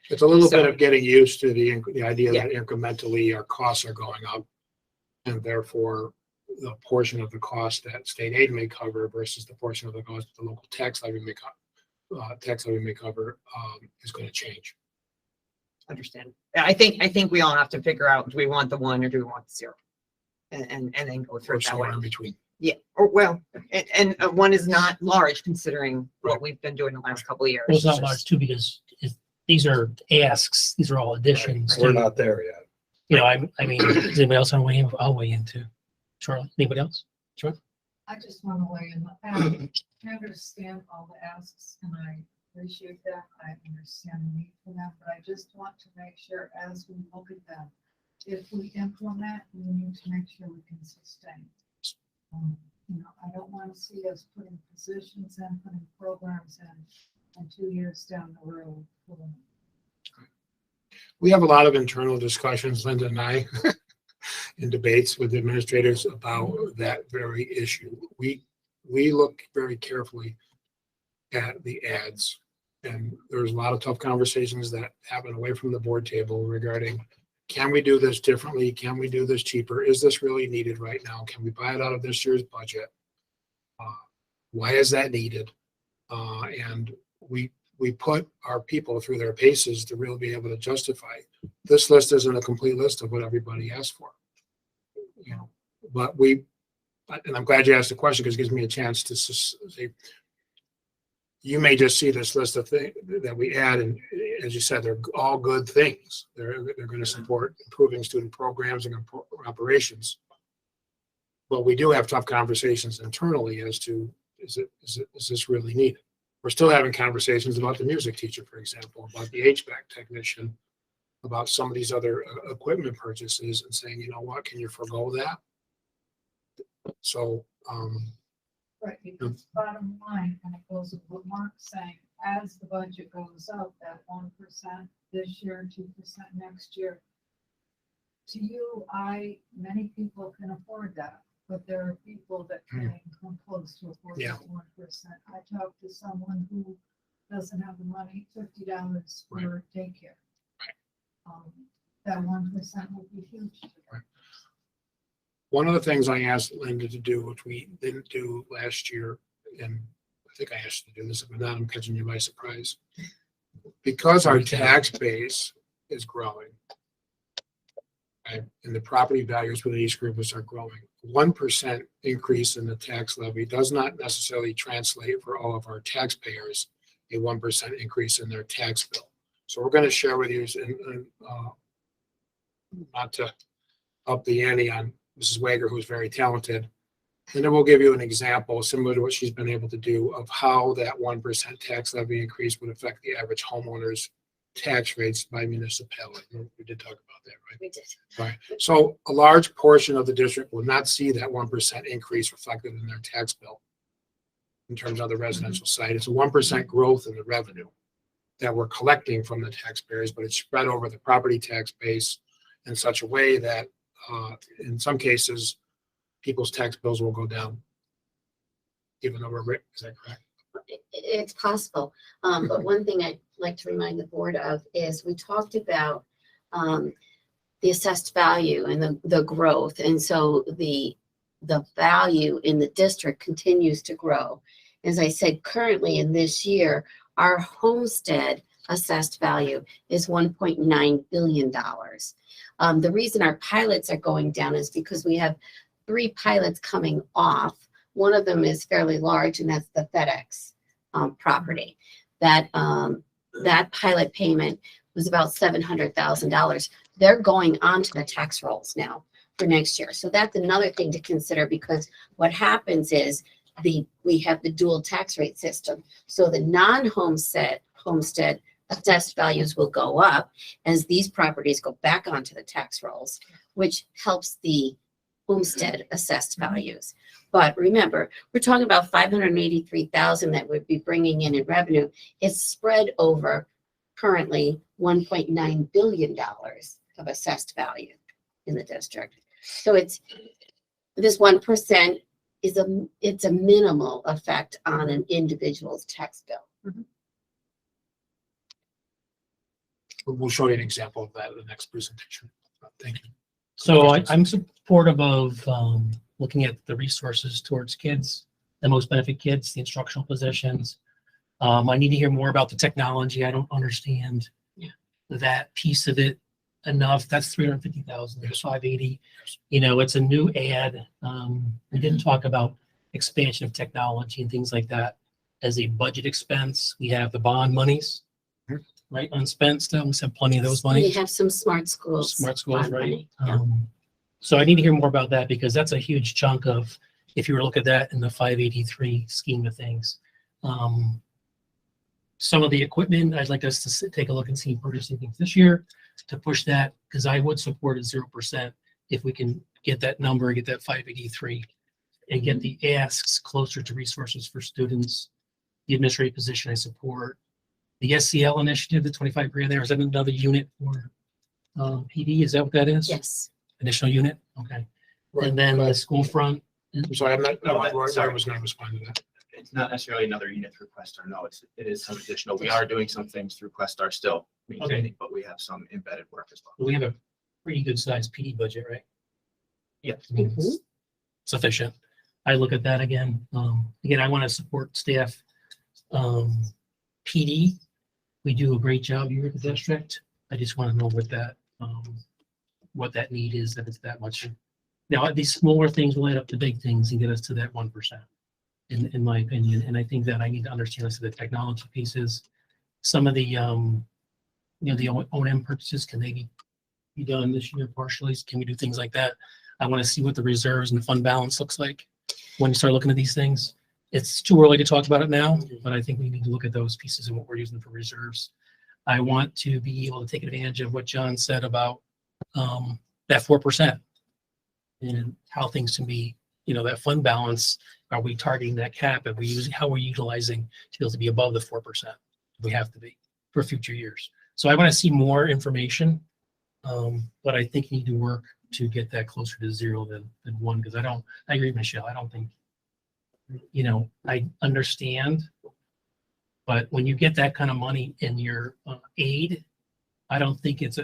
It's a little bit of getting used to the idea that incrementally our costs are going up, and therefore the portion of the cost that state aid may cover versus the portion of the cost the local tax levy may cover is going to change. Understand. I think we all have to figure out, do we want the 1 or do we want the 0? And then go through it that way. In between. Yeah, and 1 is not large considering what we've been doing the last couple of years. Well, it's not large too, because these are asks, these are all additions. We're not there yet. I mean, does anybody else want to weigh in? I'll weigh in too. Charlie, anybody else? Sure. I just want to weigh in. I understand all the asks and I appreciate that. I understand the need for them, but I just want to make sure as we look at them, if we implement, we need to make sure we can sustain. I don't want to see us putting positions in, putting programs in, and 2 years down the road. We have a lot of internal discussions, Linda and I, in debates with administrators about that very issue. We look very carefully at the ads And there's a lot of tough conversations that happen away from the board table regarding, can we do this differently? Can we do this cheaper? Is this really needed right now? Can we buy it out of this year's budget? Why is that needed? And we put our people through their paces to really be able to justify. This list isn't a complete list of what everybody asked for. You know, but and I'm glad you asked the question because it gives me a chance to say, you may just see this list of things that we add, and as you said, they're all good things. They're going to support improving student programs and operations. But we do have tough conversations internally as to, is this really needed? We're still having conversations about the music teacher, for example, about the HVAC technician, about some of these other equipment purchases, and saying, you know what, can you forego that? So, Right, because bottom line kind of goes with what Mark's saying, as the budget goes up, that 1% this year, 2% next year. To you, many people can afford that, but there are people that can't even come close to affording Yeah. 1%. I talked to someone who doesn't have the money, $50 for daycare. That 1% would be huge. to them. one of the things I asked Linda to do, which we didn't do last year, and I think I asked you to do this, but now I'm catching you by surprise. Because our tax base is growing, right, and the property values for the East Groups are growing, 1% increase in the tax levy does not necessarily translate for all of our taxpayers a 1% increase in their tax bill. So we're going to share with you, and not to up the ante on Mrs. Wager, who's very talented. And then we'll give you an example similar to what she's been able to do of how that 1% tax levy increase would affect the average homeowner's tax rates by municipality. We did talk about that, right? We did. Right. So a large portion of the district will not see that 1% increase reflected in their tax bill in terms of the residential side. It's a 1% growth in the revenue that we're collecting from the taxpayers, but it's spread over the property tax base in such a way that in some cases, people's tax bills will go down, even though we're rich. Is that correct? It's possible. But one thing I'd like to remind the board of is we talked about the assessed value and the growth. And so the value in the district continues to grow. As I said, currently in this year, our homestead assessed value is $1.9 billion. The reason our pilots are going down is because we have 3 pilots coming off. One of them is fairly large, and that's the FedEx property. That pilot payment was about $700,000. They're going onto the tax rolls now for next year. So that's another thing to consider, because what happens is we have the dual tax rate system. So the non-homestead assessed values will go up as these properties go back onto the tax rolls, which helps the homestead assessed values. But remember, we're talking about $583,000 that would be bringing in revenue. It's spread over currently $1.9 billion of assessed value in the district. So it's this 1% it's a minimal effect on an individual's tax bill. We'll show you an example of that in the next presentation. Thank you. So I'm supportive of looking at the resources towards kids, the most benefit kids, the instructional positions. I need to hear more about the technology. I don't understand that piece of it enough. That's 350,000. There's 580. You know, it's a new ad. We didn't talk about expansion of technology and things like that as a budget expense. We have the bond monies, right, unspent still. We have plenty of those We monies. have some smart schools. Smart schools, bond right? money. So I need to hear more about that, because that's a huge chunk of, if you were to look at that in the 583 scheme of things. Some of the equipment, I'd like us to take a look and see purchasing things this year to push that, because I would support a 0% if we can get that number, get that 583, and get the asks closer to resources for students. The administrative position I support. The SCL initiative, the 25 grand there, is that another unit for PD? Is that what that is? Yes. Additional unit? Okay. And then the school front. I'm sorry, I was going to respond to that. it's not necessarily another unit through Questar. No, it is some additional. We are doing some things through Questar still maintaining, but we have some embedded work as well. We have a pretty good sized PD budget, right? Yeah. I mean, it's sufficient. I look at that again. Again, I want to support staff. PD, we do a great job here at the district. I just want to know what that need is, that it's that much. Now, these smaller things will add up to big things and get us to that 1%, in my opinion. And I think that I need to understand this, the technology pieces, some of the, the O&M purchases, can they be done this year partially? Can we do things like that? I want to see what the reserves and the fund balance looks like when you start looking at these things. It's too early to talk about it now, but I think we need to look at those pieces and what we're using for reserves. I want to be able to take advantage of what John said about that 4% and how things can be, that fund balance. Are we targeting that cap? How are we utilizing to be able to be above the 4%? We have to be for future years. So I want to see more information, but I think you need to work to get that closer to 0 than 1, because I agree with Michelle. I don't think, I understand, but when you get that kind of money in your aid, I don't think it's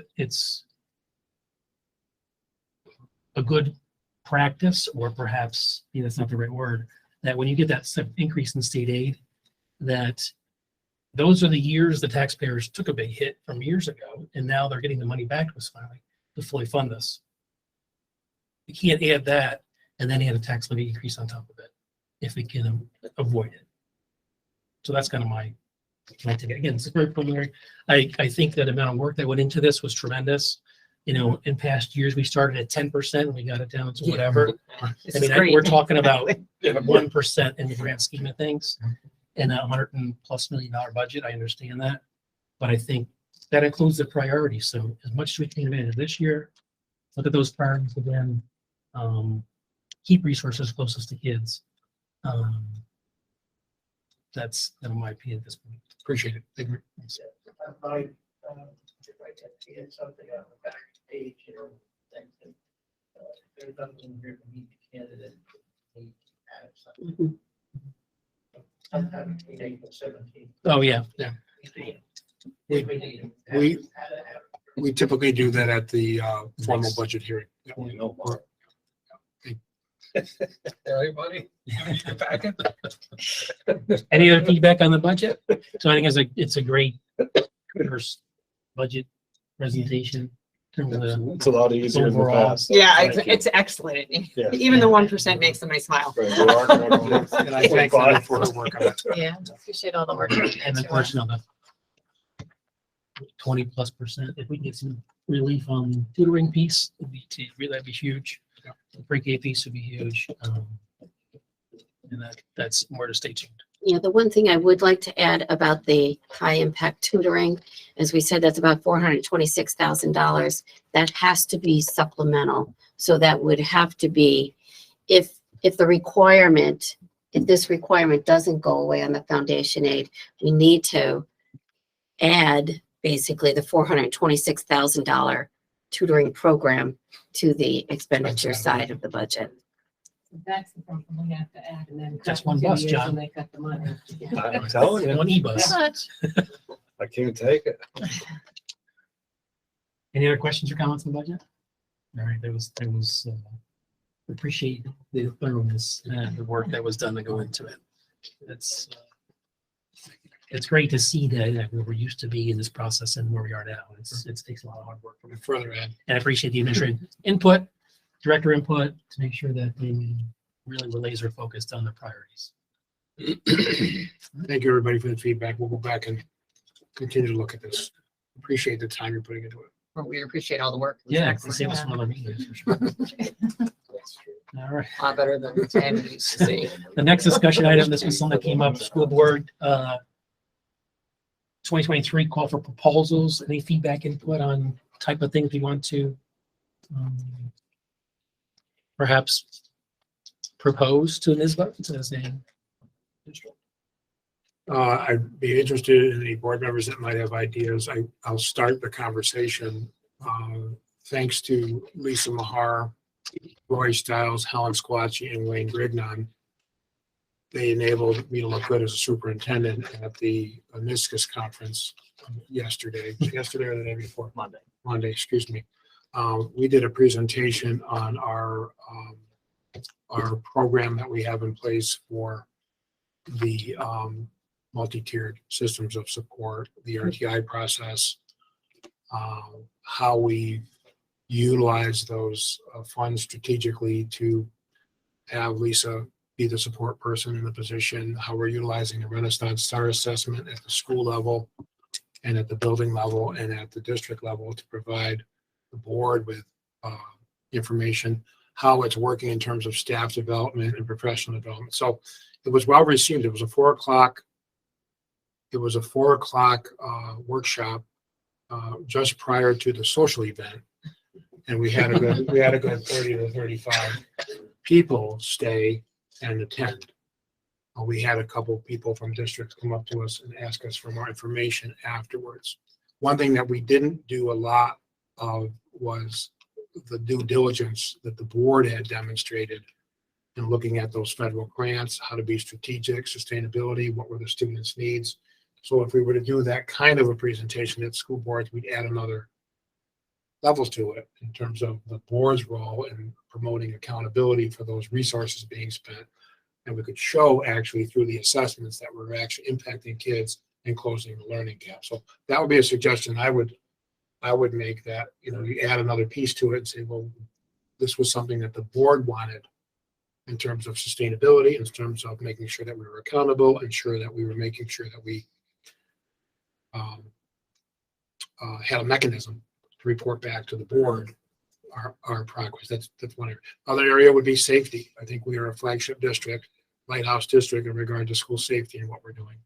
a good practice, or perhaps that's not the right word, that when you get that increase in state aid, that those are the years the taxpayers took a big hit from years ago, and now they're getting the money back to us finally to fully fund this. You can't add that and then add a tax levy increase on top of it if we can avoid it. So that's kind of my take. Again, it's very preliminary. I think that amount of work that went into this was tremendous. In past years, we started at 10% and we got it down to whatever. We're talking about 1% in the grand scheme of things, and $100+ million budget. I understand that, but I think that includes the priorities. So as much as we can advantage this year, look at those priorities again. Keep resources closest to kids. That's my opinion at this point. Appreciate it. Thank you. Thanks. If I had something on the back page, things that, there's nothing here to meet the candidate. Need to add something. Sometime between 8 and 17. Oh, yeah. We typically do that at the formal budget hearing. Everybody, Any other feedback on the budget? So I think it's a great first budget presentation. It's a lot easier in the overall. past. Yeah, Thank you. it's excellent. Yeah. Even the 1% makes them smile. And I thank them for her work on it. Yeah, appreciate all the work. And the question on the 20+%, if we can get some relief on the tutoring piece, that'd be huge. The pre-K piece would be huge. And that's more to stay tuned. The one thing I would like to add about the high impact tutoring, as we said, that's about $426,000. That has to be supplemental. So that would have to be, if this requirement doesn't go away on the foundation aid, we need to add basically the $426,000 tutoring program to the expenditure side of the budget. That's the problem we have to add, and then. That's cut in one 2 bus, years John. And they cut the money. I'm telling you. One e-bus. I can't take it. Any other questions or comments on the budget? All right, there was appreciate the thoroughness and the work that was done to go into it. It's great to see that where we used to be in this process and where we are now. It takes a lot of hard work from Further ahead. And I appreciate the administrative input, director input, to make sure that they really were laser focused on the priorities. Thank you, everybody, for the feedback. We'll go back and continue to look at this. Appreciate the time you're putting into it. Well, we appreciate all the work. It was Yeah, excellent. save us some other meetings for sure. All right. A lot better than 10 we used to see. The next discussion item, this was something that came up, school board, 2023 call for proposals. Any feedback, input on type of things we want to perhaps propose to NISBA as a district? I'd be interested in any board members that might have ideas. I'll start the conversation. Thanks to Lisa Mahar, Roy Stiles, Helen Squatchy, and Wayne Grignon. they enabled me to look good as a superintendent at the NISCUS conference yesterday or the day before? Monday, excuse me. We did a presentation on our program that we have in place for the multi-tiered systems of support, the RTI process, how we utilize those funds strategically to have Lisa be the support person in the position, how we're utilizing the Renaissance Star Assessment at the school level and at the building level and at the district level to provide the board with information, how it's working in terms of staff development and professional development. So it was well received. It was a 4 o'clock. It was a 4 o'clock workshop just prior to the social event, and we had a good 30 to 35 people stay and attend. We had a couple of people from districts come up to us and ask us for more information afterwards. One thing that we didn't do a lot of was the due diligence that the board had demonstrated in looking at those federal grants, how to be strategic, sustainability, what were the students' needs. So if we were to do that kind of a presentation at school boards, we'd add another levels to it in terms of the board's role in promoting accountability for those resources being spent. And we could show actually through the assessments that we're actually impacting kids and closing the learning gap. So that would be a suggestion I would make, that, you know, you add another piece to it and say, well, this was something that the board wanted in terms of sustainability, in terms of making sure that we were accountable, ensure that we were making sure that we had a mechanism to report back to the board our progress. That's one area. Other area would be safety. I think we are a flagship district, lighthouse district in regard to school safety and what we're doing.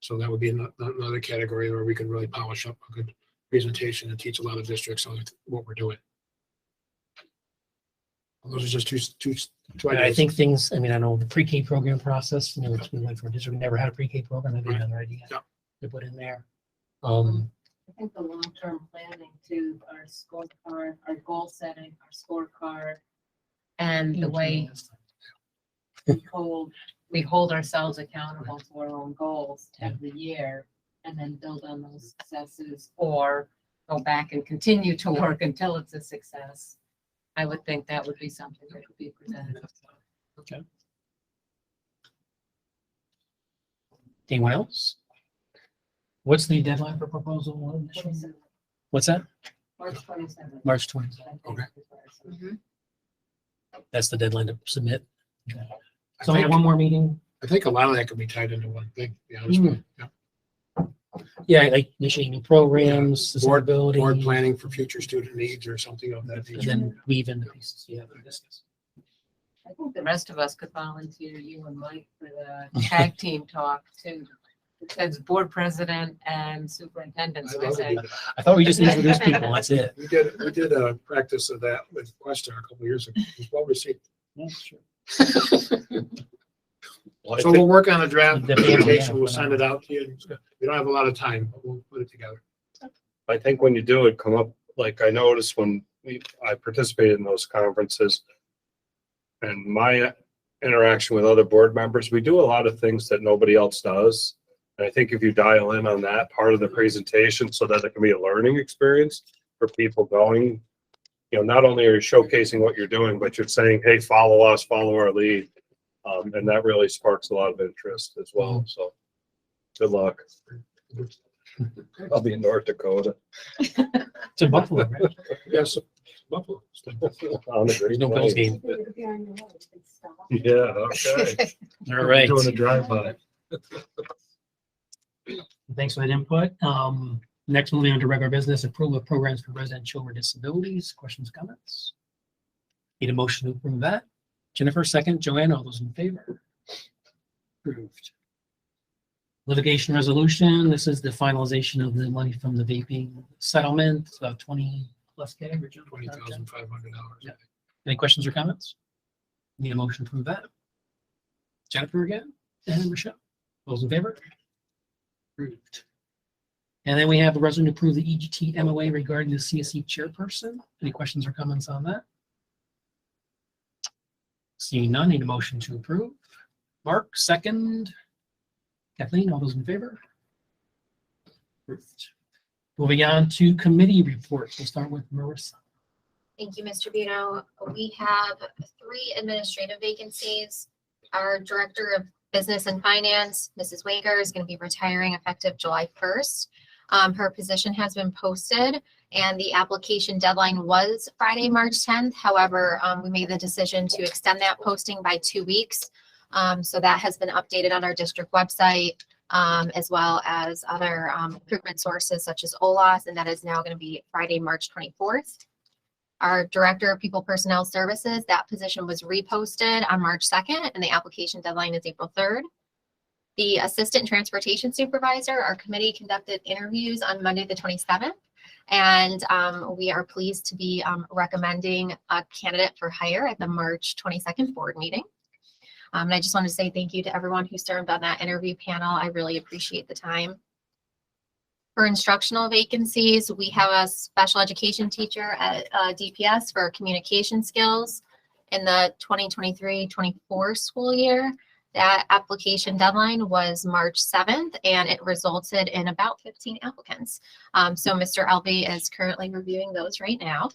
So that would be another category where we could really polish up a good presentation and teach a lot of districts on what we're doing. Those are just two I ideas. think things, I mean, I know the pre-K program process, you know, it's been like for a district, we never had a pre-K program, that'd be another idea to put in there. I think the long-term planning to our scorecard, our goal setting, our scorecard, and the way we hold ourselves accountable to our own goals every year, and then build on those successes, or go back and continue to work until it's a success. I would think that would be something that could be presented. Okay. Anyone else? What's the deadline for proposal one? What's that? March 27th. March 27th. Okay. That's the deadline to submit. Okay. So we have one more meeting. I think a lot of that could be tied into one thing, to be honest with you. Yeah. Yeah, like initiating new programs, Board sustainability, planning for future student needs or something of that and nature. then weave in the pieces. Yeah, we discuss. I think the rest of us could volunteer, you and Mike, for the tag team talk too. It says board president and superintendent. So I say, I thought we just introduced people. That's it. We did a practice of that with Questar a couple of years ago. It was well received. Yeah, sure. So we'll work on a draft The presentation. yeah, We'll send it out to you. We don't have a lot of time, but we'll put it together. I think when you do it, come up, like I noticed when I participated in those conferences and my interaction with other board members, we do a lot of things that nobody else does. And I think if you dial in on that part of the presentation so that it can be a learning experience for people going, you know, not only are you showcasing what you're doing, but you're saying, hey, follow us, follow our lead. And that really sparks a lot of interest as well. So good luck. I'll be in North Dakota. It's in Buffalo, right? Yes, Buffalo. On the There's no Bills game. Yeah, okay. All right. Doing a drive-by. Thanks for that input. Next, moving on to regular business, approval of programs for resident children with disabilities. Questions, comments? Need a motion to approve that? Jennifer, second. Joanne, all those in favor? Approved. Litigation resolution. This is the finalization of the money from the vaping settlement. It's about 20 plus K. Richard? $20,500. Yeah. Any questions or comments? Need a motion to approve that? Jennifer again and Michelle. Those in favor? Approved. And then we have a resolution to approve the EGT MOA regarding the CSE chairperson. Any questions or comments on that? Seeing none, need a motion to approve. Mark, second. Kathleen, all those in favor? Approved. Moving on to committee reports. We'll start with Marissa. Thank you, Mr. Buno. We have 3 administrative vacancies. Our Director of Business and Finance, Mrs. Wager, is going to be retiring effective July 1st. Her position has been posted and the application deadline was Friday, March 10th. However, we made the decision to extend that posting by 2 weeks. So that has been updated on our district website, as well as other recruitment sources such as OLAS, and that is now going to be Friday, March 24th. Our Director of People Personnel Services, that position was reposted on March 2nd, and the application deadline is April 3rd. The Assistant Transportation Supervisor, our committee conducted interviews on Monday, the 27th, and we are pleased to be recommending a candidate for hire at the March 22nd board meeting. And I just want to say thank you to everyone who served on that interview panel. I really appreciate the time. For instructional vacancies, we have a special education teacher at DPS for communication skills in the 2023-24 school year. That application deadline was March 7th, and it resulted in about 15 applicants. So Mr. Elby is currently reviewing those right now.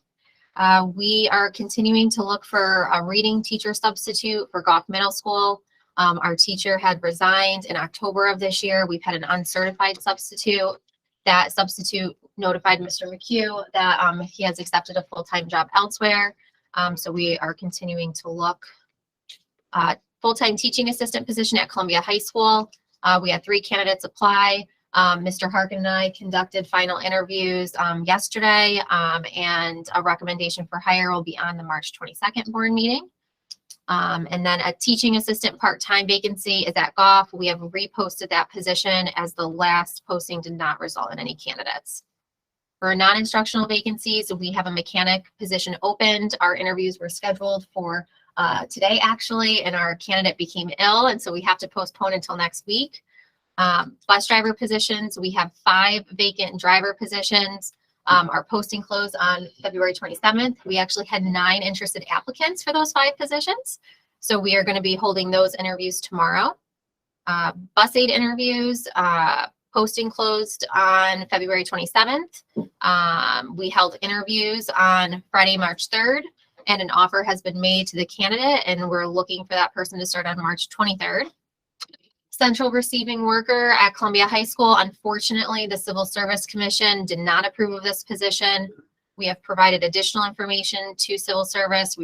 We are continuing to look for a reading teacher substitute for Goff Middle School. Our teacher had resigned in October of this year. We've had an uncertified substitute. That substitute notified Mr. McHugh that he has accepted a full-time job elsewhere. So we are continuing to look. Full-time teaching assistant position at Columbia High School. We had 3 candidates apply. Mr. Harkin and I conducted final interviews yesterday, and a recommendation for hire will be on the March 22nd board meeting. And then a teaching assistant part-time vacancy is at Goff. We have reposted that position as the last posting did not result in any candidates. For non-instructional vacancies, we have a mechanic position opened. Our interviews were scheduled for today actually, and our candidate became ill, and so we have to postpone until next week. Bus driver positions, we have 5 vacant driver positions. Our posting closed on February 27th. We actually had 9 interested applicants for those 5 positions. So we are going to be holding those interviews tomorrow. Bus aid interviews, posting closed on February 27th. We held interviews on Friday, March 3rd, and an offer has been made to the candidate, and we're looking for that person to start on March 23rd. Central receiving worker at Columbia High School. Unfortunately, the Civil Service Commission did not approve of this position. We have provided additional information to Civil Service.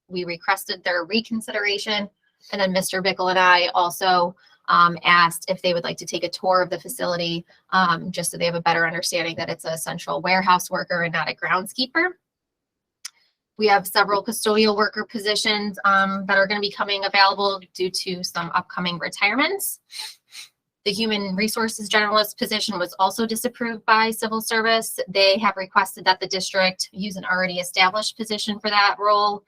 We requested their reconsideration. And then Mr. Bickle and I also asked if they would like to take a tour of the facility, just so they have a better understanding that it's a central warehouse worker and not a groundskeeper. We have several custodial worker positions that are going to be coming available due to some upcoming retirements. The human resources generalist position was also disapproved by Civil Service. They have requested that the district use an already established position for that role.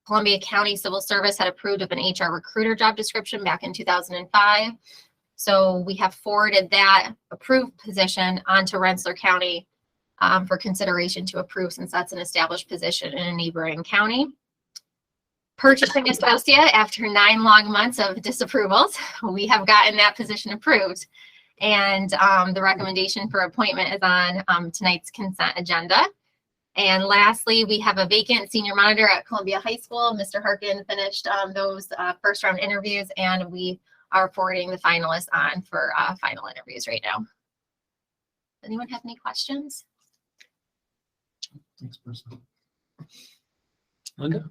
Columbia County Civil Service had approved of an HR recruiter job description back in 2005. So we have forwarded that approved position onto Rensselaer County for consideration to approve, since that's an established position in a neighboring county. Purchasing associate, after 9 long months of disapprovals, we have gotten that position approved. And the recommendation for appointment is on tonight's consent agenda. And lastly, we have a vacant senior monitor at Columbia High School. Mr. Harkin finished those first round interviews, and we are forwarding the finalists on for final interviews right now. Anyone have any questions? Thanks, Priscilla. Linda?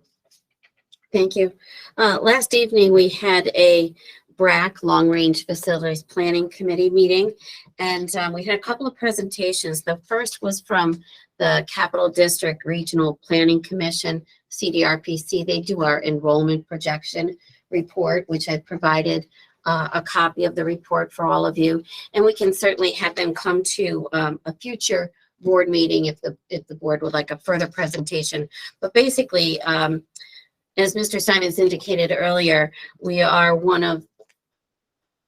Thank you. Last evening, we had a BRAC Long Range Facilities Planning Committee meeting, and we had a couple of presentations. The first was from the Capital District Regional Planning Commission, CDRPC. They do our enrollment projection report, which I provided a copy of the report for all of you. And we can certainly have them come to a future board meeting if the board would like a further presentation. But basically, as Mr. Simons indicated earlier, we are one of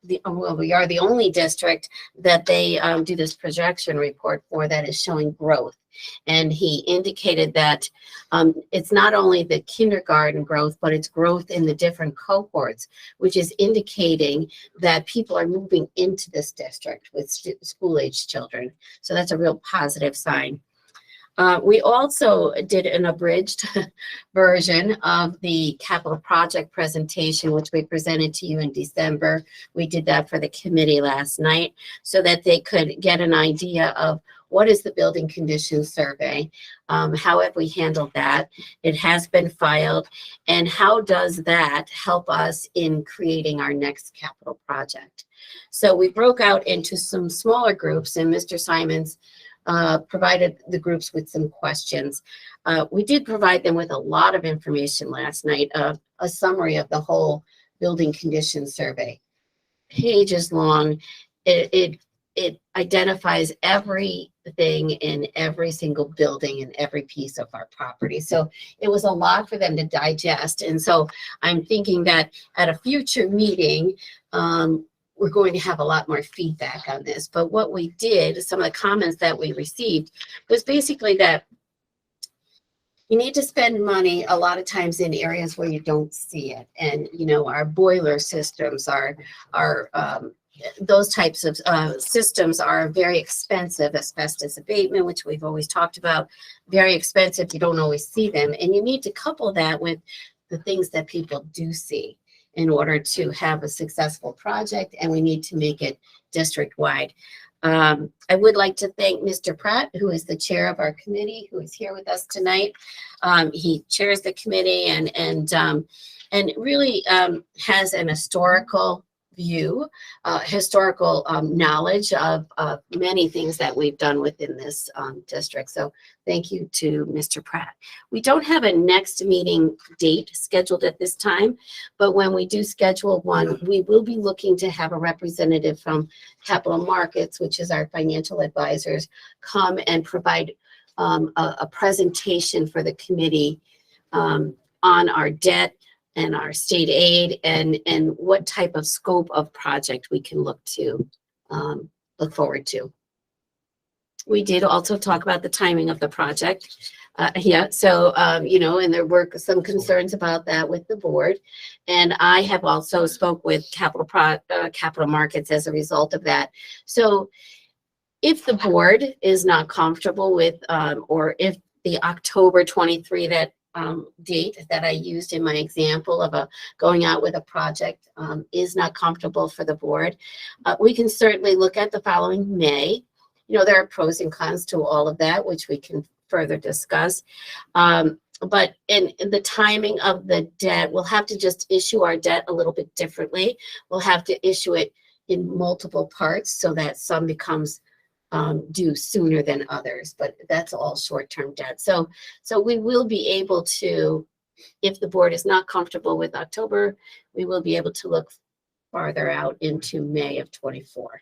we are the only district that they do this projection report for that is showing growth. And he indicated that it's not only the kindergarten growth, but it's growth in the different cohorts, which is indicating that people are moving into this district with school-age children. So that's a real positive sign. We also did an abridged version of the capital project presentation, which we presented to you in December. We did that for the committee last night so that they could get an idea of what is the building condition survey, how have we handled that, it has been filed, and how does that help us in creating our next capital project. So we broke out into some smaller groups, and Mr. Simons provided the groups with some questions. We did provide them with a lot of information last night, a summary of the whole building condition survey. Pages long. It identifies everything in every single building in every piece of our property. So it was a lot for them to digest. And so I'm thinking that at a future meeting, we're going to have a lot more feedback on this. But what we did, some of the comments that we received, was basically that you need to spend money a lot of times in areas where you don't see it. And, you know, our boiler systems are those types of systems are very expensive. Asbestos abatement, which we've always talked about, very expensive. You don't always see them. And you need to couple that with the things that people do see in order to have a successful project, and we need to make it district-wide. I would like to thank Mr. Pratt, who is the chair of our committee, who is here with us tonight. He chairs the committee and really has an historical view, historical knowledge of many things that we've done within this district. So thank you to Mr. Pratt. We don't have a next meeting date scheduled at this time, but when we do schedule one, we will be looking to have a representative from Capital Markets, which is our financial advisors, come and provide a presentation for the committee on our debt and our state aid and what type of scope of project we can look forward to. We did also talk about the timing of the project. You know, and there were some concerns about that with the board. And I have also spoke with Capital Markets as a result of that. So if the board is not comfortable with, or if the October 23 date that I used in my example of going out with a project is not comfortable for the board, we can certainly look at the following May. You know, there are pros and cons to all of that, which we can further discuss. But in the timing of the debt, we'll have to just issue our debt a little bit differently. We'll have to issue it in multiple parts so that some becomes due sooner than others, but that's all short-term debt. So we will be able to, if the board is not comfortable with October, we will be able to look farther out into May of 24.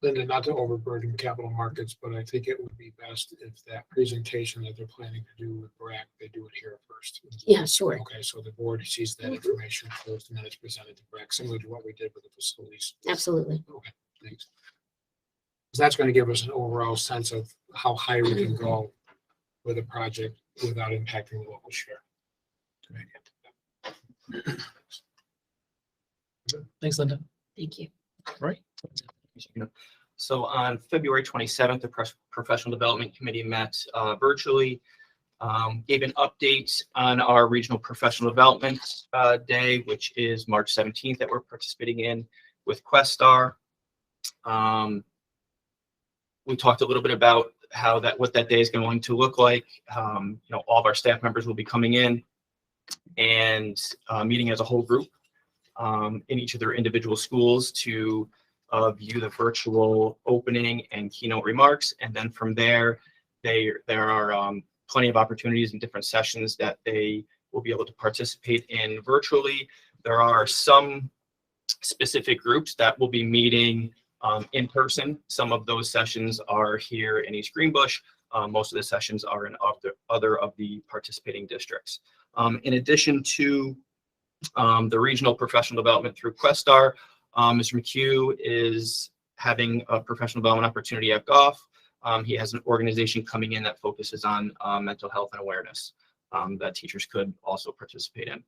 Linda, not to overburden Capital Markets, but I think it would be best if that presentation that they're planning to do with BRAC, they do it here first. Yeah, sure. Okay, so the board sees that information first and then it's presented to BRAC, similar to what we did with the facilities. Absolutely. Okay, thanks. So that's going to give us an overall sense of how high we can go with a project without impacting the local share. Thanks, Linda. Thank you. Right. So on February 27th, the Professional Development Committee met virtually, gave an update on our Regional Professional Development Day, which is March 17th that we're participating in with Questar. We talked a little bit about what that day is going to look like. You know, all of our staff members will be coming in and meeting as a whole group in each of their individual schools to view the virtual opening and keynote remarks. And then from there, there are plenty of opportunities and different sessions that they will be able to participate in virtually. There are some specific groups that will be meeting in person. Some of those sessions are here in East Greenbush. Most of the sessions are in other of the participating districts. In addition to the regional professional development through Questar, Mr. McHugh is having a professional development opportunity at Goff. He has an organization coming in that focuses on mental health and awareness that teachers could also participate in.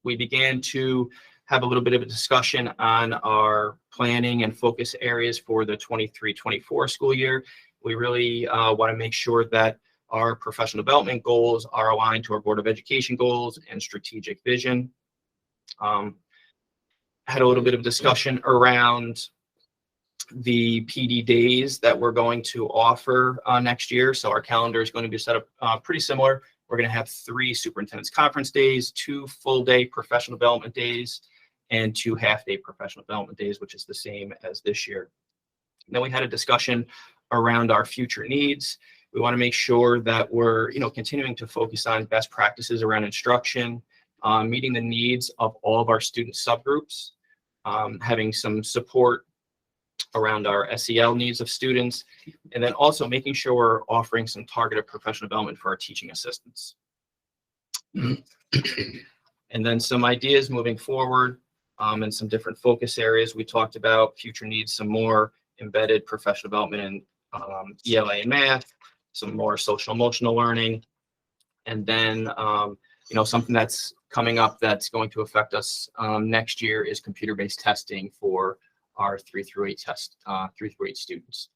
We began to have a little bit of a discussion on our planning and focus areas for the 23-24 school year. We really want to make sure that our professional development goals are aligned to our Board of Education goals and strategic vision. Had a little bit of discussion around the PD days that we're going to offer next year. So our calendar is going to be set up pretty similar. We're going to have 3 superintendent's conference days, 2 full-day professional development days, and 2 half-day professional development days, which is the same as this year. And then we had a discussion around our future needs. We want to make sure that we're, continuing to focus on best practices around instruction, meeting the needs of all of our student subgroups, having some support around our SEL needs of students, and then also making sure we're offering some targeted professional development for our teaching assistants. And then some ideas moving forward, and some different focus areas. We talked about future needs, some more embedded professional development in ELA and math, some more social emotional learning, and then something that's coming up that's going to affect us next year is computer-based testing for our 3-8 students.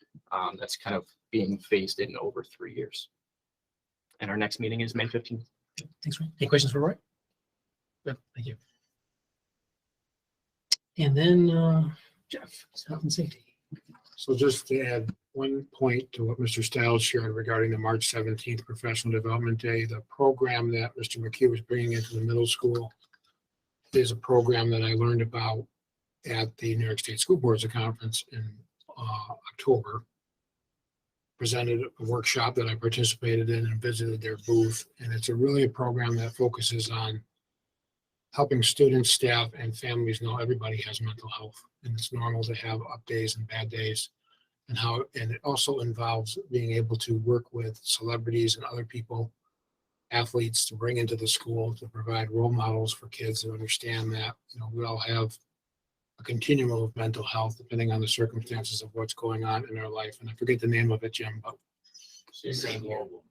That's kind of being phased in over 3 years. And our next meeting is May 15th. Thanks, Roy. Any questions for Roy? Good, thank you. And then Jeff, health and safety. So just to add one point to what Mr. Stiles shared regarding the March 17th Professional Development Day, the program that Mr. McHugh was bringing into the middle school is a program that I learned about at the New York State School Boards Conference in October. Presented a workshop that I participated in and visited their booth. And it's really a program that focuses on helping students, staff, and families know everybody has mental health. And it's normal to have up days and bad days. And it also involves being able to work with celebrities and other people, athletes, to bring into the school to provide role models for kids to understand that, we all have a continuum of mental health depending on the circumstances of what's going on in our life. And I forget the name of it, Jim, but Same Global.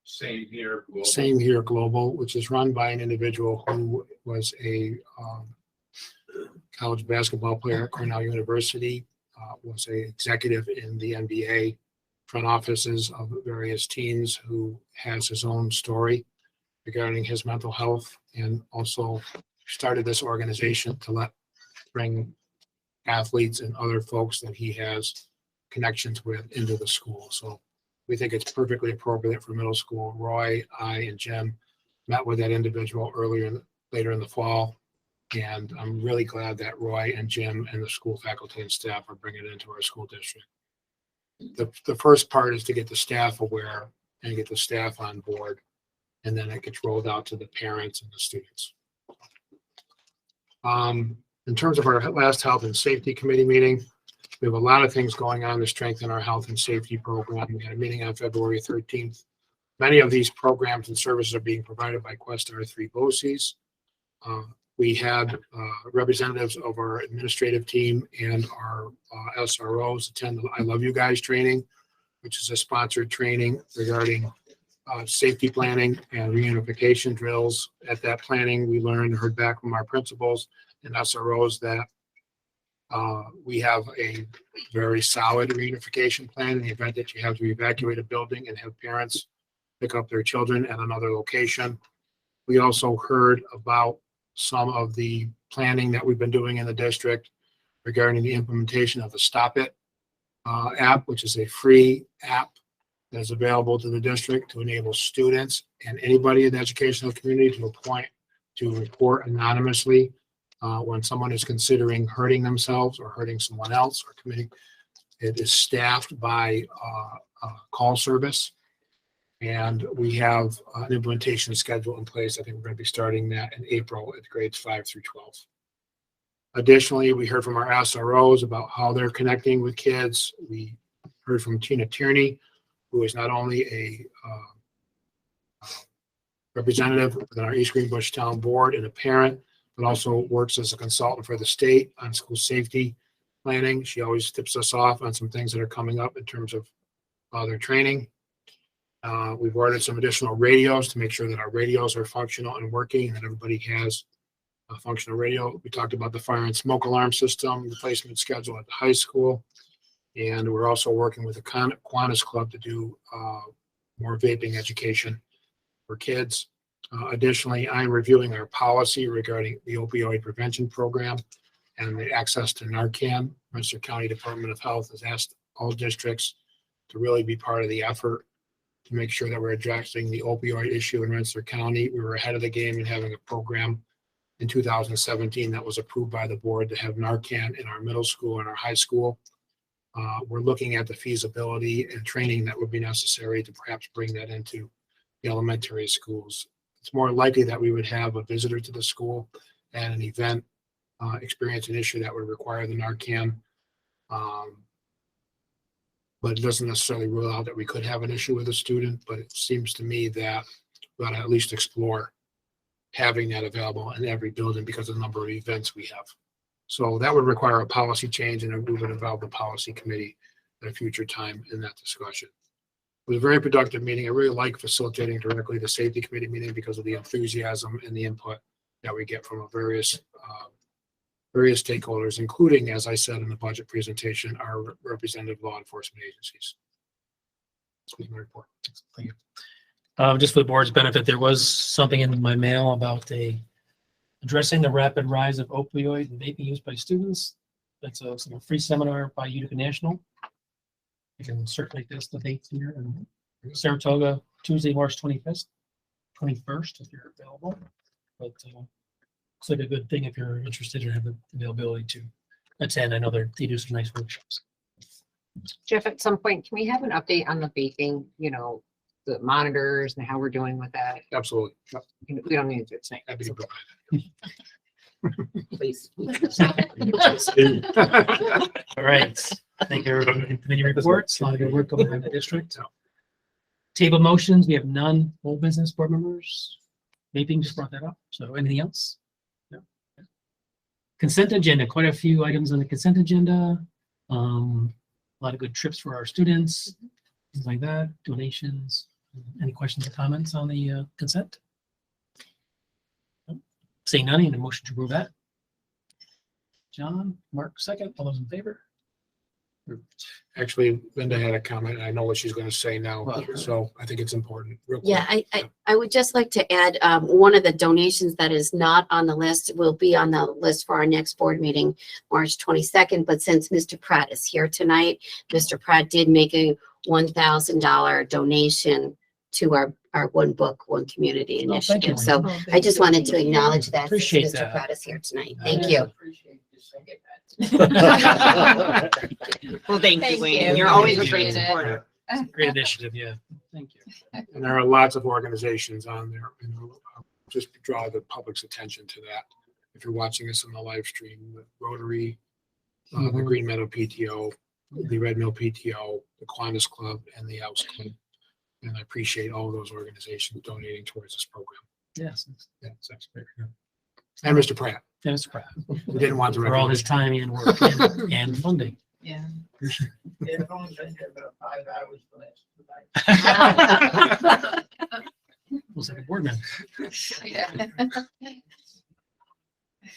Same Here Global. Same Here Global, which is run by an individual who was a college basketball player at Cornell University, was an executive in the NBA front offices of various teams, who has his own story regarding his mental health, and also started this organization to bring athletes and other folks that he has connections with into the school. So we think it's perfectly appropriate for middle school. Roy, I, and Jim met with that individual later in the fall. And I'm really glad that Roy and Jim and the school faculty and staff are bringing it into our school district. The first part is to get the staff aware and get the staff on board, and then it gets rolled out to the parents and the students. In terms of our last health and safety committee meeting, we have a lot of things going on to strengthen our health and safety program. We had a meeting on February 13th. Many of these programs and services are being provided by Questar 3 BOCES. We had representatives of our administrative team and our SROs attend the I Love You Guys training, which is a sponsored training regarding safety planning and reunification drills. At that planning, we heard back from our principals and SROs that we have a very solid reunification plan in the event that you have to evacuate a building and have parents pick up their children at another location. We also heard about some of the planning that we've been doing in the district regarding the implementation of the Stop It app, which is a free app that is available to the district to enable students and anybody in the educational community to report anonymously when someone is considering hurting themselves or hurting someone else or committing. It is staffed by a call service. And we have an implementation schedule in place. I think we're going to be starting that in April at grades 5 through 12. Additionally, we heard from our SROs about how they're connecting with kids. We heard from Tina Tierney, who is not only a representative within our East Greenbush Town Board and a parent, but also works as a consultant for the state on school safety planning. She always tips us off on some things that are coming up in terms of their training. We've ordered some additional radios to make sure that our radios are functional and working, and that everybody has a functional radio. We talked about the fire and smoke alarm system, replacement schedule at the high school. And we're also working with the Kiwanis Club to do more vaping education for kids. Additionally, I'm reviewing our policy regarding the opioid prevention program and the access to Narcan. Rensselaer County Department of Health has asked all districts to really be part of the effort to make sure that we're addressing the opioid issue in Rensselaer County. We were ahead of the game in having a program in 2017 that was approved by the board to have Narcan in our middle school and our high school. We're looking at the feasibility and training that would be necessary to perhaps bring that into the elementary schools. It's more likely that we would have a visitor to the school and an event experience an issue that would require the Narcan. But it doesn't necessarily rule out that we could have an issue with a student, but it seems to me that we ought to at least explore having that available in every building because of the number of events we have. So that would require a policy change, and we would involve the policy committee at a future time in that discussion. It was a very productive meeting. I really like facilitating directly the safety committee meeting because of the enthusiasm and the input that we get from various stakeholders, including, as I said in the budget presentation, our representative law enforcement agencies. This was my report. Thank you. Just for the board's benefit, there was something in my mail about addressing the rapid rise of opioid and vaping use by students. That's a free seminar by Utica National. You can circulate this, the dates here in Saratoga, Tuesday, March 21st, if you're available. But looks like a good thing if you're interested or have the availability to attend. I know they do some nice workshops. Jeff, at some point, can we have an update on the vaping, the monitors and how we're doing with that? Absolutely. We don't need to do it tonight. Happy to provide Please. All right. Thank you, everybody. Committee reports. A lot of good work going on in the district. Table motions, we have none. Whole business board members. Vaping just brought that up. So anything else? No. Consent agenda, quite a few items on the consent agenda. A lot of good trips for our students, things like that, donations. Any questions or comments on the consent? Seeing none, need a motion to approve that. John, Mark, second. All those in favor? Actually, Linda had a comment, and I know what she's going to say now, so I think it's important. Real quick. Yeah, I would just like to add, one of the donations that is not on the list will be on the list for our next board meeting, March 22nd. But since Mr. Pratt is here tonight, Mr. Pratt did make a $1,000 donation to our One Book, One Community initiative. So I just wanted to acknowledge that since Appreciate Mr. that. Pratt is here tonight. Thank you. Well, thank you, Thank Wayne. you. You're always a great Appreciate it. supporter. Great initiative, yeah. Thank you. And there are lots of organizations on there. Just draw the public's attention to that. If you're watching this on the live stream, the Rotary, the Green Meadow PTO, the Red Mill PTO, the Kiwanis Club, and the House Club. And I appreciate all of those organizations donating towards this program. Yes. Yeah, it's actually very good. And Mr. Pratt. Yeah, Mr. Pratt. We didn't want to For all his time and work and funding. Yeah. Appreciate Yeah, I've only been here about 5 hours for that. Looks like a board member. Yeah.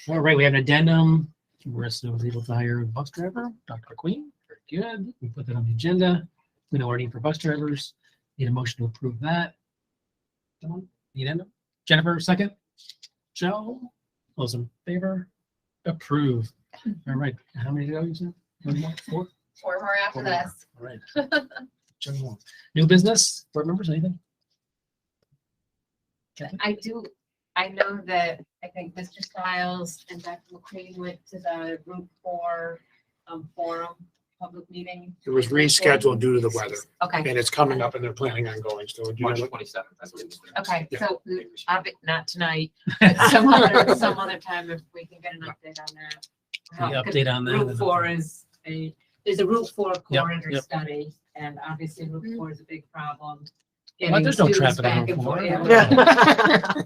All right, we have an addendum. Marissa was able to hire a bus driver, Dr. Queen. Very good. We put that on the agenda. We know our need for bus drivers. Need a motion to approve that. Someone? The addendum? Jennifer, second. Joe? Those in favor? Approve. All right. How many to go, you said? One more? 4? 4 more after 4 more. this. All right. Joe, more. New business? Board members, anything? I know that I think Mr. Stiles and Dr. McQueen went to the Route 4 forum, public meeting. It was rescheduled due to the weather. Okay. And it's coming up and they're planning on going. So do you March know- 27th, I believe. Okay, Yeah. so not tonight, but some other time if we can get an update on that. The update on that. Route 4 is there's a Route 4 Yep, corridor yep. study, and obviously Route 4 is a big problem. getting there's no students traffic on back and the forth. floor. Yeah.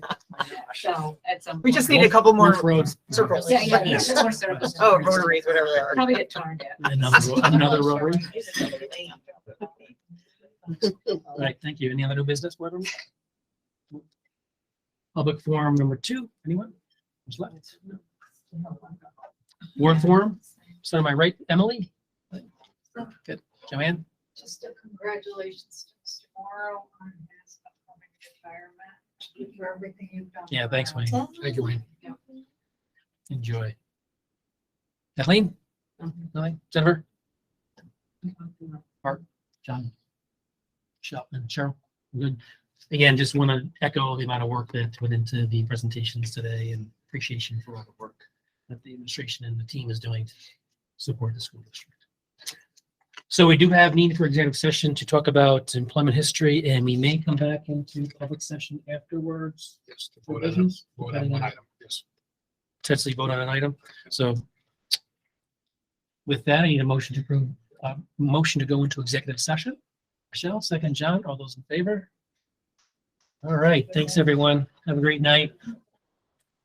So at some. We just point- need a couple more Wolf Road. circles. Yeah, more circles. Oh, rotaries, whatever they are. Probably get torn down. Another rotary. All right, thank you. Any other new business, board members? Public forum number 2, anyone? Who's left? Board forum, start on my right, Emily? Good. Joanne? Just a congratulations to Mr. Morrow on his upcoming retirement, for everything you've done. Yeah, thanks, Wayne. Thank you, Wayne. Enjoy. Kathleen? Nothing? Jennifer? Art? John? Michelle and Cheryl? Good. Again, just want to echo the amount of work that went into the presentations today and appreciation for all the work that the administration and the team is doing to support the school district. So we do have need for executive session to talk about employment history, and we may come back into public session afterwards. Yes, to For vote on business, vote on one item, yes. Potentially vote on an item. So with that, I need a motion to approve, motion to go into executive session. Michelle, second, John, all those in favor? All right, thanks, everyone. Have a great night.